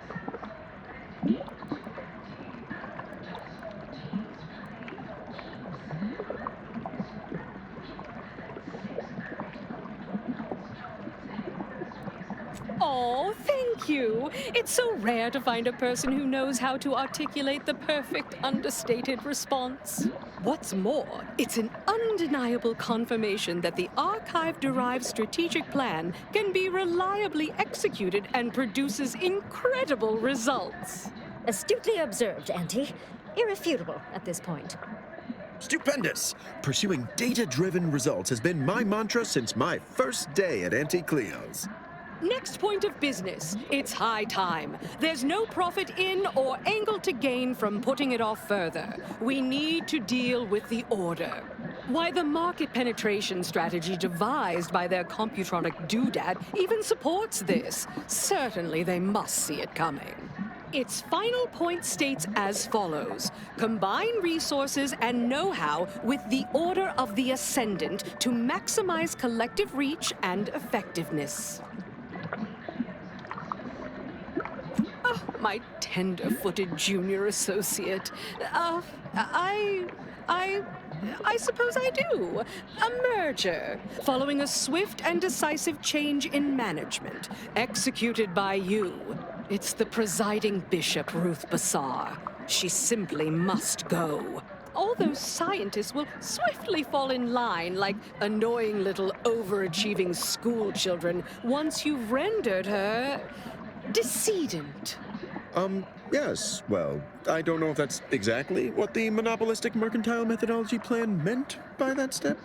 Oh, thank you. It's so rare to find a person who knows how to articulate the perfect, understated response. What's more, it's an undeniable confirmation that the archive-derived strategic plan can be reliably executed and produces incredible results. Astutely observed, Auntie. Irrefutable at this point. Stupendous! Pursuing data-driven results has been my mantra since my first day at Auntie Cleo's. Next point of business. It's high time. There's no profit in or angle to gain from putting it off further. We need to deal with the order. Why, the market penetration strategy devised by their computronic doodad even supports this. Certainly they must see it coming. Its final point states as follows. Combine resources and know-how with the Order of the Ascendant to maximize collective reach and effectiveness. Oh, my tender-footed junior associate. I suppose I do. A merger, following a swift and decisive change in management, executed by you. It's the presiding bishop, Ruth Bassar. She simply must go. All those scientists will swiftly fall in line like annoying little overachieving school children once you've rendered her decedent. Yes. Well, I don't know if that's exactly what the monopolistic mercantile methodology plan meant by that step.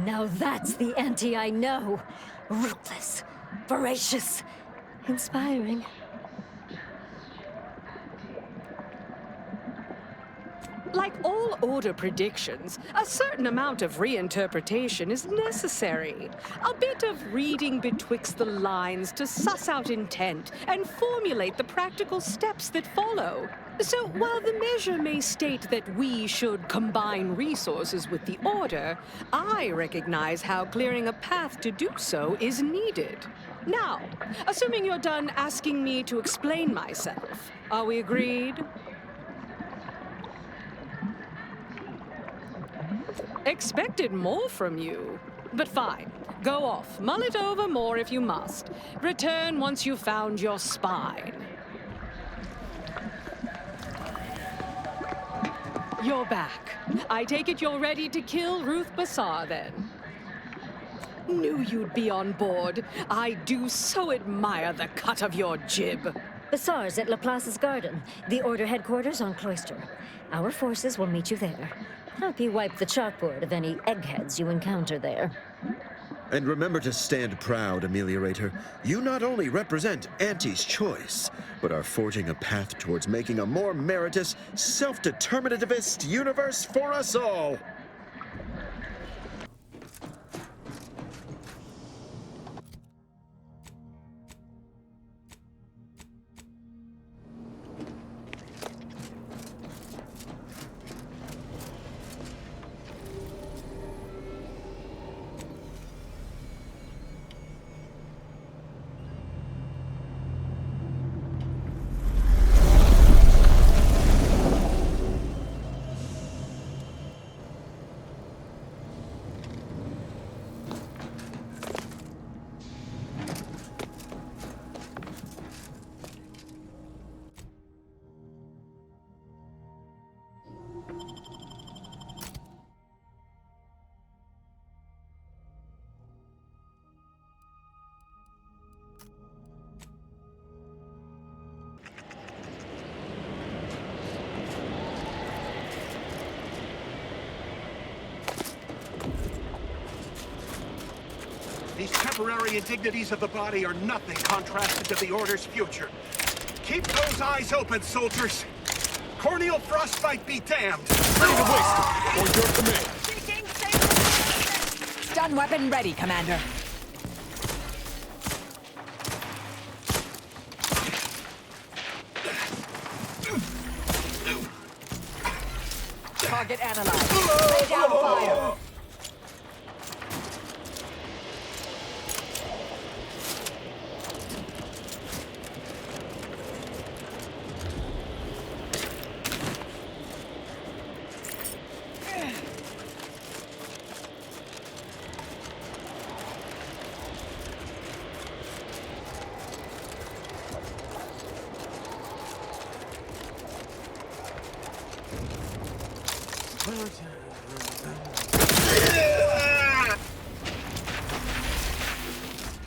Now that's the Auntie I know. Ruthless, voracious, inspiring. Like all order predictions, a certain amount of reinterpretation is necessary. A bit of reading betwixt the lines to suss out intent and formulate the practical steps that follow. So while the measure may state that we should combine resources with the order, I recognize how clearing a path to do so is needed. Now, assuming you're done asking me to explain myself, are we agreed? Expected more from you. But fine. Go off. Mull it over more if you must. Return once you've found your spine. You're back. I take it you're ready to kill Ruth Bassar, then. Knew you'd be on board. I do so admire the cut of your jib. Bassar's at Laplace's garden, the Order headquarters on Cloister. Our forces will meet you there. Help you wipe the chalkboard of any eggheads you encounter there. And remember to stand proud, Ameliorator. You not only represent Auntie's choice, but are forging a path towards making a more meritorious, self-determinativist universe for us all. temporary indignities of the body are nothing contrasted to the Order's future. Keep those eyes open, soldiers. Corneal frostbite be damned. Ready to waste it, or your command. Stun weapon ready, Commander. Target analyzed. Lay down fire.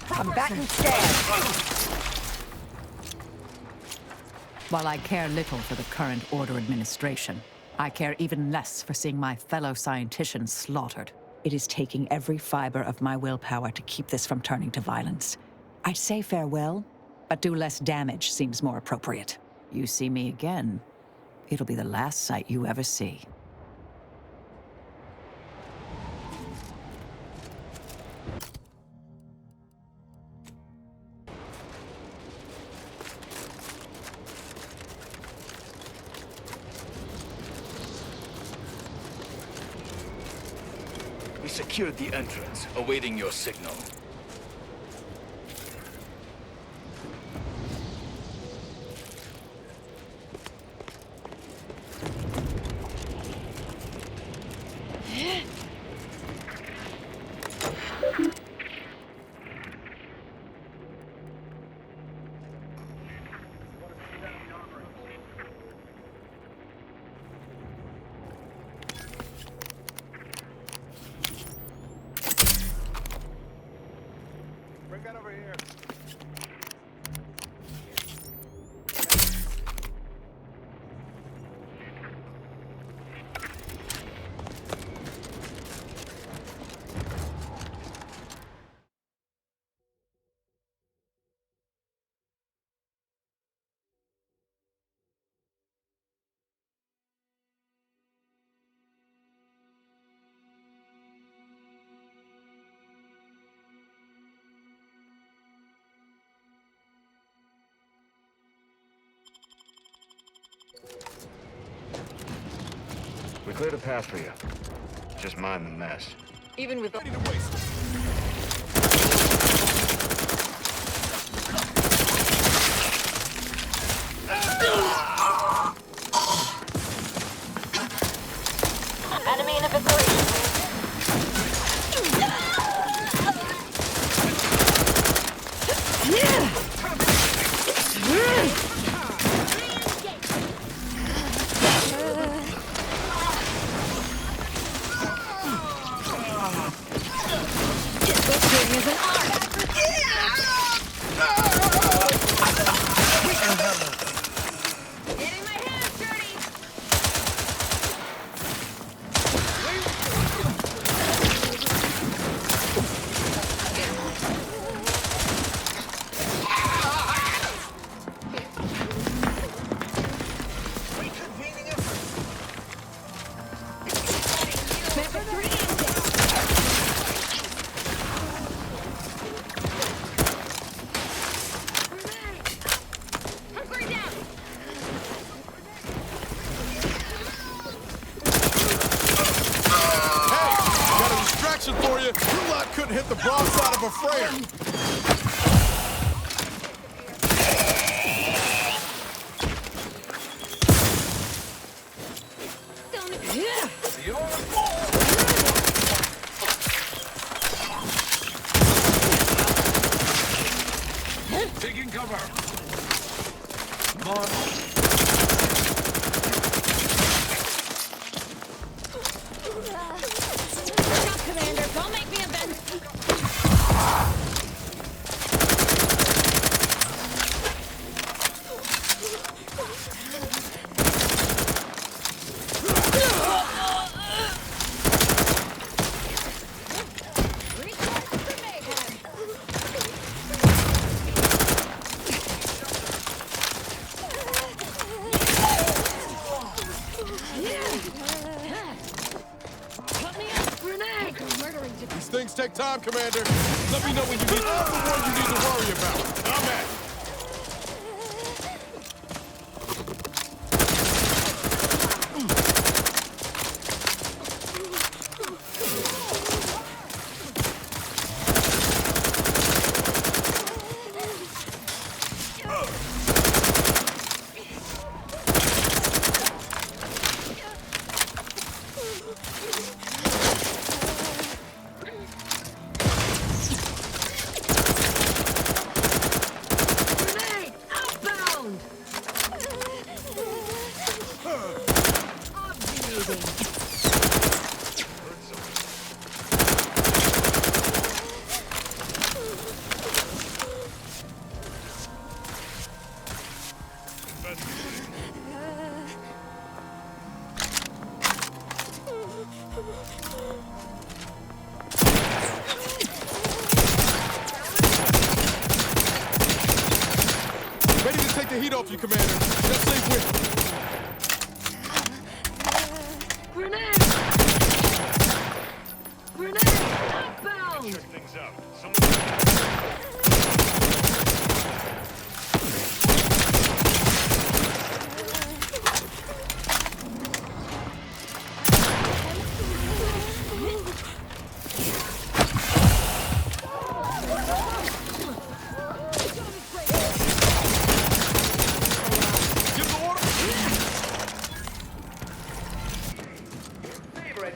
Combatant scared. While I care little for the current Order administration, I care even less for seeing my fellow scienticians slaughtered. It is taking every fiber of my willpower to keep this from turning to violence. I'd say farewell, but do less damage seems more appropriate. You see me again, it'll be the last sight you ever see. We secured the entrance, awaiting your signal. We cleared a path for you. Just mind the mess. Even with Ready to waste it. Enemy in the vicinity. For you, you lot couldn't hit the broadside of a freighter. Taking cover. Come on. Commander, don't make me a bend. things take time, Commander. Let me know when you need... I'm the one you need to worry about. I'm at it. Ready to take the heat off you, Commander. Just leave with me. Grenade! Grenade! Outbound! Check things out.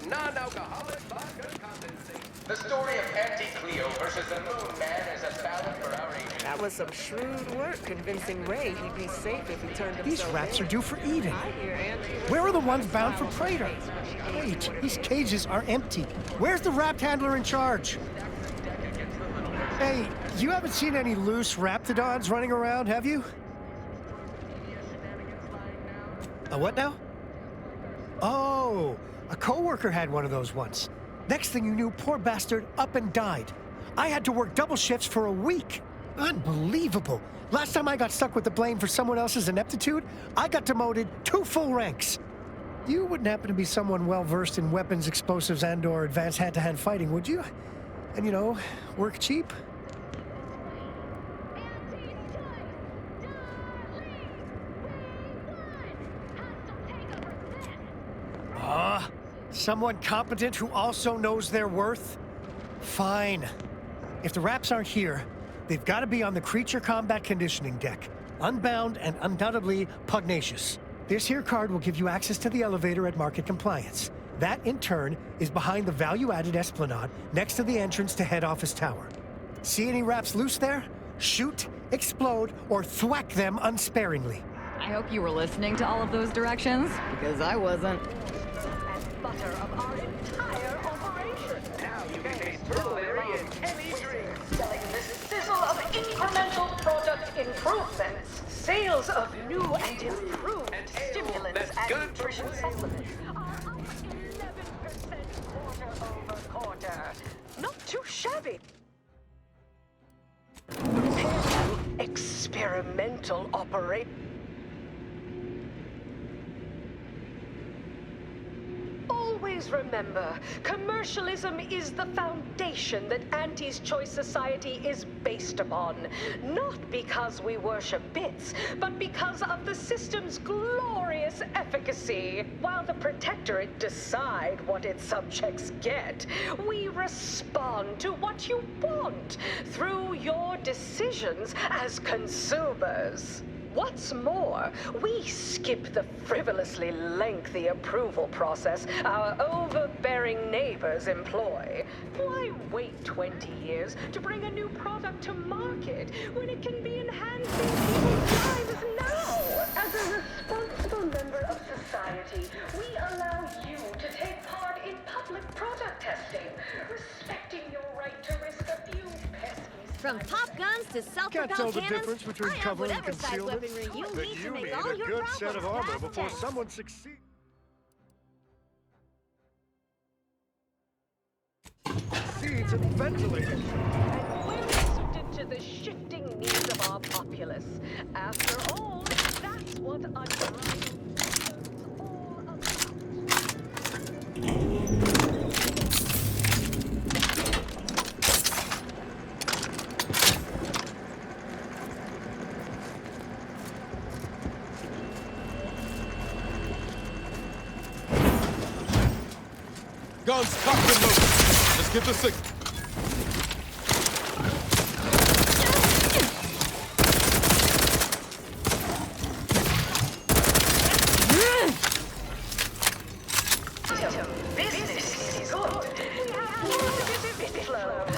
Non-alcoholic vodka condensate. The story of Anti-Cleo versus the Moon Man is a ballad for our age. That was some shrewd work convincing Ray he'd be safe if he turned himself These rats in. are due for eating. I hear Auntie Where are the ones bound for Praetor? Wait, these cages are empty. Where's the rapt handler in charge? Hey, you haven't seen any loose raptidons running around, have you? A what now? Oh, a coworker had one of those once. Next thing you knew, poor bastard up and died. I had to work double shifts for a week. Unbelievable. Last time I got stuck with the blame for someone else's ineptitude, I got demoted 2 full ranks. You wouldn't happen to be someone well-versed in weapons, explosives, and/or advanced hand-to-hand fighting, would you? And, you know, work cheap? Someone competent who also knows their worth? Fine. If the Raps aren't here, they've got to be on the creature combat conditioning deck, unbound and undoubtedly pugnacious. This here card will give you access to the elevator at market compliance. That, in turn, is behind the value-added esplanade next to the entrance to head office tower. See any Raps loose there? Shoot, explode, or thwack them unsparingly. I hope you were listening to all of those directions, because I wasn't. Butter of our entire operation. Now you can taste Burglary in any drink. Selling the sizzle of incremental product improvements. Sales of new and improved stimulants and nutrition supplements are up 11% quarter-over-quarter. Not too shabby. Experimental operation. Always remember, commercialism is the foundation that Auntie's Choice Society is based upon. Not because we worship bits, but because of the system's glorious efficacy. While the Protectorate decide what its subjects get, we respond to what you want through your decisions as consumers. What's more, we skip the frivolously lengthy approval process our overbearing neighbors employ. Why wait 20 years to bring a new product to market when it can be enhancing people's lives now? As a responsible member of society, we allow you to take part in public product testing, respecting your right to risk a few pesky. From pop guns to self-propelled Can't tell the cannons, difference between I have cover and whatever size concealment. weaponry you But need to you make need all a your good set of problems armor before fast. someone succeeds. Seeds and ventilators. And we're suited to the shifting needs of our populace. After all, that's what unrivaled is all about. Guns cocked and loaded. Let's get the signal. Business is good.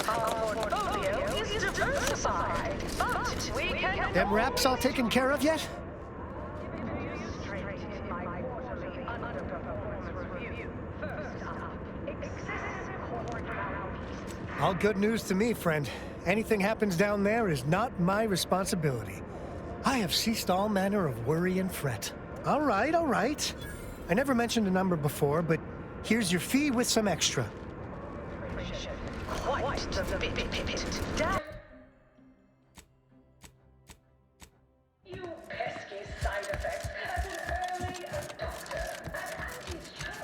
Our portfolio is diversified, but we can... Them wraps all taken care of yet? All good news to me, friend. Anything happens down there is not my responsibility. I have ceased all manner of worry and fret. All right, all right. I never mentioned a number before, but here's your fee with some extra. Quite the bit. You pesky side effects as an early adopter at Andy's choice.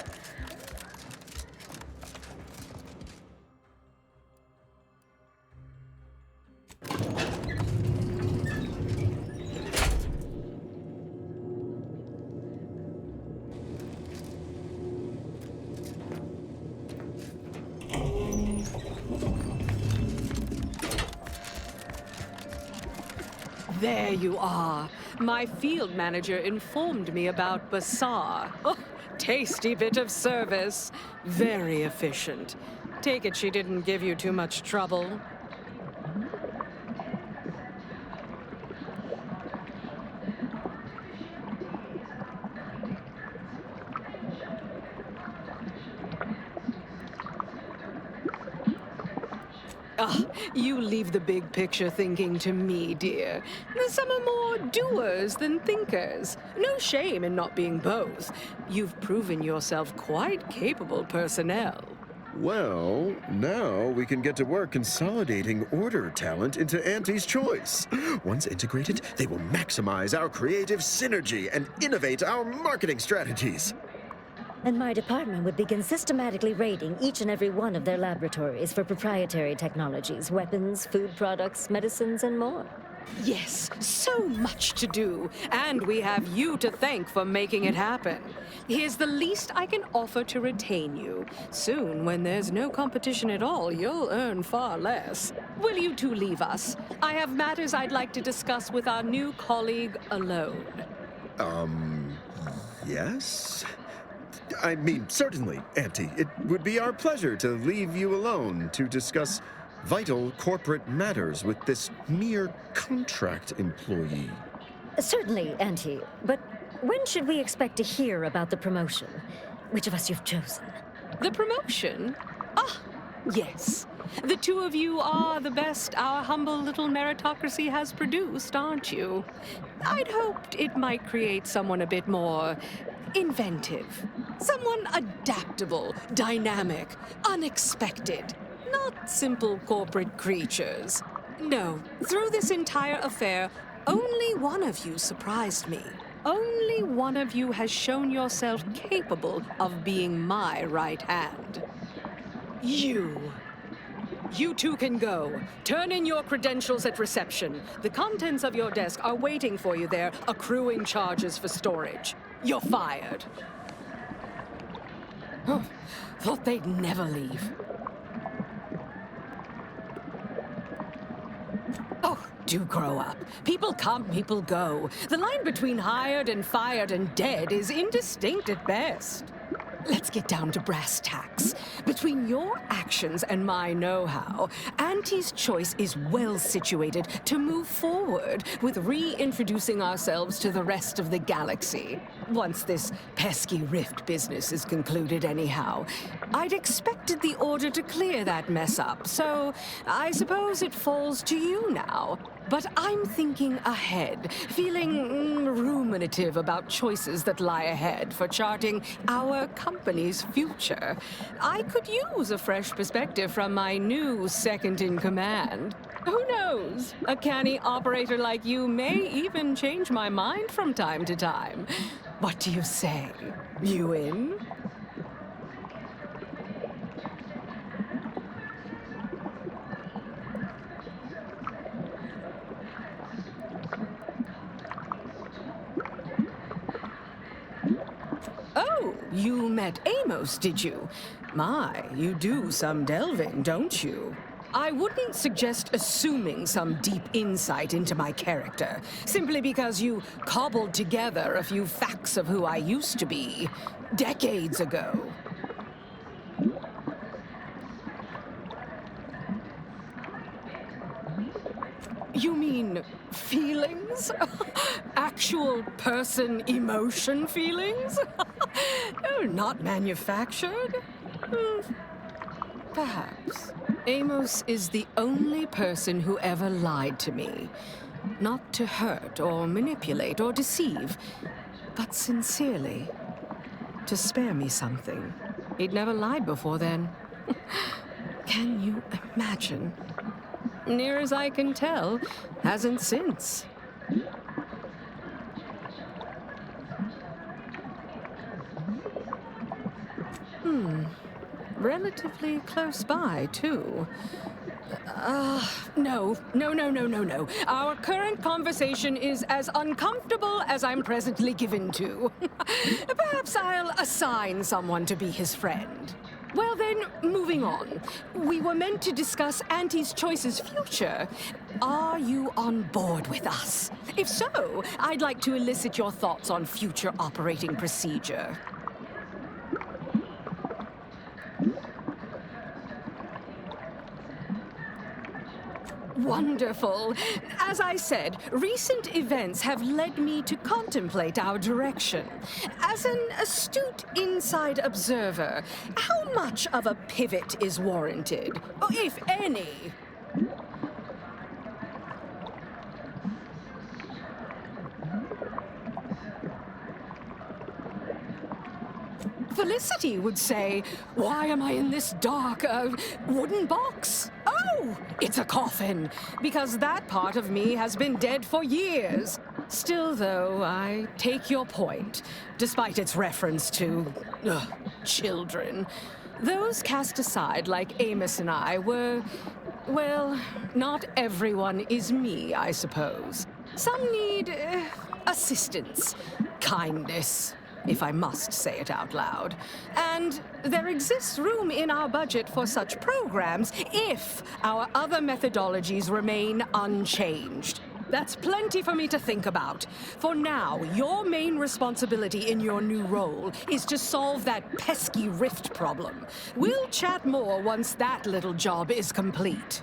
There you are. My field manager informed me about Bazaar. Oh, tasty bit of service. Very efficient. Take it she didn't give you too much trouble. Ah, you leave the big picture thinking to me, dear. Some are more doers than thinkers. No shame in not being both. You've proven yourself quite capable personnel. Well, now we can get to work consolidating order talent into Auntie's choice. Once integrated, they will maximize our creative synergy and innovate our marketing strategies. And my department would begin systematically raiding each and every one of their laboratories for proprietary technologies, weapons, food products, medicines, and more. Yes, so much to do. And we have you to thank for making it happen. Here's the least I can offer to retain you. Soon, when there's no competition at all, you'll earn far less. Will you two leave us? I have matters I'd like to discuss with our new colleague alone. Yes? I mean, certainly, Auntie. It would be our pleasure to leave you alone to discuss vital corporate matters with this mere contract employee. Certainly, Auntie. But when should we expect to hear about the promotion? Which of us you've chosen? The promotion? Ah, yes. The two of you are the best our humble little meritocracy has produced, aren't you? I'd hoped it might create someone a bit more inventive. Someone adaptable, dynamic, unexpected. Not simple corporate creatures. No, through this entire affair, only one of you surprised me. Only one of you has shown yourself capable of being my right hand. You. You two can go. Turn in your credentials at reception. The contents of your desk are waiting for you there, accruing charges for storage. You're fired. Oh, thought they'd never leave. Oh, do grow up. People come, people go. The line between hired and fired and dead is indistinct at best. Let's get down to brass tacks. Between your actions and my know-how, Auntie's choice is well situated to move forward with reintroducing ourselves to the rest of the galaxy. Once this pesky rift business is concluded anyhow. I'd expected the Order to clear that mess up, so I suppose it falls to you now. But I'm thinking ahead, feeling ruminative about choices that lie ahead for charting our company's future. I could use a fresh perspective from my new second-in-command. Who knows? A canny operator like you may even change my mind from time to time. What do you say? You in? Oh, you met Amos, did you? My, you do some delving, don't you? I wouldn't suggest assuming some deep insight into my character, simply because you cobbled together a few facts of who I used to be, decades ago. You mean feelings? Actual person emotion feelings? Oh, not manufactured? Perhaps. Amos is the only person who ever lied to me. Not to hurt or manipulate or deceive, but sincerely. To spare me something. He'd never lied before then. Can you imagine? Near as I can tell, hasn't since. Relatively close by, too. No. Our current conversation is as uncomfortable as I'm presently given to. Perhaps I'll assign someone to be his friend. Well then, moving on. We were meant to discuss Auntie's Choice's future. Are you on board with us? If so, I'd like to elicit your thoughts on future operating procedure. Wonderful. As I said, recent events have led me to contemplate our direction. As an astute inside observer, how much of a pivot is warranted, if any? Felicity would say, "Why am I in this dark, wooden box? Oh, it's a coffin, because that part of me has been dead for years." Still, though, I take your point, despite its reference to, children. Those cast aside like Amos and I were, well, not everyone is me, I suppose. Some need, assistance, kindness, if I must say it out loud. And there exists room in our budget for such programs if our other methodologies remain unchanged. That's plenty for me to think about. For now, your main responsibility in your new role is to solve that pesky rift problem. We'll chat more once that little job is complete.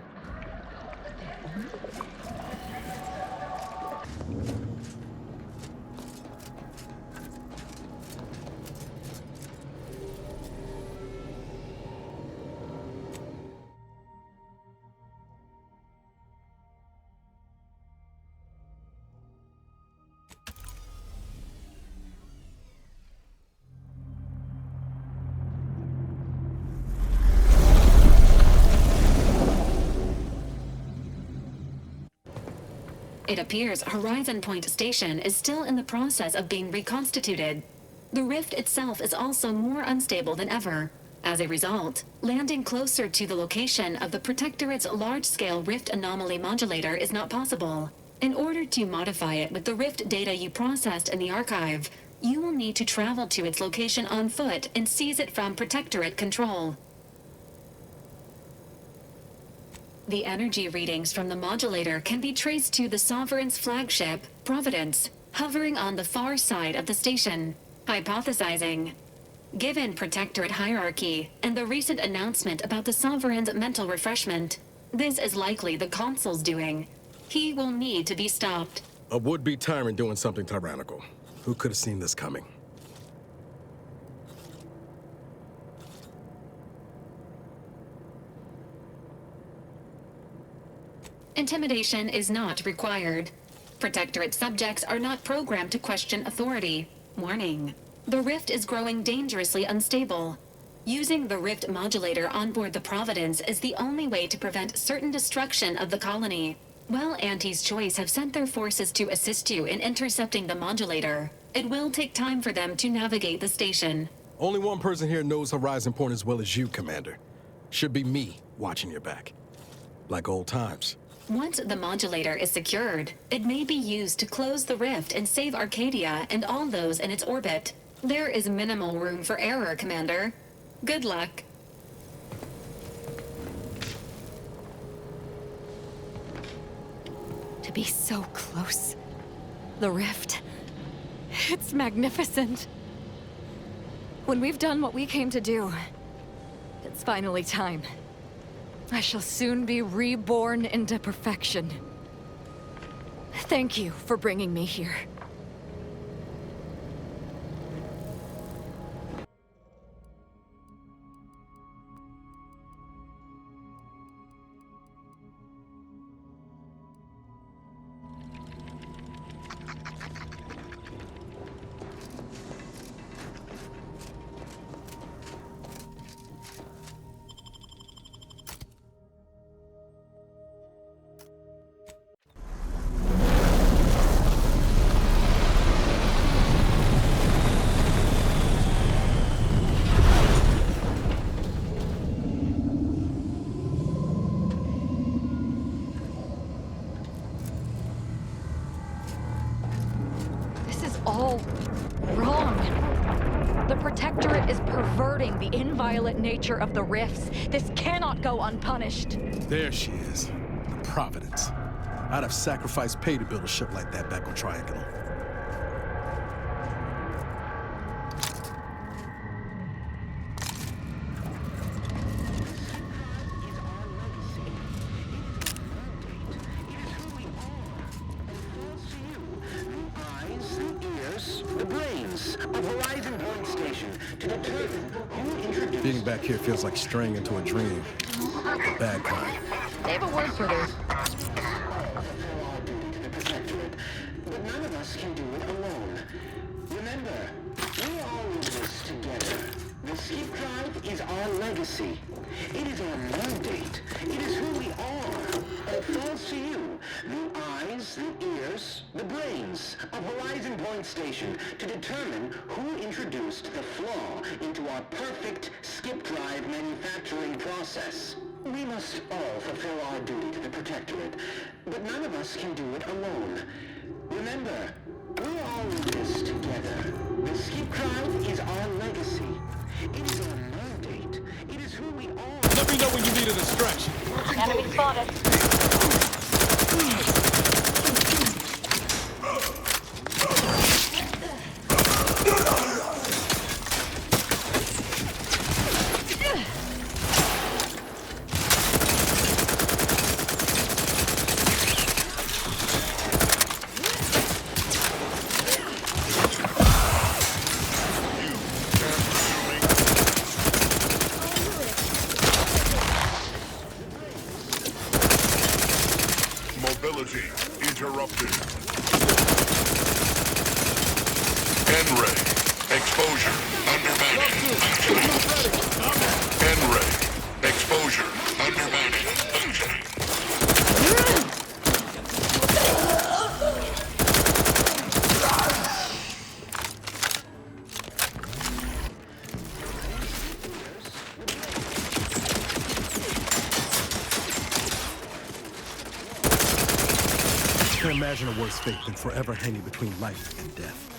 It appears Horizon Point Station is still in the process of being reconstituted. The rift itself is also more unstable than ever. As a result, landing closer to the location of the Protectorate's large-scale rift anomaly modulator is not possible. In order to modify it with the rift data you processed in the archive, you will need to travel to its location on foot and seize it from Protectorate control. The energy readings from the modulator can be traced to the Sovereign's flagship, Providence, hovering on the far side of the station. Hypothesizing. Given Protectorate hierarchy and the recent announcement about the Sovereign's mental refreshment, this is likely the Consul's doing. He will need to be stopped. A would-be tyrant doing something tyrannical. Who could have seen this coming? Intimidation is not required. Protectorate subjects are not programmed to question authority. Warning. The rift is growing dangerously unstable. Using the rift modulator on board the Providence is the only way to prevent certain destruction of the colony. While Auntie's Choice have sent their forces to assist you in intercepting the modulator, it will take time for them to navigate the station. Only one person here knows Horizon Point as well as you, Commander. Should be me watching your back. Like old times. Once the modulator is secured, it may be used to close the rift and save Arcadia and all those in its orbit. There is minimal room for error, Commander. Good luck. be so close. The rift. It's magnificent. When we've done what we came to do, it's finally time. I shall soon be reborn into perfection. Thank you for bringing me here. All wrong. The Protectorate is perverting the inviolate nature of the rifts. This cannot go unpunished. There she is. The Providence. I'd have sacrificed pay to build a ship like that back on Triangle. Being back here feels like straying into a dream. A bad kind. They have a word for this. But none of us can do it alone. Remember, we all do this together. The skip drive is our legacy. It is our mandate. It is who we are. And it falls to you, the eyes, the ears, the brains of Horizon Point Station to determine who introduced the flaw into our perfect skip drive manufacturing process. We must all fulfill our duty to the Protectorate, but none of us can do it alone. Remember, we're all in this together. The skip drive is our legacy. It is our mandate. It is who we are. Let me know when you need a distraction. Enemy spotted. Mobility interrupted. N-ray. Exposure undermanaged. N-ray. Exposure undermanaged. I can't imagine a worse fate than forever hanging between life and death.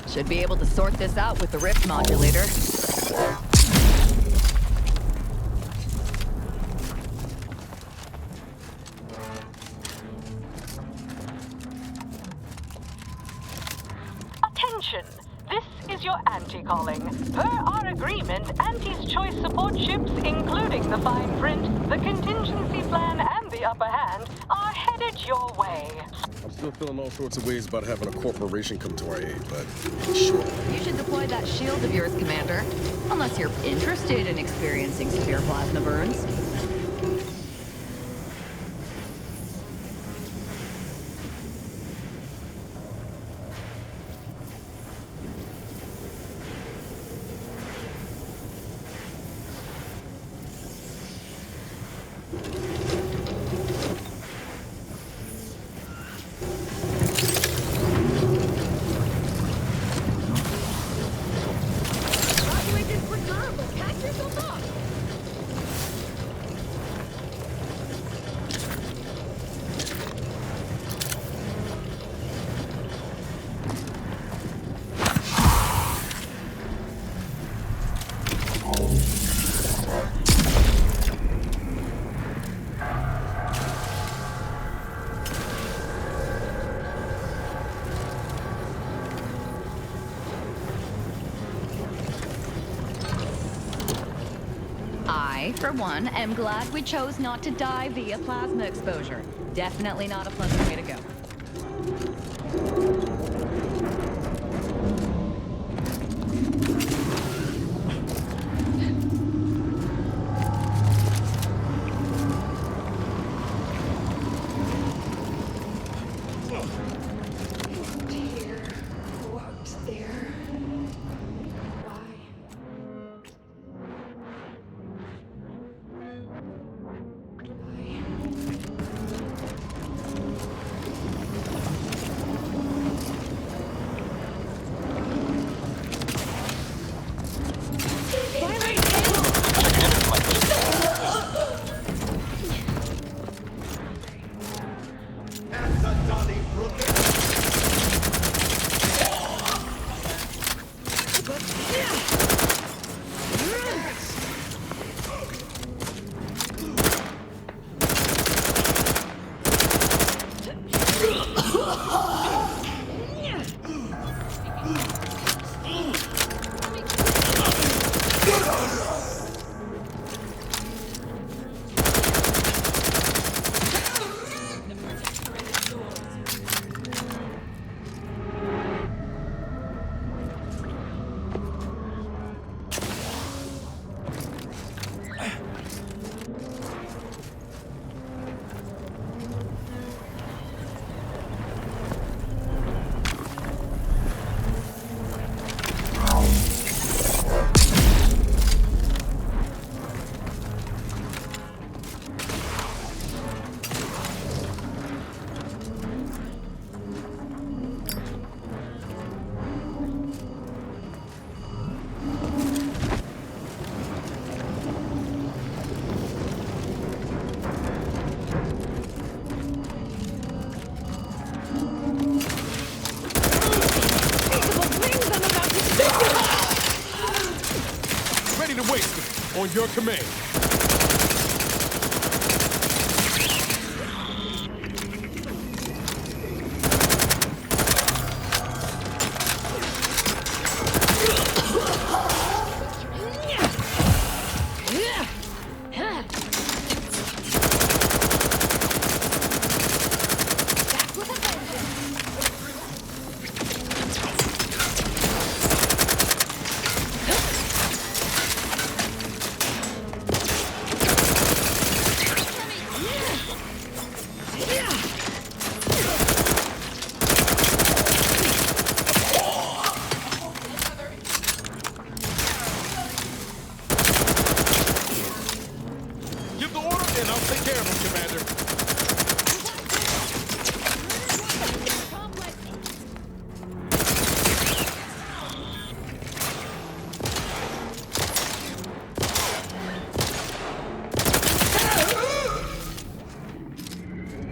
Should be able to sort this out with the rift modulator. Attention! This is your Auntie calling. Per our agreement, Auntie's choice support ships, including the fine print, the contingency plan, and the upper hand, are headed your way. I'm still feeling all sorts of ways about having a corporation come to our aid, but sure. You should deploy that shield of yours, Commander. Unless you're interested in experiencing severe plasma burns. I, for one, am glad we chose not to die via plasma exposure. Definitely not a pleasant way to go. On your command.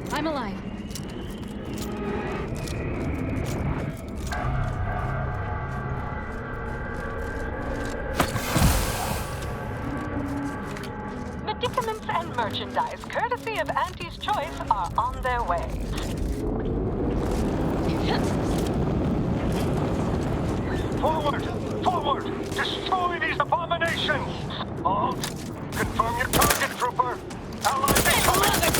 I'm alive. Medicaments and merchandise, courtesy of Auntie's Choice, are on their way. For Destroy these abominations! All, confirm your target, Trooper. Allies incoming!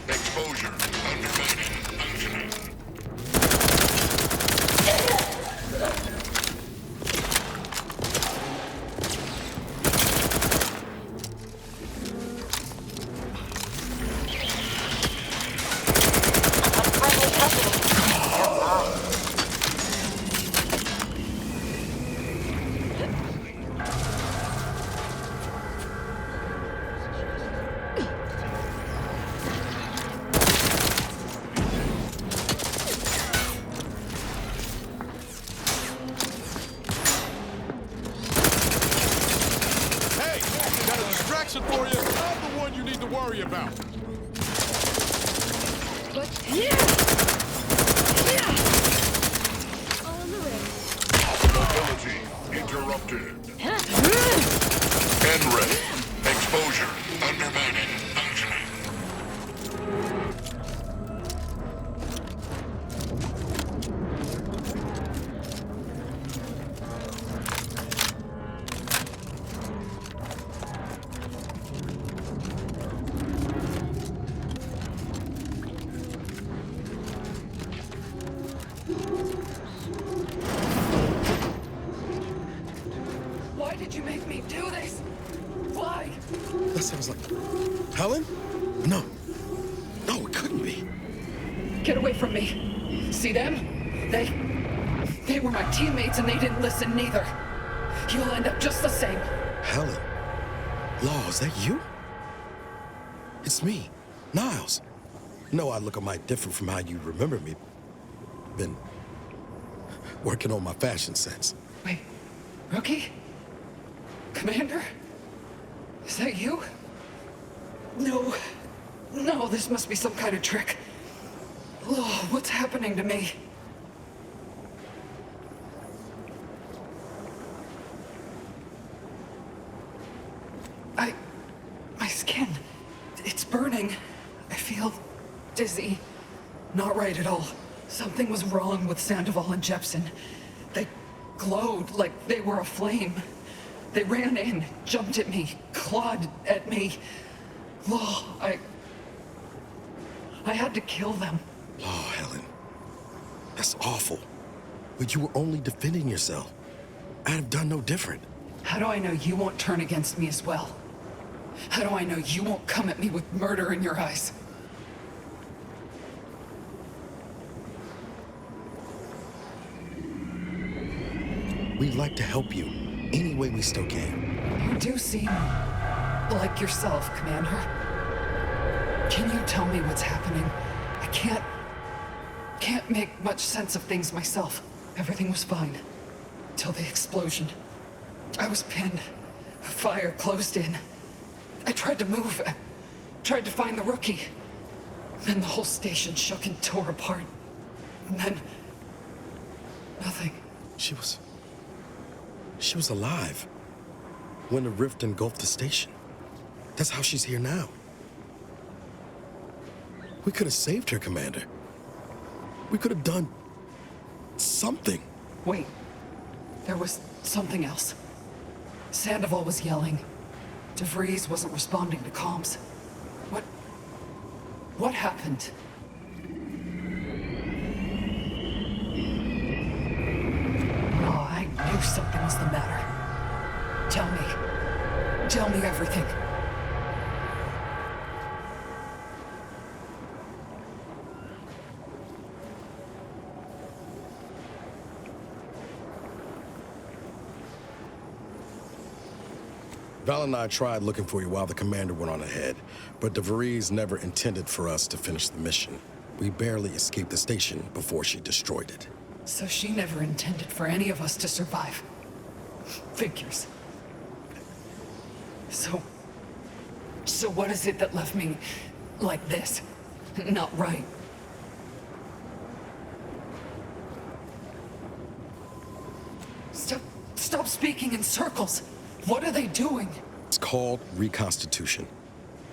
Exposure. Undermining. Functioning. For you. I'm the one you need to worry about. But yeah. Mobility interrupted. N-ray. Exposure. Undermining. Functioning. Why did you make me do this? Why? That sounds like... Helen? No. No, it couldn't be. Get away from me. See them? They were my teammates and they didn't listen neither. You'll end up just the same. Helen? Law, is that you? It's me, Niles. No, I look a mite different from how you remember me. Been working on my fashion sense. Wait, Rookie? Commander? Is that you? No. No, this must be some kind of trick. Oh, what's happening to me? My skin. It's burning. I feel dizzy. Not right at all. Something was wrong with Sandoval and Jepson. They glowed like they were aflame. They ran in, jumped at me, clawed at me. Oh, I had to kill them. Oh, Helen. That's awful. But you were only defending yourself. I'd have done no different. How do I know you won't turn against me as well? How do I know you won't come at me with murder in your eyes? We'd like to help you any way we still can. You do seem like yourself, Commander. Can you tell me what's happening? I can't make much sense of things myself. Everything was fine. Till the explosion. I was pinned. Fire closed in. I tried to move. I tried to find the Rookie. Then the whole station shook and tore apart. And then... nothing. She was alive when the rift engulfed the station. That's how she's here now. We could have saved her, Commander. We could have done something. Wait. There was something else. Sandoval was yelling. DeVries wasn't responding to comms. What happened? Oh, I knew something was the matter. Tell me everything. Val and I tried looking for you while the commander went on ahead, but DeVries never intended for us to finish the mission. We barely escaped the station before she destroyed it. So she never intended for any of us to survive. Figures. So what is it that left me like this? Not right. Stop speaking in circles. What are they doing? It's called reconstitution.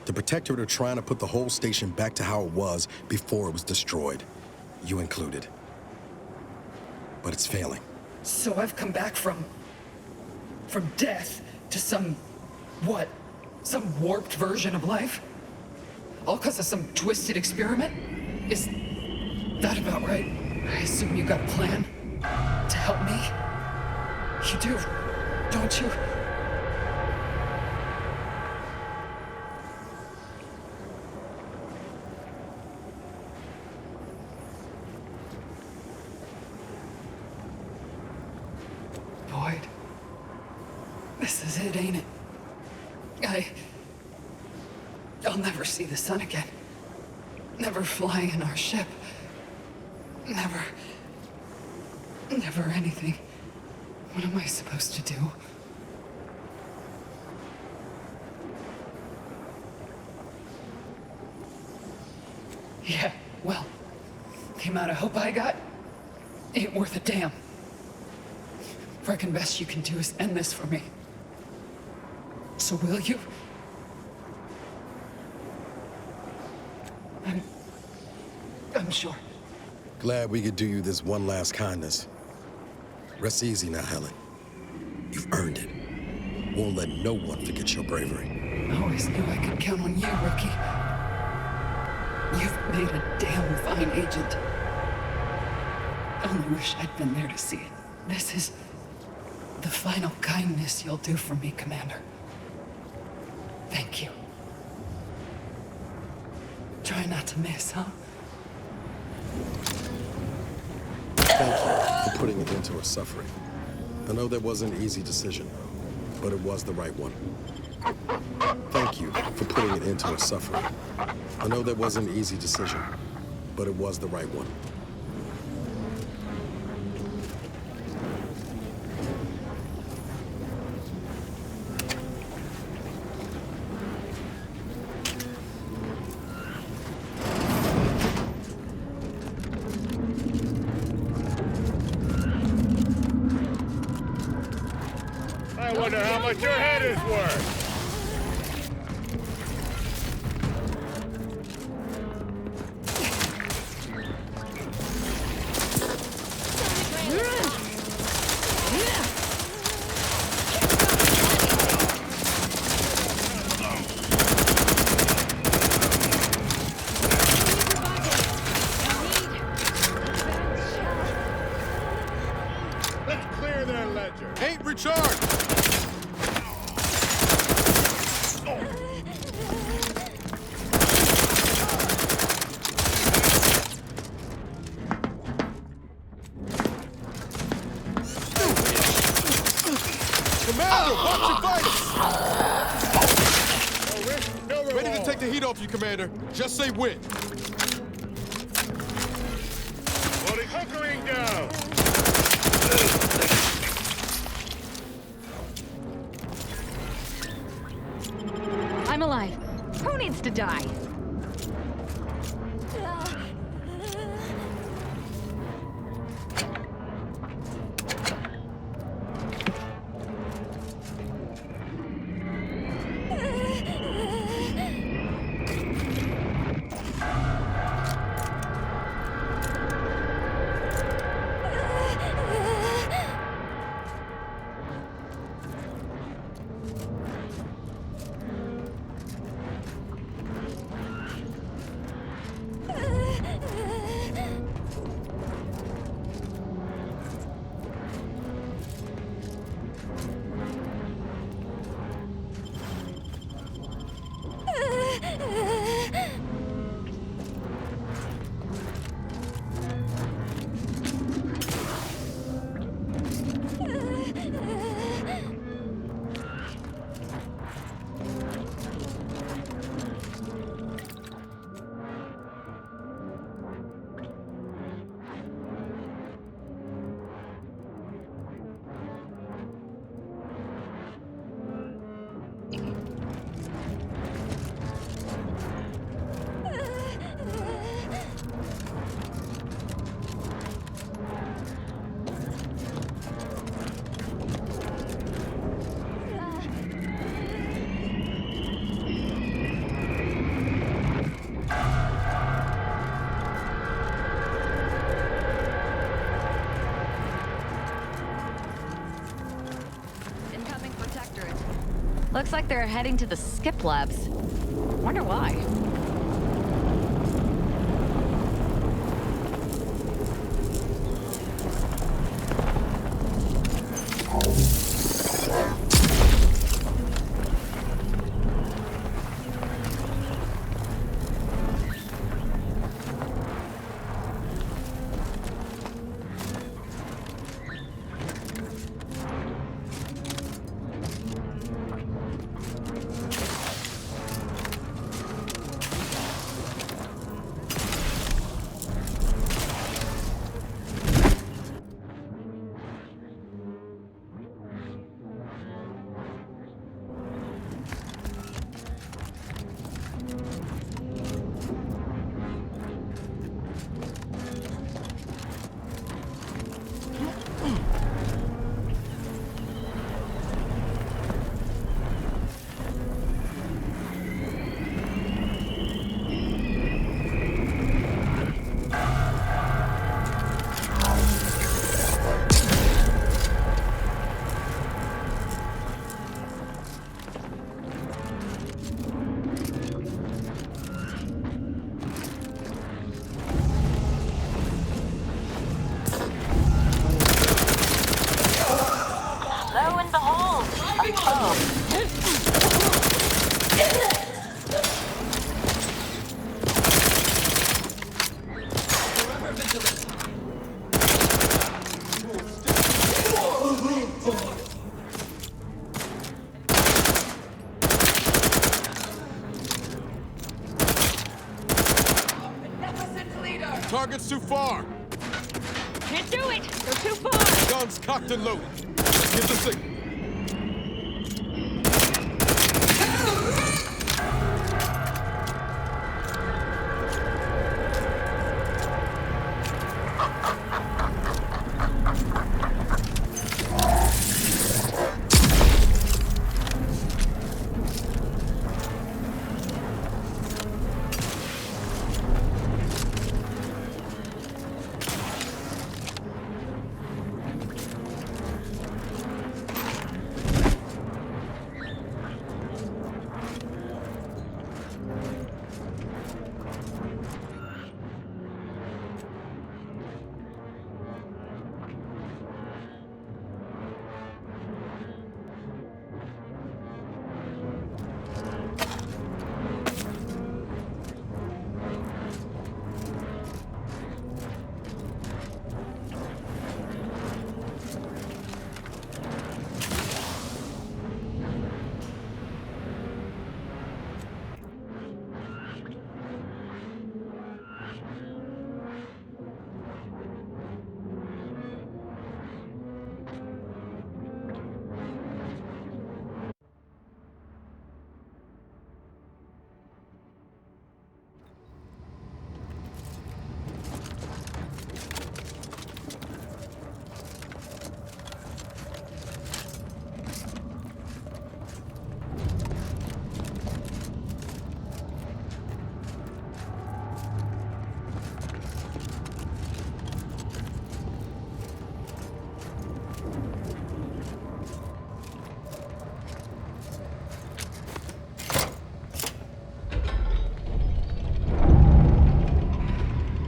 The Protectorate are trying to put the whole station back to how it was before it was destroyed. You included. But it's failing. So I've come back from death to some warped version of life? All because of some twisted experiment? Is that about right? I assume you got a plan to help me? You do, don't you? Boyd, this is it, ain't it? I'll never see the sun again. Never fly in our ship. Never anything. What am I supposed to do? Yeah, well, the amount of hope I got ain't worth a damn. Reckon best you can do is end this for me. So will you? I'm sure. Glad we could do you this one last kindness. Rest easy now, Helen. You've earned it. Won't let no one forget your bravery. I always knew I could count on you, Rookie. You've made a damn fine agent. Only wish I'd been there to see it. This is the final kindness you'll do for me, Commander. Thank you. Try not to miss, huh? Thank you for putting an end to her suffering. I know that wasn't an easy decision, but it was the right one. Thank you for putting an end to her suffering. I know that wasn't an easy decision, but it was the right one. I wonder how much your head is worth. Let's clear their ledger. Ain't recharged! Commander, watch your fight! No risk, no reward. Ready to take the heat off you, Commander. Just say when. Fully hunkering down. I'm alive. Who needs to die? Looks like they're heading to the skip labs. Wonder why. Lo and behold, a foe. Target's too far. Can't do it! They're too far! Guns cocked and loaded. Let's get the signal.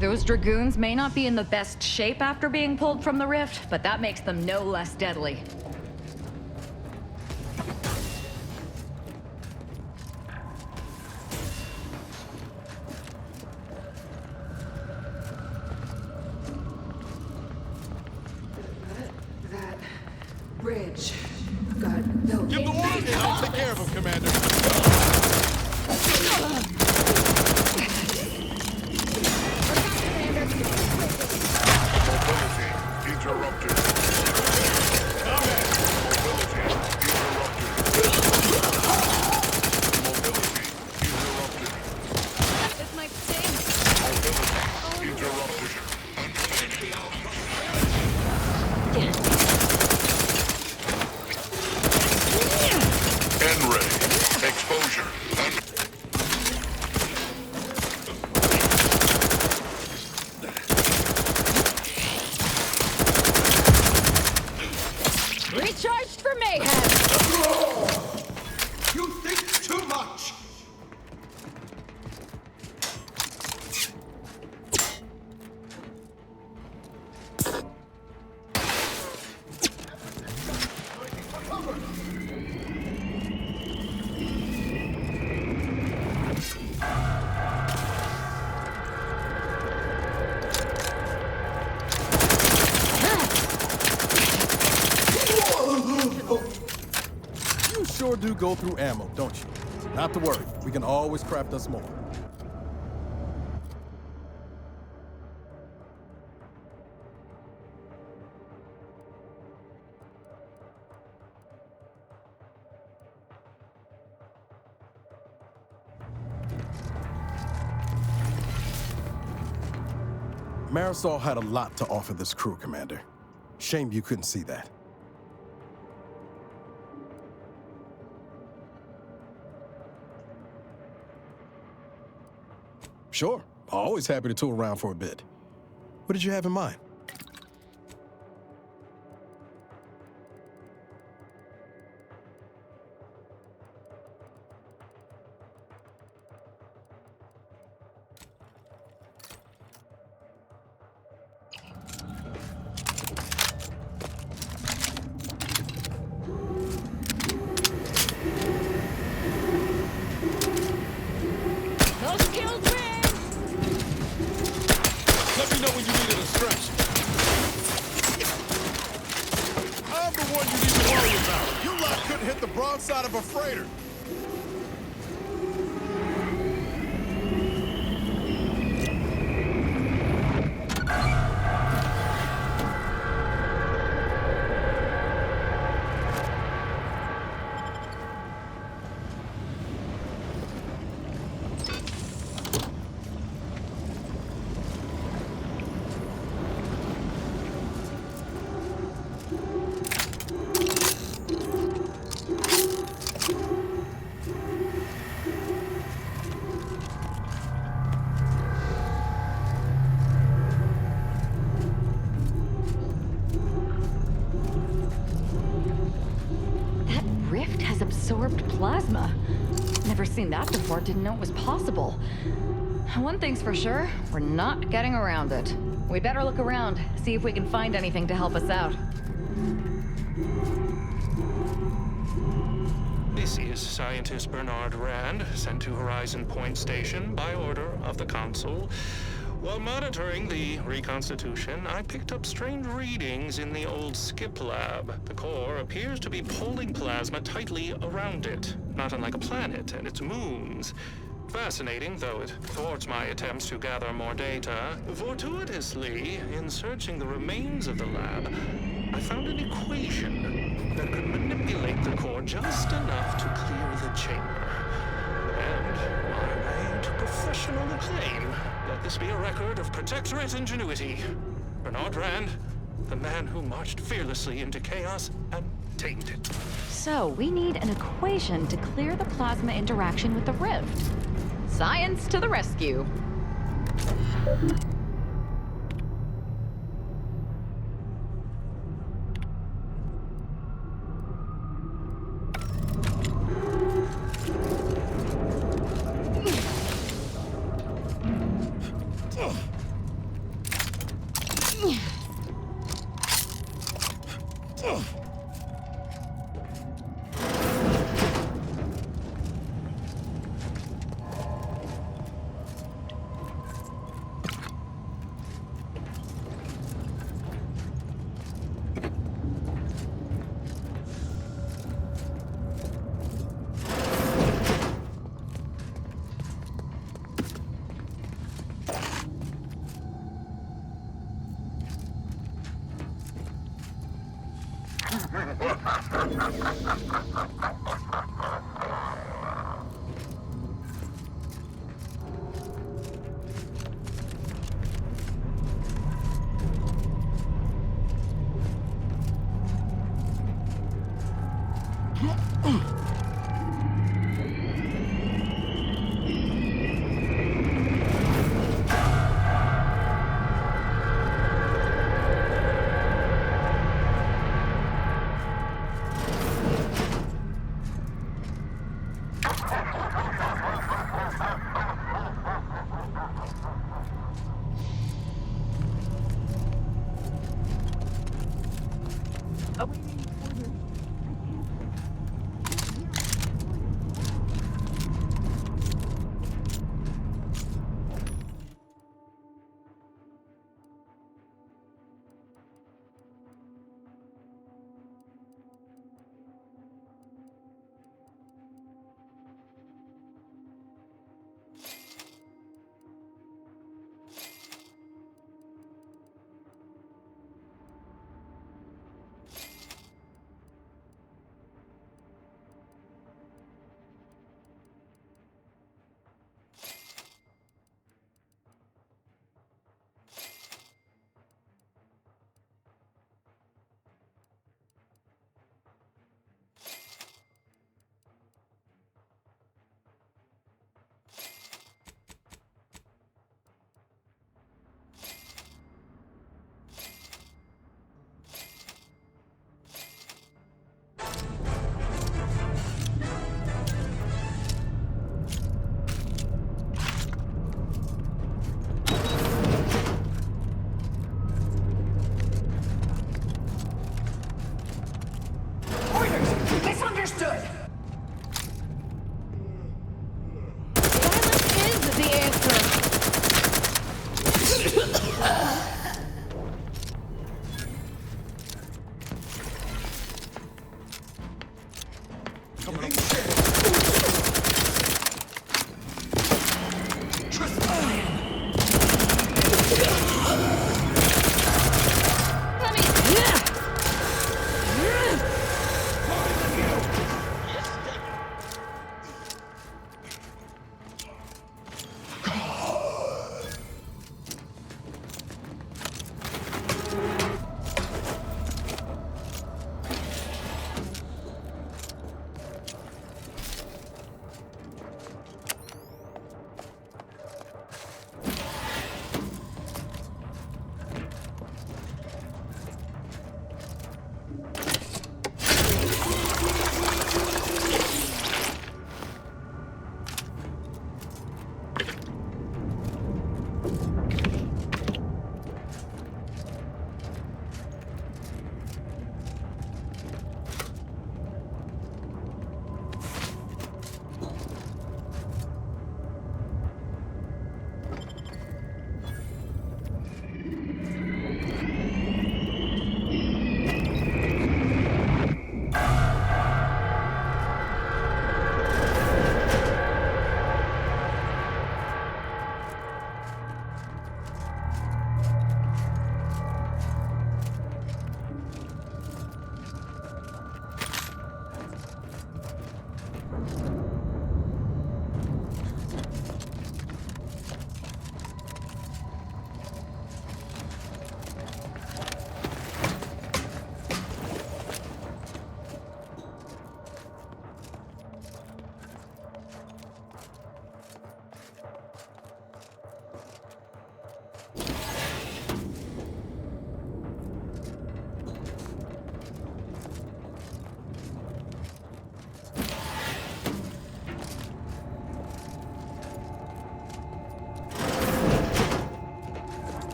Those Dragoons may not be in the best shape after being pulled from the rift, but that makes them no less deadly. That bridge got built. Give the word and I'll take care of him, Commander. Interrupted. This might sting. Interrupted. N-ray. Exposure. Recharged for mayhem. sure do go through ammo, don't you? Not to worry, we can always craft us more. Marisol had a lot to offer this crew, Commander. Shame you couldn't see that. Sure, always happy to tool around for a bit. What did you have in mind? Side of a freighter. Absorbed plasma. Never seen that before, didn't know it was possible. One thing's for sure, we're not getting around it. We better look around, see if we can find anything to help us out. This is Scientist Bernard Rand, sent to Horizon Point Station by order of the Council. While monitoring the reconstitution, I picked up strange readings in the old skip lab. The core appears to be pulling plasma tightly around it, not unlike a planet and its moons. Fascinating, though it thwarts my attempts to gather more data. Fortuitously, in searching the remains of the lab, I found an equation that could manipulate the core just enough to clear the chamber. And my way to professional acclaim. Let this be a record of Protectorate ingenuity. Bernard Rand, the man who marched fearlessly into chaos and tamed it. So, we need an equation to clear the plasma interaction with the rift. Science to the rescue.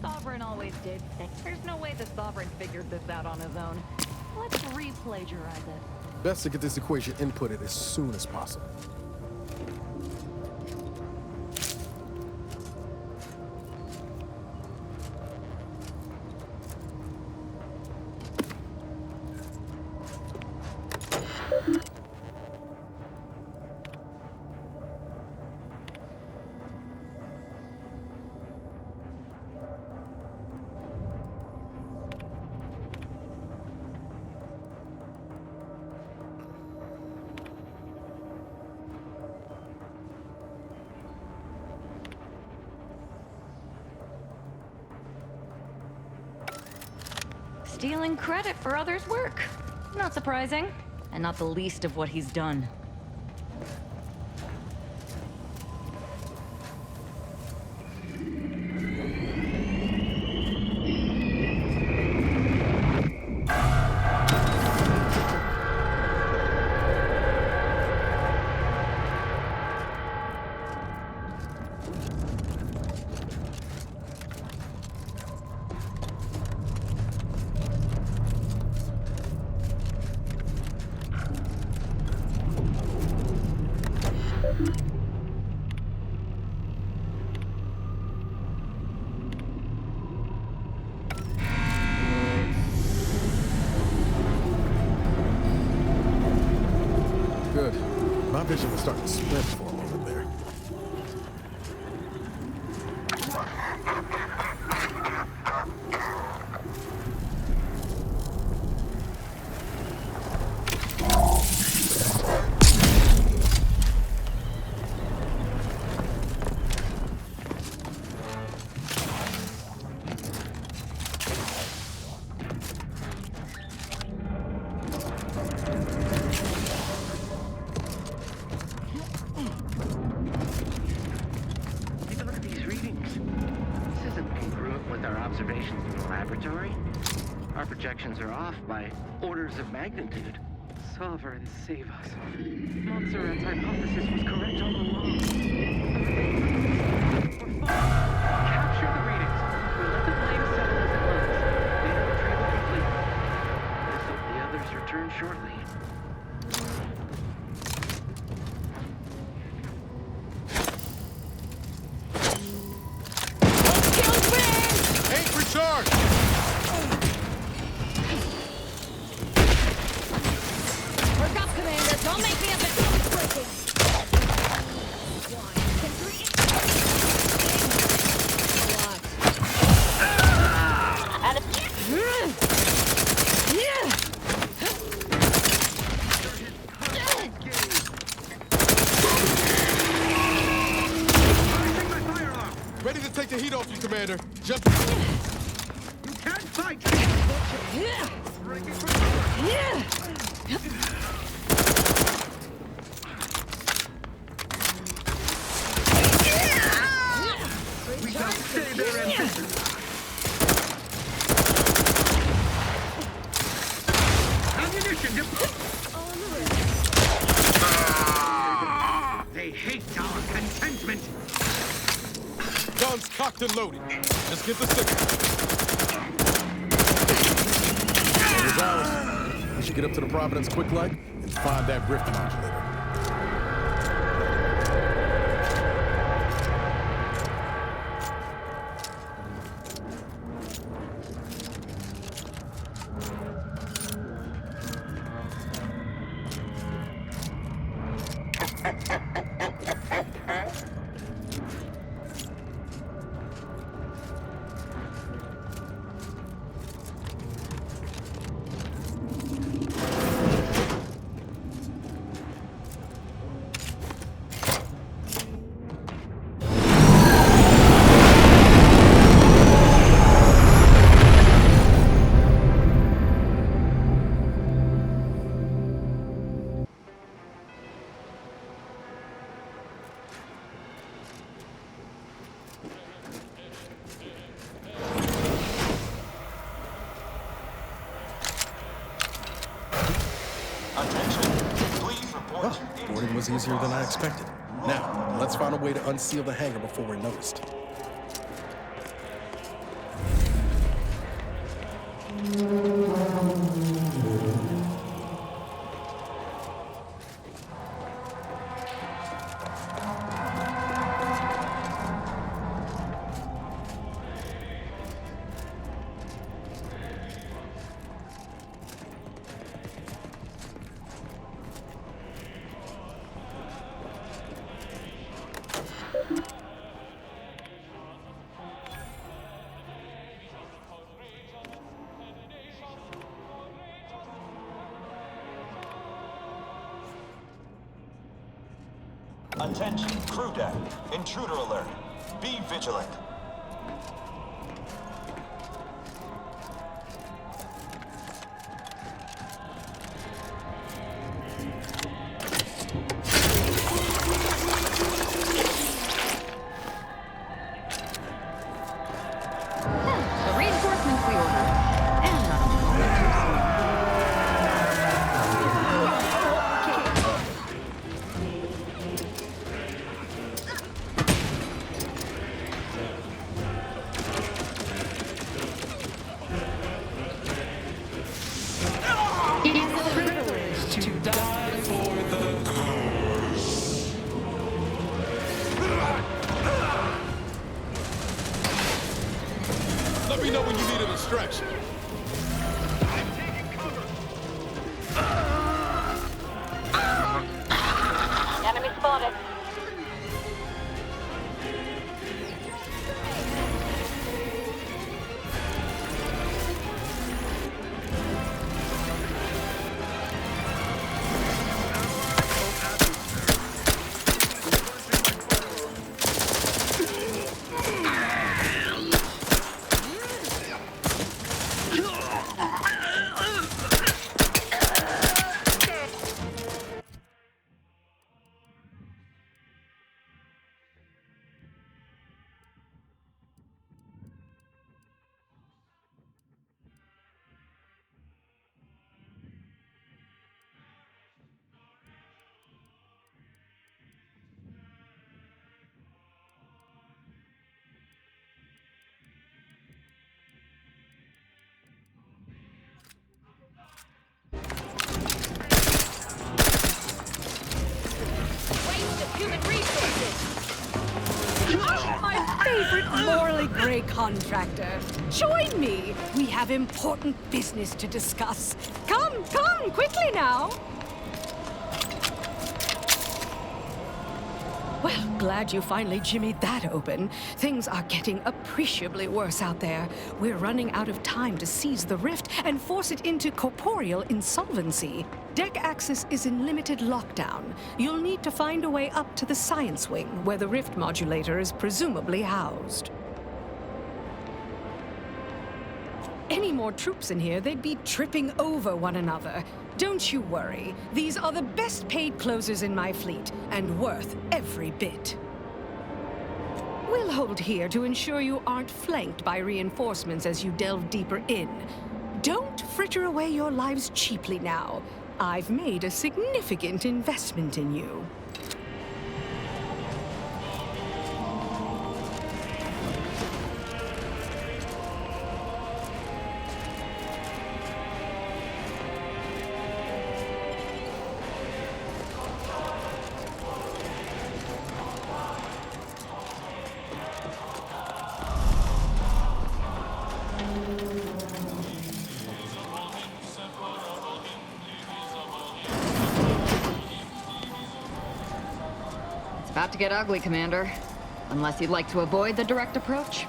Sovereign always did. There's no way the Sovereign figured this out on his own. Let's re-plagiarize it. Best to get this equation inputted as soon as possible. Stealing credit for others' work. Not surprising, and not the least of what he's done. Good. My vision was starting to sprint for a moment there. Observations in the laboratory? Our projections are off by orders of magnitude. Sovereign, save us. Montserrat's hypothesis was correct all along. We're fine. Capture the readings. We'll let the flame settle as it lies. Data retrieval complete. Let's hope the others return shortly. Charge! Work up, Commander. Don't make me a bit breaking. Ready to take the heat off you, Commander. Just... Can't fight! We shall stay there and ammunition! They hate our contentment! Guns cocked and loaded. Just get the signal. We should get up to the Providence quick light and find that rift modulator. Boarding was easier than I expected. Now, let's find a way to unseal the hangar before we're noticed. Attention, crew deck. Intruder alert. Be vigilant. The reinforcements we ordered. And not a moment too soon. To die for the cause. Let me know when you need a distraction. Enemy spotted. My favorite morally gray contractor. Join me. We have important business to discuss. Come, quickly now. Well, glad you finally jimmied that open. Things are getting appreciably worse out there. We're running out of time to seize the rift and force it into corporeal insolvency. Deck access is in limited lockdown. You'll need to find a way up to the science wing, where the rift modulator is presumably housed. Any more troops in here, they'd be tripping over one another. Don't you worry. These are the best paid closers in my fleet, and worth every bit. We'll hold here to ensure you aren't flanked by reinforcements as you delve deeper in. Don't fritter away your lives cheaply now. I've made a significant investment in you. About to get ugly, Commander. Unless you'd like to avoid the direct approach.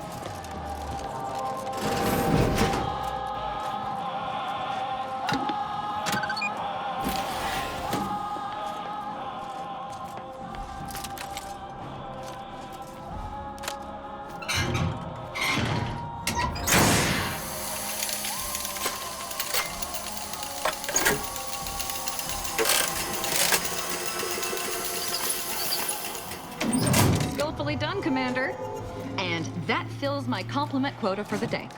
Skillfully done, Commander. And that fills my compliment quota for the day.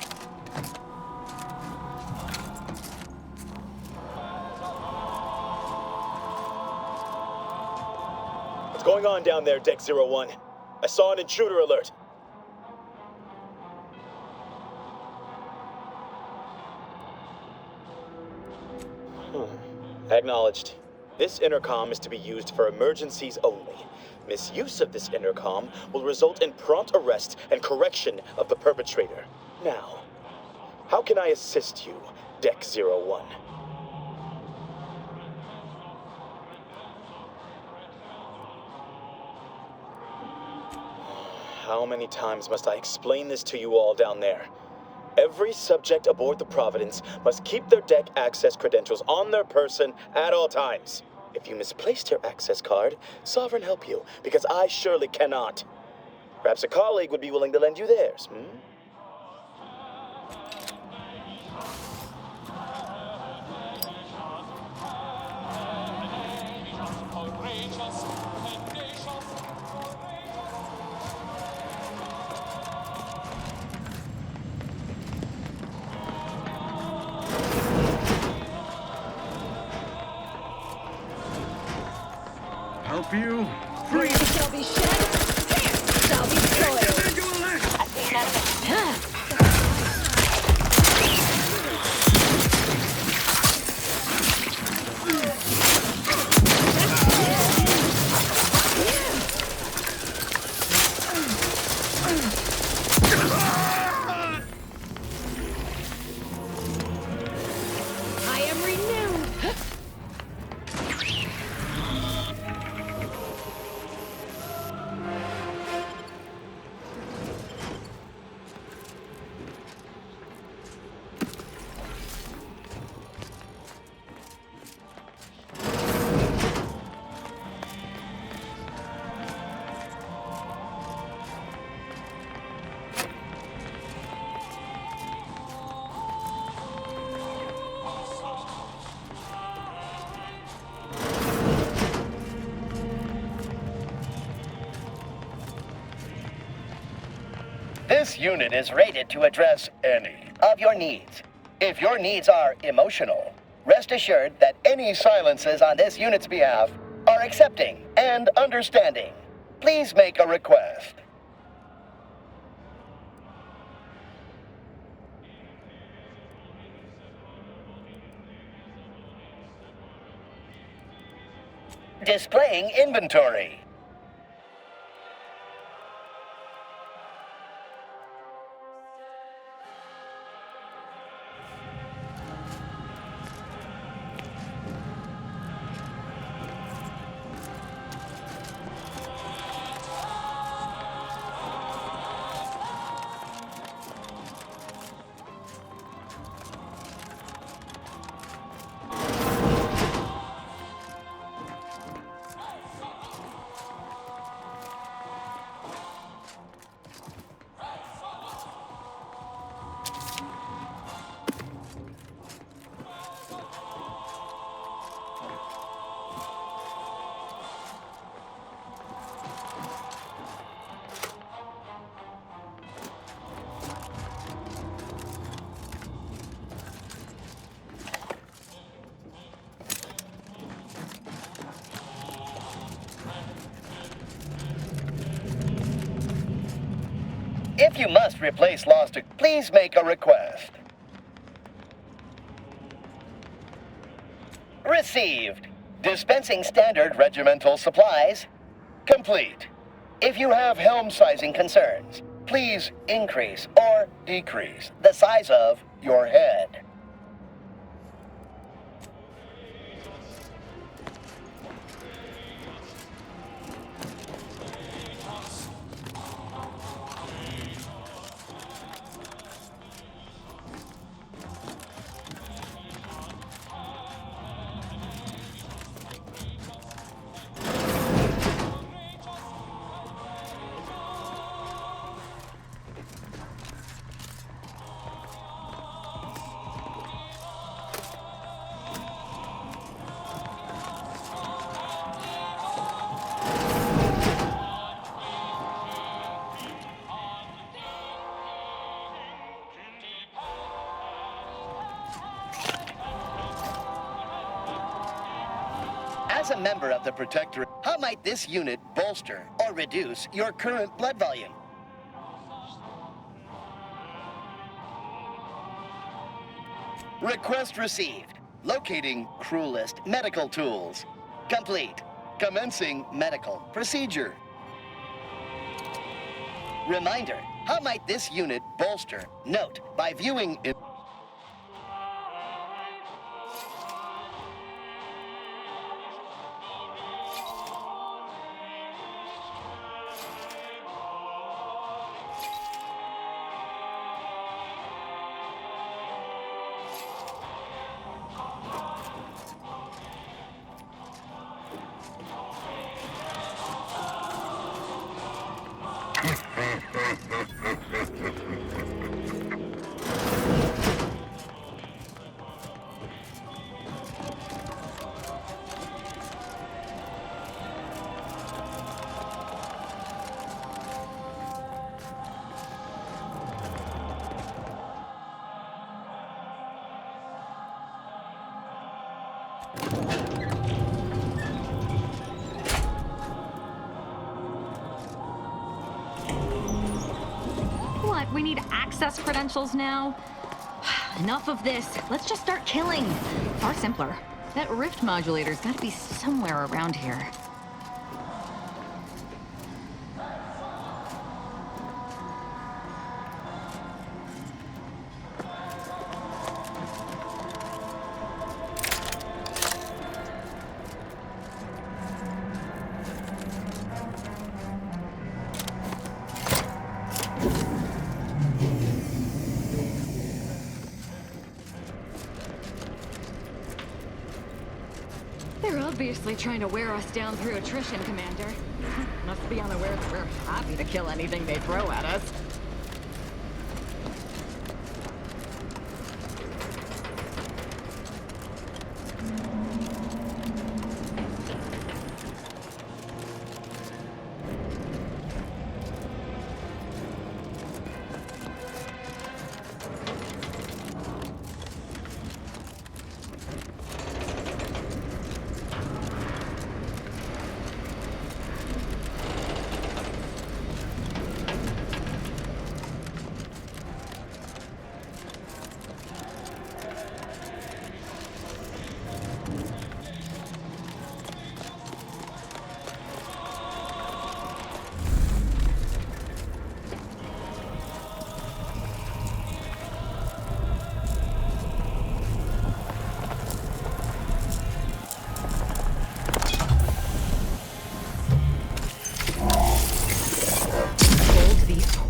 What's going on down there, Deck 01? I saw an intruder alert. Acknowledged. This intercom is to be used for emergencies only. Misuse of this intercom will result in prompt arrest and correction of the perpetrator. Now, how can I assist you, Deck 01? How many times must I explain this to you all down there? Every subject aboard the Providence must keep their deck access credentials on their person at all times. If you misplaced your access card, Sovereign help you, because I surely cannot. Perhaps a colleague would be willing to lend you theirs, hmm? Help you? Free shall be shed, shall be spoiled. I am renewed. This unit is rated to address any of your needs. If your needs are emotional, rest assured that any silences on this unit's behalf are accepting and understanding. Please make a request. Displaying inventory. If you must replace lost, please make a request. Received. Dispensing standard regimental supplies. Complete. If you have helm sizing concerns, please increase or decrease the size of your head. As a member of the Directorate, how might this unit bolster or reduce your current blood volume? Request received. Locating cruelest medical tools. Complete. Commencing medical procedure. Reminder, how might this unit bolster? Note, by viewing it. What, we need access credentials now? Enough of this. Let's just start killing. Far simpler. That rift modulator's gotta be somewhere around here. They're obviously trying to wear us down through attrition, Commander. Must be unaware that we're happy to kill anything they throw at us.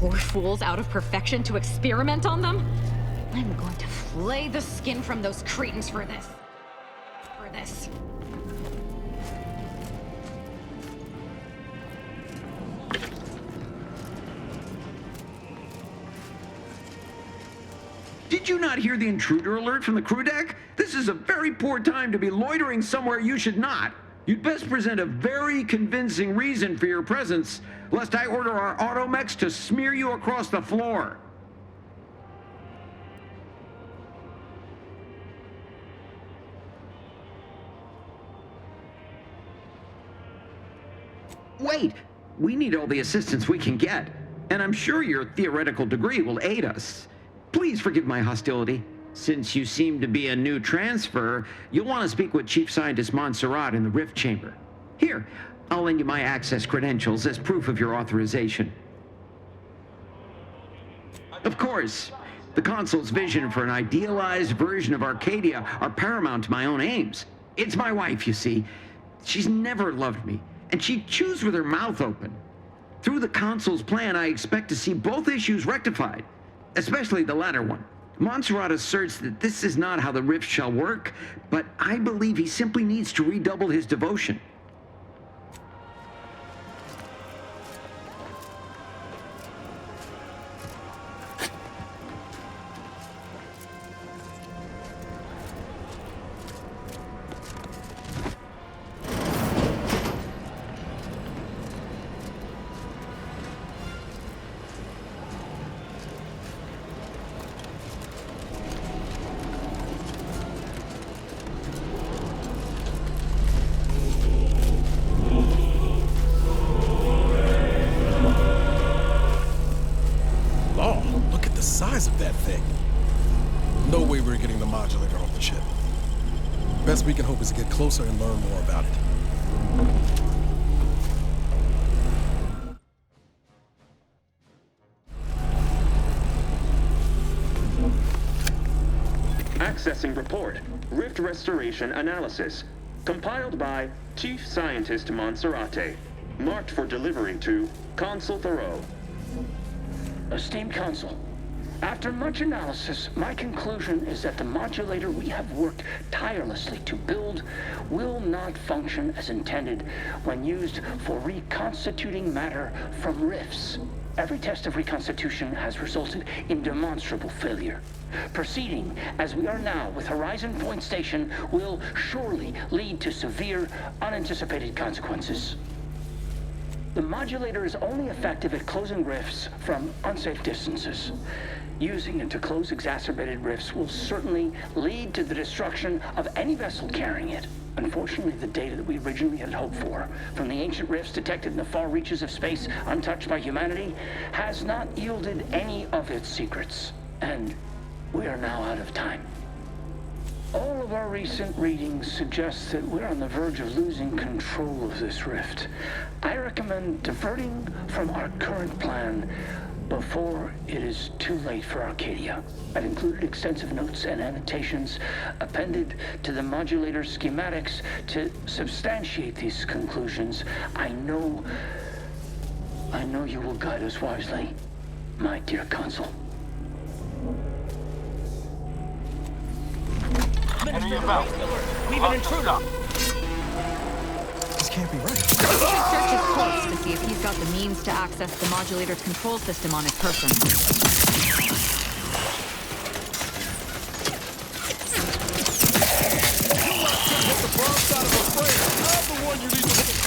Poor fools out of perfection to experiment on them? I'm going to flay the skin from those cretins for this. Did you not hear the intruder alert from the crew deck? This is a very poor time to be loitering somewhere you should not. You'd best present a very convincing reason for your presence, lest I order our automechs to smear you across the floor. Wait! We need all the assistance we can get, and I'm sure your theoretical degree will aid us. Please forgive my hostility. Since you seem to be a new transfer, you'll want to speak with Chief Scientist Montserrat in the Rift Chamber. Here, I'll lend you my access credentials as proof of your authorization. Of course, the Consul's vision for an idealized version of Arcadia are paramount to my own aims. It's my wife, you see. She's never loved me, and she chews with her mouth open. Through the Consul's plan, I expect to see both issues rectified, especially the latter one. Montserrat asserts that this is not how the rift shall work, but I believe he simply needs to redouble his devotion. Size of that thing. No way we're getting the modulator off the ship. Best we can hope is to get closer and learn more about it. Accessing report. Rift restoration analysis. Compiled by Chief Scientist Montserrat. Marked for delivery to Consul Thoreau. Esteemed Consul, after much analysis, my conclusion is that the modulator we have worked tirelessly to build will not function as intended when used for reconstituting matter from rifts. Every test of reconstitution has resulted in demonstrable failure. Proceeding as we are now with Horizon Point Station will surely lead to severe, unanticipated consequences. The modulator is only effective at closing rifts from unsafe distances. Using it to close exacerbated rifts will certainly lead to the destruction of any vessel carrying it. Unfortunately, the data that we originally had hoped for from the ancient rifts detected in the far reaches of space untouched by humanity has not yielded any of its secrets. And we are now out of time. All of our recent readings suggest that we're on the verge of losing control of this rift. I recommend diverting from our current plan before it is too late for Arcadia. I've included extensive notes and annotations appended to the modulator schematics to substantiate these conclusions. I know you will guide us wisely, my dear Consul. Enemy about. We've an intruder. This can't be right. We should search his corpse to see if he's got the means to access the modulator's control system on his person. Hit the wrong side of a frame. I'm the one you need to hit.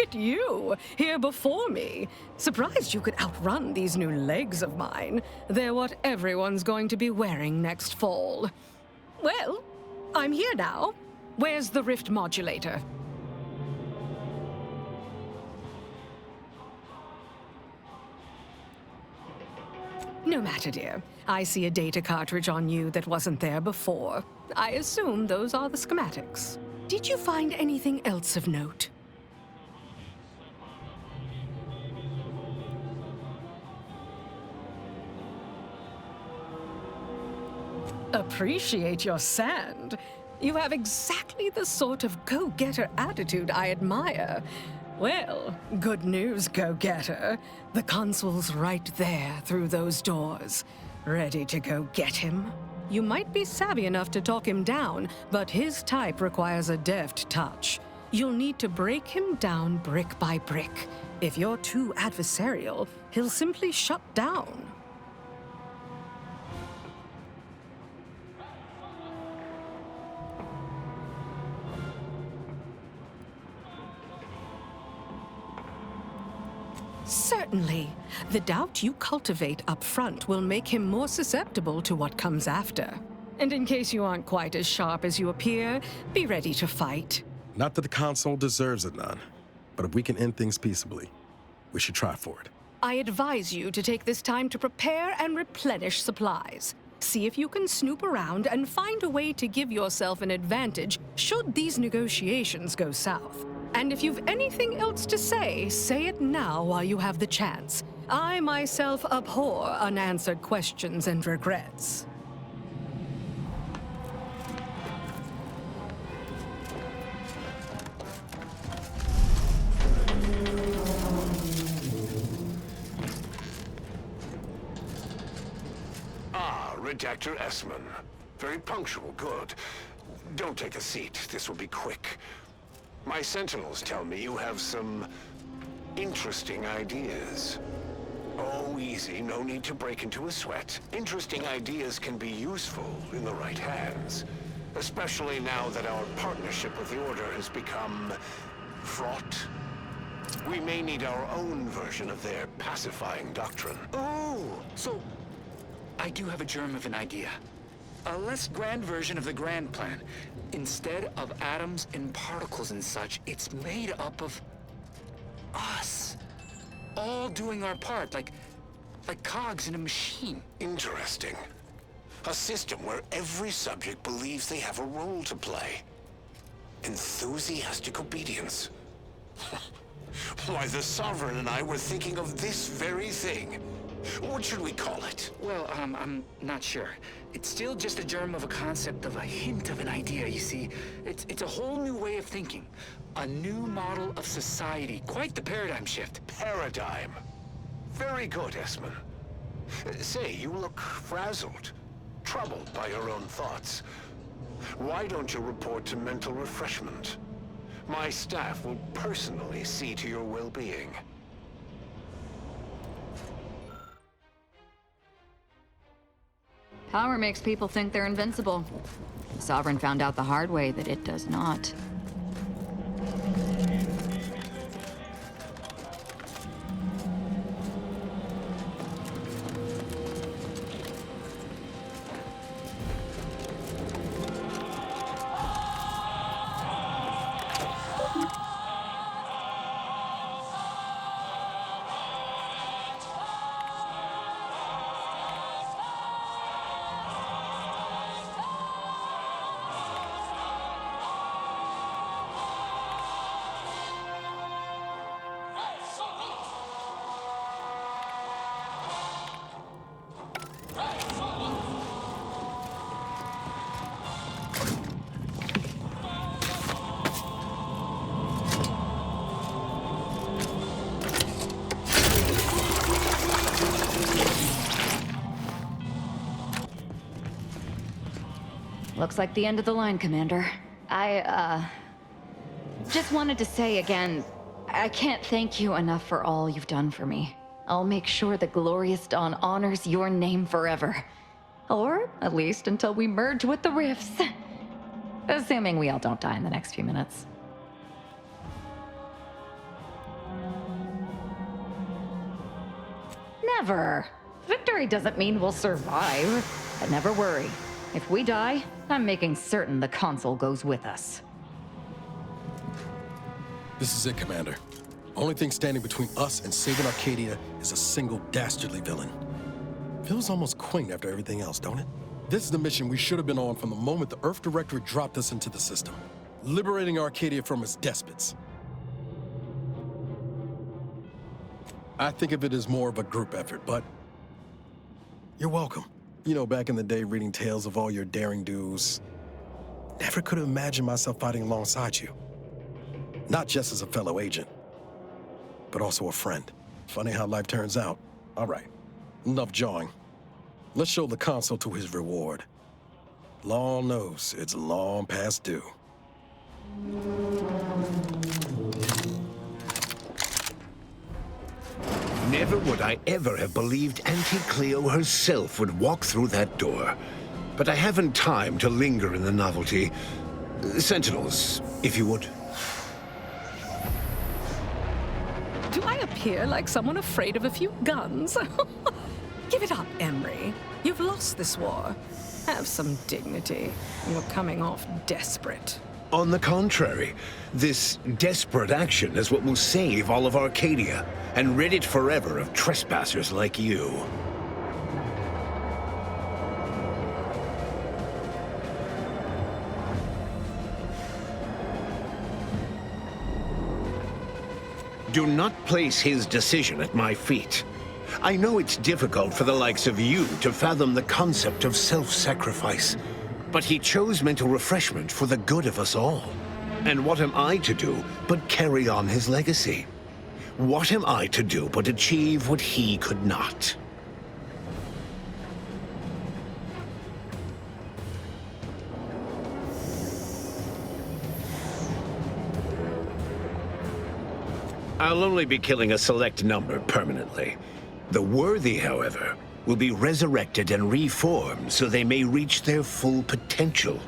at you, here before me. Surprised you could outrun these new legs of mine. They're what everyone's going to be wearing next fall. Well, I'm here now. Where's the rift modulator? No matter, dear. I see a data cartridge on you that wasn't there before. I assume those are the schematics. Did you find anything else of note? Appreciate your sand. You have exactly the sort of go-getter attitude I admire. Well, good news, go-getter. The console's right there through those doors. Ready to go get him? You might be savvy enough to talk him down, but his type requires a deft touch. You'll need to break him down brick by brick. If you're too adversarial, he'll simply shut down. Certainly. The doubt you cultivate up front will make him more susceptible to what comes after. And in case you aren't quite as sharp as you appear, be ready to fight. Not that the console deserves it, none. But if we can end things peaceably, we should try for it. I advise you to take this time to prepare and replenish supplies. See if you can snoop around and find a way to give yourself an advantage should these negotiations go south. And if you've anything else to say it now while you have the chance. I myself abhor unanswered questions and regrets. Redactor Essman. Very punctual, good. Don't take a seat. This will be quick. My sentinels tell me you have some interesting ideas. Oh, easy. No need to break into a sweat. Interesting ideas can be useful in the right hands. Especially now that our partnership with the Order has become fraught. We may need our own version of their pacifying doctrine. Oh, so I do have a germ of an idea. A less grand version of the grand plan. Instead of atoms and particles and such, it's made up of us. All doing our part, like cogs in a machine. Interesting. A system where every subject believes they have a role to play. Enthusiastic obedience. Why, the Sovereign and I were thinking of this very thing. What should we call it? Well, I'm not sure. It's still just a germ of a concept, of a hint of an idea, you see. It's a whole new way of thinking. A new model of society. Quite the paradigm shift. Paradigm. Very good, Essman. Say, you look frazzled, troubled by your own thoughts. Why don't you report to mental refreshment? My staff will personally see to your well-being. Power makes people think they're invincible. The Sovereign found out the hard way that it does not. Looks like the end of the line, Commander. I just wanted to say again, I can't thank you enough for all you've done for me. I'll make sure the Glorious Dawn honors your name forever. Or, at least, until we merge with the Rifts. Assuming we all don't die in the next few minutes. Never. Victory doesn't mean we'll survive. But never worry. If we die, I'm making certain the console goes with us. This is it, Commander. Only thing standing between us and saving Arcadia is a single dastardly villain. Feels almost quaint after everything else, don't it? This is the mission we should have been on from the moment the Earth Directorate dropped us into the system. Liberating Arcadia from its despots. I think of it as more of a group effort, but you're welcome. You know, back in the day, reading tales of all your daring do's, never could have imagined myself fighting alongside you. Not just as a fellow agent, but also a friend. Funny how life turns out. All right, enough jawing. Let's show the console to his reward. Law knows it's long past due. Never would I ever have believed Auntie Cleo herself would walk through that door. But I haven't time to linger in the novelty. Sentinels, if you would. Do I appear like someone afraid of a few guns? Give it up, Emery. You've lost this war. Have some dignity. You're coming off desperate. On the contrary, this desperate action is what will save all of Arcadia and rid it forever of trespassers like you. Do not place his decision at my feet. I know it's difficult for the likes of you to fathom the concept of self-sacrifice, but he chose mental refreshment for the good of us all. And what am I to do but carry on his legacy? What am I to do but achieve what he could not? I'll only be killing a select number permanently. The worthy, however, will be resurrected and reformed so they may reach their full potential.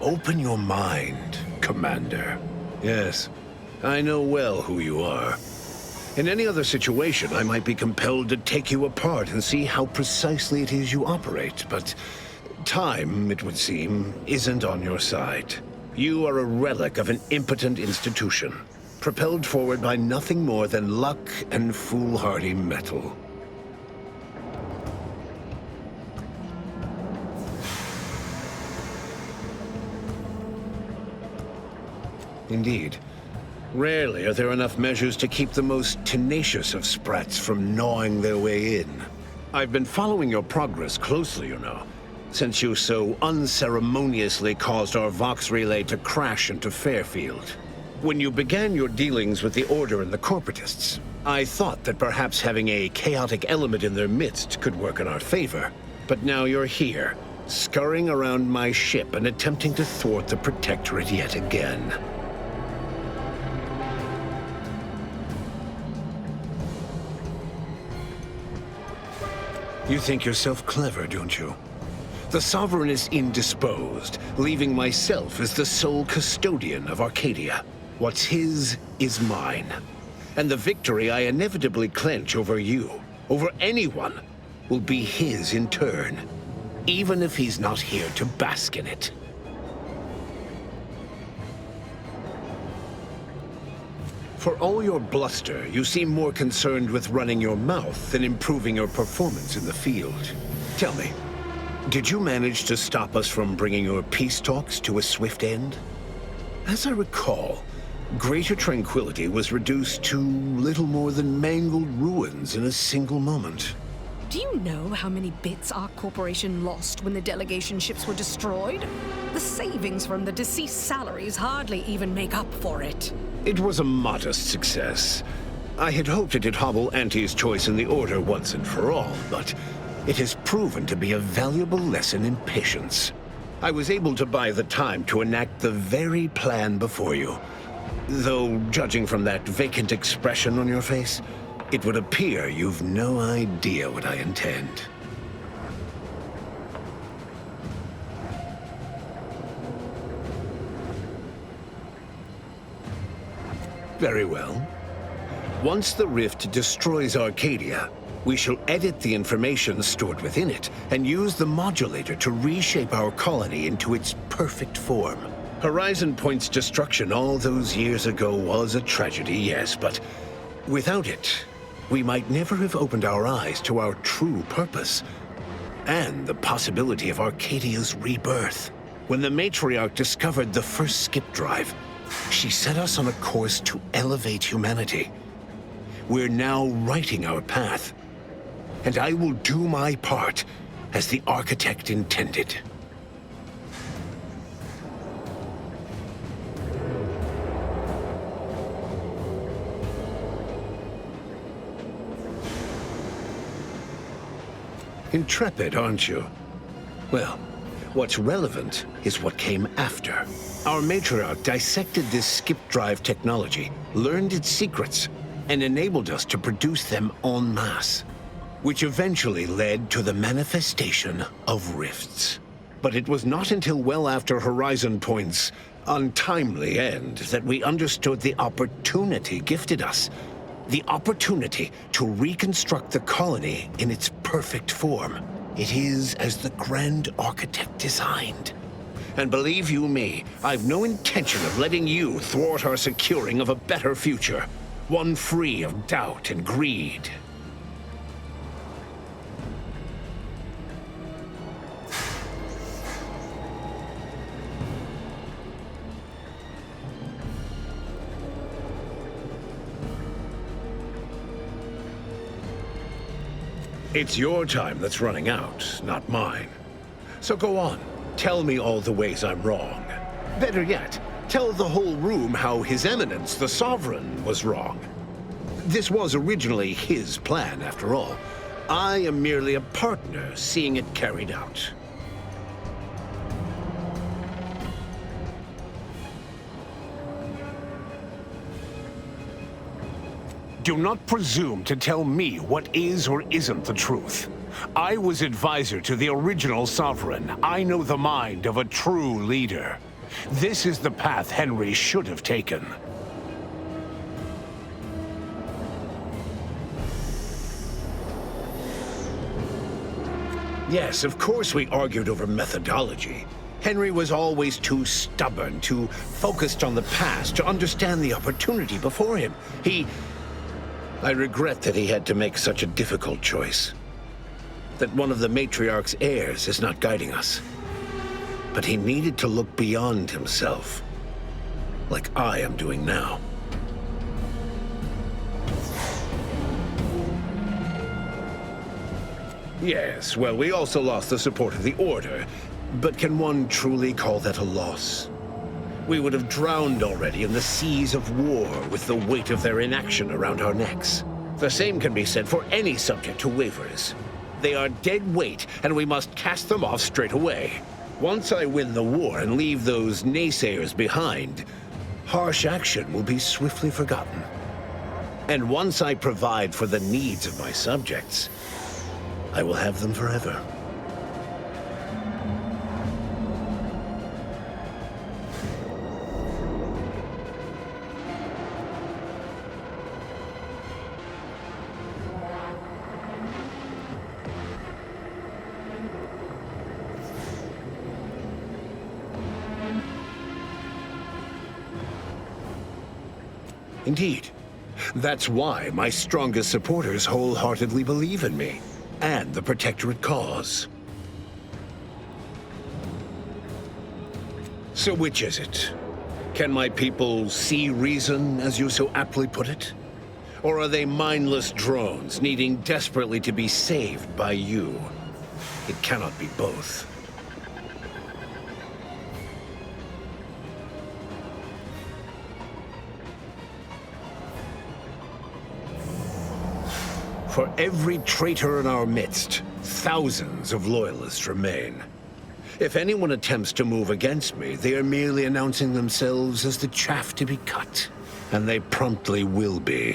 Open your mind, Commander. Yes, I know well who you are. In any other situation, I might be compelled to take you apart and see how precisely it is you operate, but time, it would seem, isn't on your side. You are a relic of an impotent institution, propelled forward by nothing more than luck and foolhardy metal. Indeed. Rarely are there enough measures to keep the most tenacious of sprats from gnawing their way in. I've been following your progress closely, you know, since you so unceremoniously caused our Vox relay to crash into Fairfield. When you began your dealings with the Order and the Corporatists, I thought that perhaps having a chaotic element in their midst could work in our favor. But now you're here, scurrying around my ship and attempting to thwart the Protectorate yet again. You think yourself clever, don't you? The Sovereign is indisposed, leaving myself as the sole custodian of Arcadia. What's his is mine. And the victory I inevitably clench over you, over anyone, will be his in turn, even if he's not here to bask in it. For all your bluster, you seem more concerned with running your mouth than improving your performance in the field. Tell me, did you manage to stop us from bringing your peace talks to a swift end? As I recall, Greater Tranquility was reduced to little more than mangled ruins in a single moment. Do you know how many bits our corporation lost when the delegation ships were destroyed? The savings from the deceased salaries hardly even make up for it. It was a modest success. I had hoped it'd hobble Auntie's choice in the Order once and for all, but it has proven to be a valuable lesson in patience. I was able to buy the time to enact the very plan before you. Though, judging from that vacant expression on your face, it would appear you've no idea what I intend. Very well. Once the rift destroys Arcadia, We shall edit the information stored within it and use the modulator to reshape our colony into its perfect form. Horizon Point's destruction all those years ago was a tragedy, yes, but without it, we might never have opened our eyes to our true purpose and the possibility of Arcadia's rebirth. When the matriarch discovered the first skip drive, she set us on a course to elevate humanity. We're now writing our path, and I will do my part as the architect intended. Intrepid, aren't you? Well, what's relevant is what came after. Our matriarch dissected this skip drive technology, learned its secrets, and enabled us to produce them en masse, which eventually led to the manifestation of rifts. But it was not until well after Horizon Point's untimely end that we understood the opportunity gifted us. The opportunity to reconstruct the colony in its perfect form. It is as the Grand Architect designed. And believe you me, I've no intention of letting you thwart our securing of a better future. One free of doubt and greed. It's your time that's running out, not mine. So go on, tell me all the ways I'm wrong. Better yet, tell the whole room how His Eminence, the Sovereign, was wrong. This was originally his plan, after all. I am merely a partner, seeing it carried out. Do not presume to tell me what is or isn't the truth. I was advisor to the original Sovereign. I know the mind of a true leader. This is the path Henry should have taken. Yes, of course we argued over methodology. Henry was always too stubborn, too focused on the past to understand the opportunity before him. I regret that he had to make such a difficult choice. That one of the matriarch's heirs is not guiding us. But he needed to look beyond himself, like I am doing now. Yes, well, we also lost the support of the Order, but can one truly call that a loss? We would have drowned already in the seas of war with the weight of their inaction around our necks. The same can be said for any subject who wavers. They are dead weight, and we must cast them off straight away. Once I win the war and leave those naysayers behind, harsh action will be swiftly forgotten. And once I provide for the needs of my subjects, I will have them forever. Indeed. That's why my strongest supporters wholeheartedly believe in me, and the Protectorate cause. So which is it? Can my people see reason, as you so aptly put it? Or are they mindless drones needing desperately to be saved by you? It cannot be both. For every traitor in our midst, thousands of loyalists remain. If anyone attempts to move against me, they are merely announcing themselves as the chaff to be cut. And they promptly will be.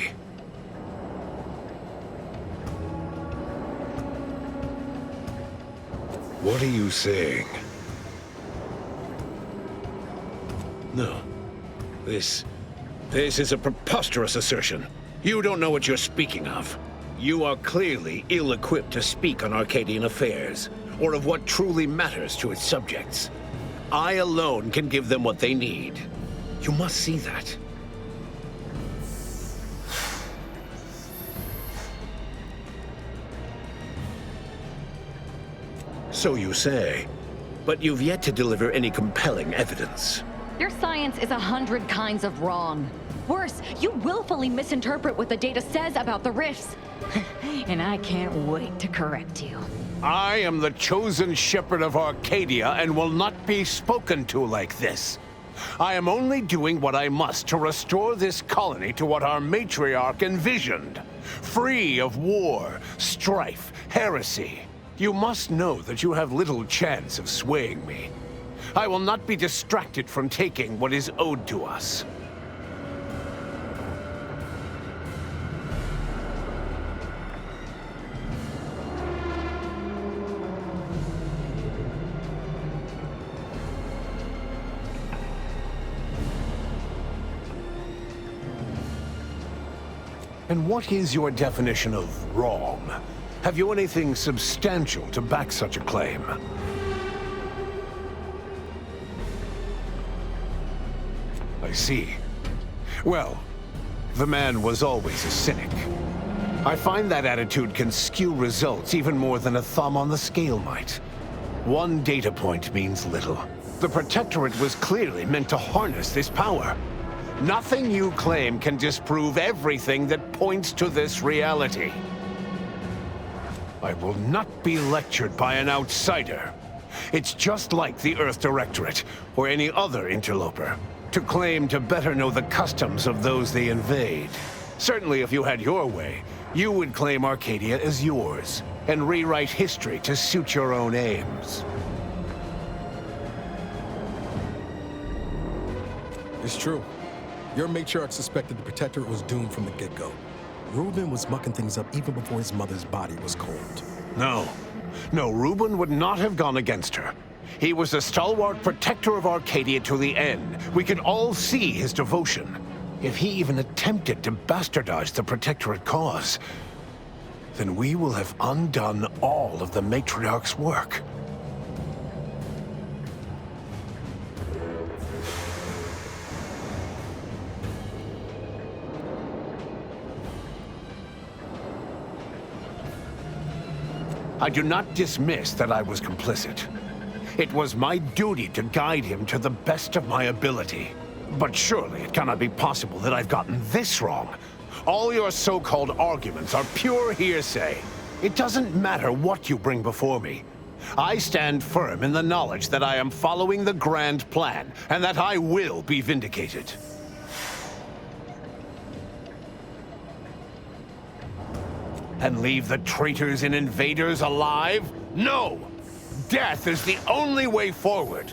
What are you saying? No. This is a preposterous assertion. You don't know what you're speaking of. You are clearly ill-equipped to speak on Arcadian affairs, or of what truly matters to its subjects. I alone can give them what they need. You must see that. So you say, but you've yet to deliver any compelling evidence. Your science is 100 kinds of wrong. Worse, you willfully misinterpret what the data says about the rifts. And I can't wait to correct you. I am the chosen shepherd of Arcadia and will not be spoken to like this. I am only doing what I must to restore this colony to what our matriarch envisioned. Free of war, strife, heresy. You must know that you have little chance of swaying me. I will not be distracted from taking what is owed to us. And what is your definition of wrong? Have you anything substantial to back such a claim? I see. Well, the man was always a cynic. I find that attitude can skew results even more than a thumb on the scale might. One data point means little. The Protectorate was clearly meant to harness this power. Nothing you claim can disprove everything that points to this reality. I will not be lectured by an outsider. It's just like the Earth Directorate, or any other interloper, to claim to better know the customs of those they invade. Certainly if you had your way, you would claim Arcadia as yours, and rewrite history to suit your own aims. It's true. Your matriarch suspected the Protectorate was doomed from the get-go. Reuben was mucking things up even before his mother's body was cold. No. No, Reuben would not have gone against her. He was a stalwart protector of Arcadia to the end. We could all see his devotion. If he even attempted to bastardize the Protectorate cause, then we will have undone all of the matriarch's work. I do not dismiss that I was complicit. It was my duty to guide him to the best of my ability. But surely it cannot be possible that I've gotten this wrong. All your so-called arguments are pure hearsay. It doesn't matter what you bring before me. I stand firm in the knowledge that I am following the grand plan, and that I will be vindicated. And leave the traitors and invaders alive? No! Death is the only way forward.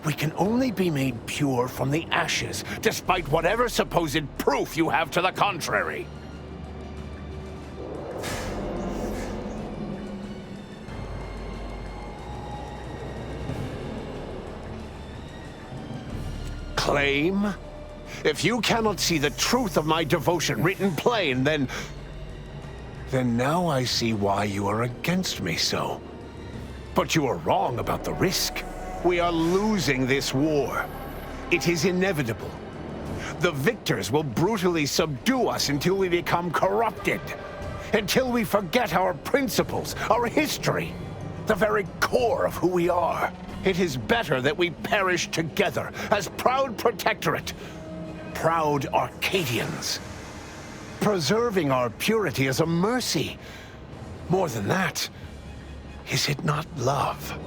We can only be made pure from the ashes, despite whatever supposed proof you have to the contrary. Claim? If you cannot see the truth of my devotion written plain, then now I see why you are against me so. But you are wrong about the risk. We are losing this war. It is inevitable. The victors will brutally subdue us until we become corrupted. Until we forget our principles, our history, the very core of who we are. It is better that we perish together as proud Protectorate, proud Arcadians. Preserving our purity is a mercy. More than that, is it not love?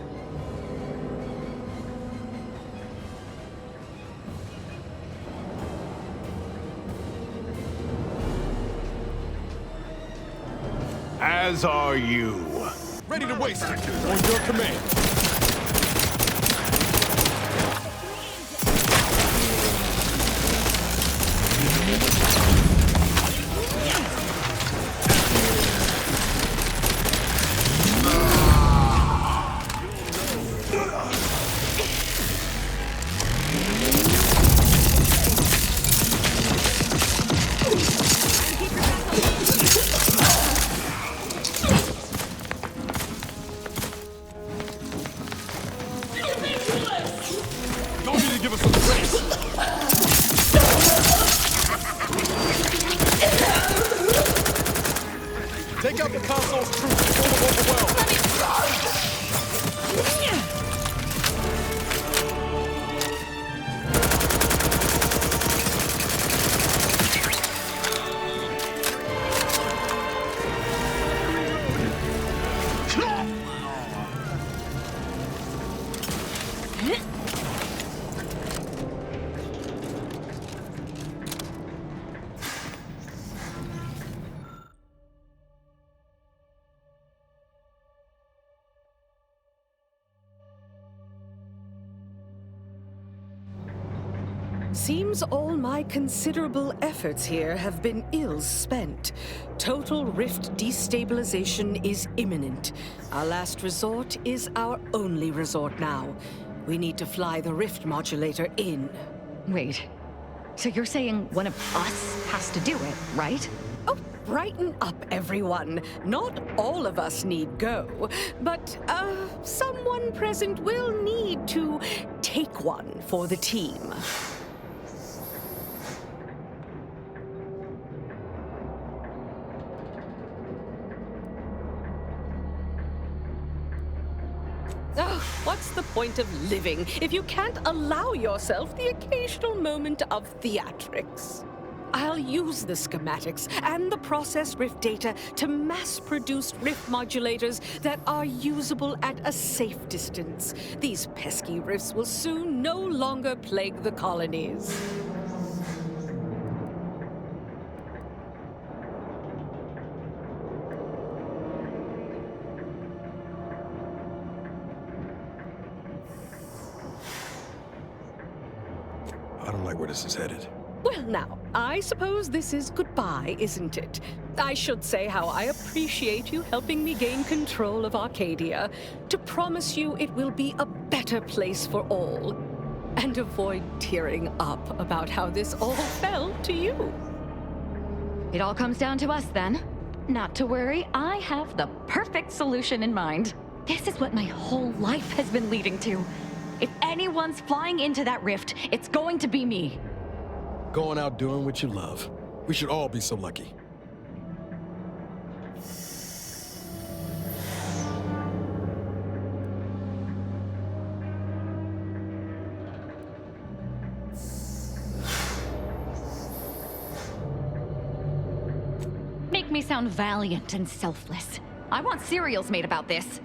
As are you. Ready to waste it. On your command. Seems all my considerable efforts here have been ill spent. Total rift destabilization is imminent. Our last resort is our only resort now. We need to fly the rift modulator in. Wait, so you're saying one of us has to do it, right? Oh, brighten up, everyone. Not all of us need go, but, someone present will need to take one for the team. Oh, what's the point of living if you can't allow yourself the occasional moment of theatrics? I'll use the schematics and the process rift data to mass-produce rift modulators that are usable at a safe distance. These pesky rifts will soon no longer plague the colonies. I don't like where this is headed. Well, now, I suppose this is goodbye, isn't it? I should say how I appreciate you helping me gain control of Arcadia, to promise you it will be a better place for all, and avoid tearing up about how this all fell to you. It all comes down to us then. Not to worry, I have the perfect solution in mind. This is what my whole life has been leading to. If anyone's flying into that rift, it's going to be me. Going out doing what you love. We should all be so lucky. Make me sound valiant and selfless. I want cereals made about this.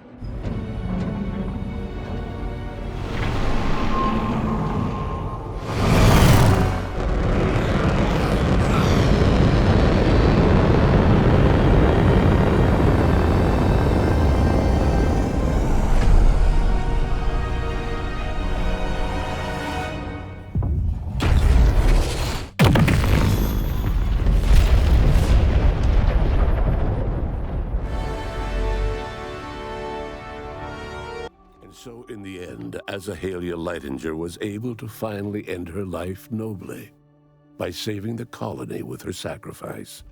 So in the end, Azahalia Lightinger was able to finally end her life nobly by saving the colony with her sacrifice.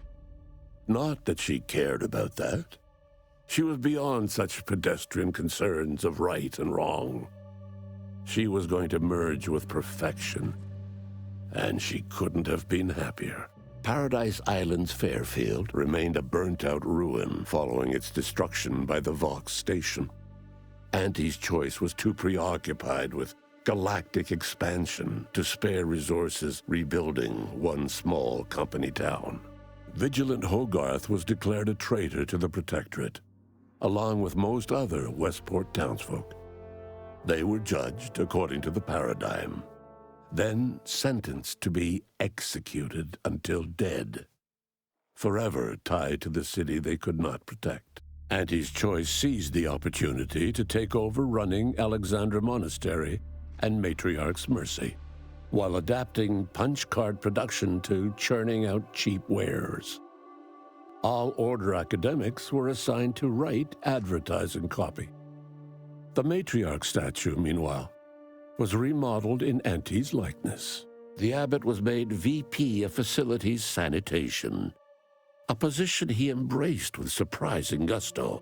Not that she cared about that. She was beyond such pedestrian concerns of right and wrong. She was going to merge with perfection, and she couldn't have been happier. Paradise Island's Fairfield remained a burnt-out ruin following its destruction by the Vox station. Auntie's Choice was too preoccupied with galactic expansion to spare resources rebuilding one small company town. Vigilant Hogarth was declared a traitor to the Protectorate, along with most other Westport townsfolk. They were judged according to the paradigm, then sentenced to be executed until dead, forever tied to the city they could not protect. Auntie's Choice seized the opportunity to take over running Alexandra Monastery and Matriarch's Mercy, while adapting punch card production to churning out cheap wares. All Order academics were assigned to write advertising copy. The Matriarch statue, meanwhile, was remodeled in Auntie's likeness. The abbot was made VP of Facilities Sanitation, a position he embraced with surprising gusto,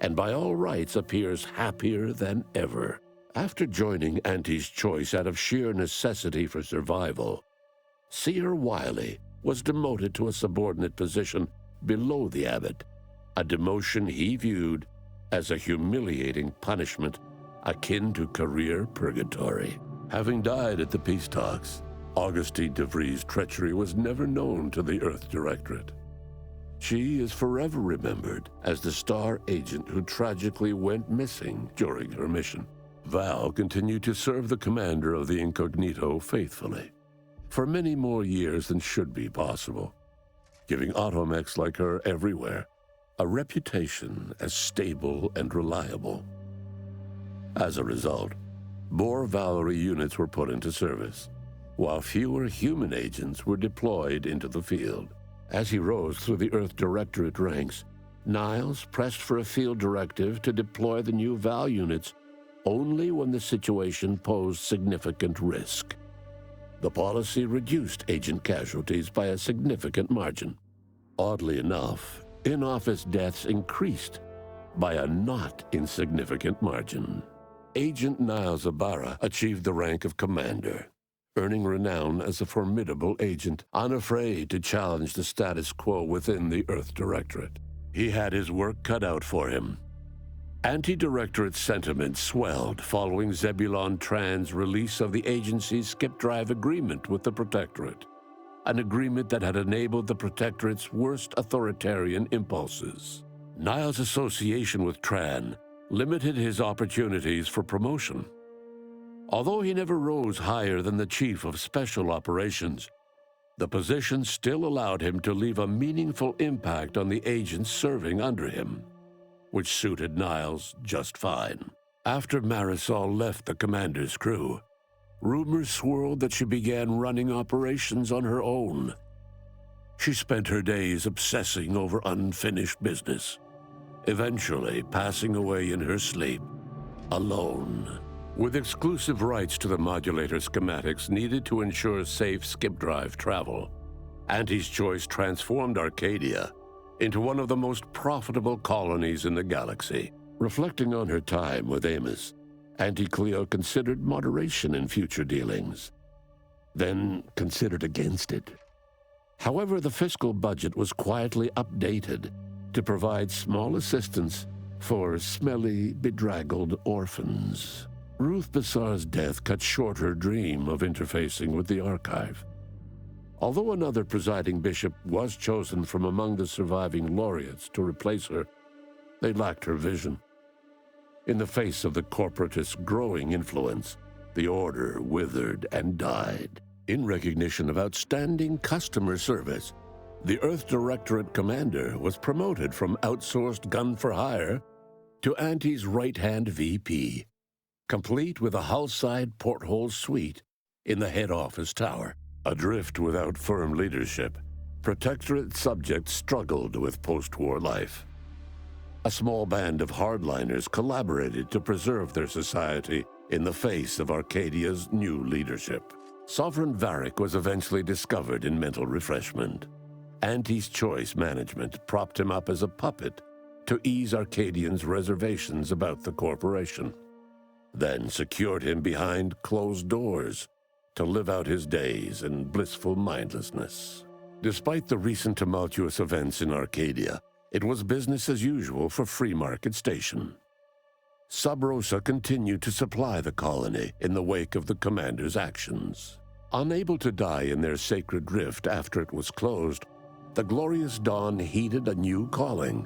and by all rights appears happier than ever. After joining Auntie's Choice out of sheer necessity for survival, Seer Wiley was demoted to a subordinate position below the abbot, a demotion he viewed as a humiliating punishment akin to career purgatory. Having died at the peace talks, Augustine DeVries' treachery was never known to the Earth Directorate. She is forever remembered as the star agent who tragically went missing during her mission. Val continued to serve the commander of the Incognito faithfully for many more years than should be possible, giving automechs like her everywhere a reputation as stable and reliable. As a result, more Valerie units were put into service, while fewer human agents were deployed into the field. As he rose through the Earth Directorate ranks, Niles pressed for a field directive to deploy the new VAL units only when the situation posed significant risk. The policy reduced agent casualties by a significant margin. Oddly enough, in-office deaths increased by a not insignificant margin. Agent Niles Ibarra achieved the rank of commander, earning renown as a formidable agent, unafraid to challenge the status quo within the Earth Directorate. He had his work cut out for him. Anti-Directorate sentiment swelled following Zebulon Tran's release of the agency's skip drive agreement with the Protectorate, an agreement that had enabled the Protectorate's worst authoritarian impulses. Niles' association with Tran limited his opportunities for promotion. Although he never rose higher than the Chief of Special Operations, the position still allowed him to leave a meaningful impact on the agents serving under him, which suited Niles just fine. After Marisol left the commander's crew, rumors swirled that she began running operations on her own. She spent her days obsessing over unfinished business, eventually passing away in her sleep, alone. With exclusive rights to the modulator schematics needed to ensure safe skip drive travel, Auntie's Choice transformed Arcadia into one of the most profitable colonies in the galaxy. Reflecting on her time with Amos, Auntie Cleo considered moderation in future dealings, then considered against it. However, the fiscal budget was quietly updated to provide small assistance for smelly, bedraggled orphans. Ruth Bassar's death cut short her dream of interfacing with the archive. Although another presiding bishop was chosen from among the surviving laureates to replace her, they lacked her vision. In the face of the corporatist's growing influence, the order withered and died. In recognition of outstanding customer service, the Earth Directorate commander was promoted from outsourced gun-for-hire to Auntie's right-hand VP, complete with a hull-side porthole suite in the head office tower. Adrift without firm leadership, Protectorate subjects struggled with post-war life. A small band of hardliners collaborated to preserve their society in the face of Arcadia's new leadership. Sovereign Varric was eventually discovered in mental refreshment. Auntie's Choice management propped him up as a puppet to ease Arcadians' reservations about the corporation, then secured him behind closed doors to live out his days in blissful mindlessness. Despite the recent tumultuous events in Arcadia, it was business as usual for Free Market Station. Sub Rosa continued to supply the colony in the wake of the commander's actions. Unable to die in their sacred rift after it was closed, the Glorious Dawn heeded a new calling,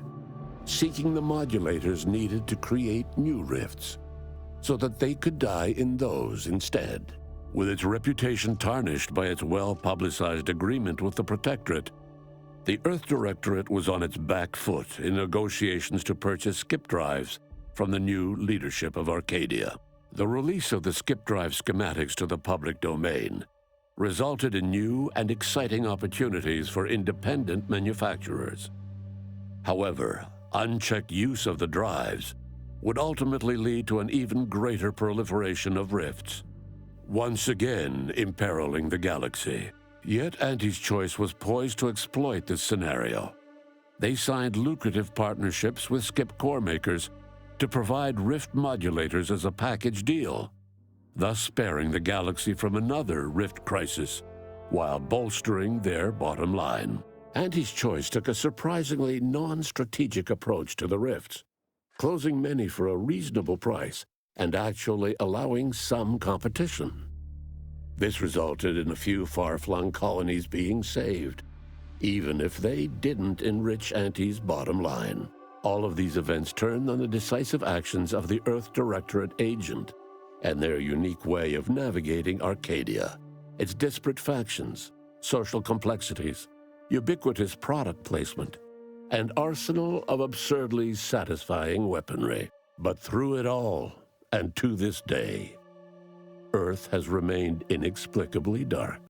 seeking the modulators needed to create new rifts, so that they could die in those instead. With its reputation tarnished by its well-publicized agreement with the Protectorate, the Earth Directorate was on its back foot in negotiations to purchase skip drives from the new leadership of Arcadia. The release of the skip drive schematics to the public domain resulted in new and exciting opportunities for independent manufacturers. However, unchecked use of the drives would ultimately lead to an even greater proliferation of rifts, once again imperiling the galaxy. Yet Auntie's Choice was poised to exploit this scenario. They signed lucrative partnerships with skip core makers to provide rift modulators as a package deal, thus sparing the galaxy from another rift crisis while bolstering their bottom line. Auntie's Choice took a surprisingly non-strategic approach to the rifts, closing many for a reasonable price and actually allowing some competition. This resulted in a few far-flung colonies being saved, even if they didn't enrich Auntie's bottom line. All of these events turned on the decisive actions of the Earth Directorate agent and their unique way of navigating Arcadia, its disparate factions, social complexities, ubiquitous product placement, and arsenal of absurdly satisfying weaponry. But through it all, and to this day, Earth has remained inexplicably dark.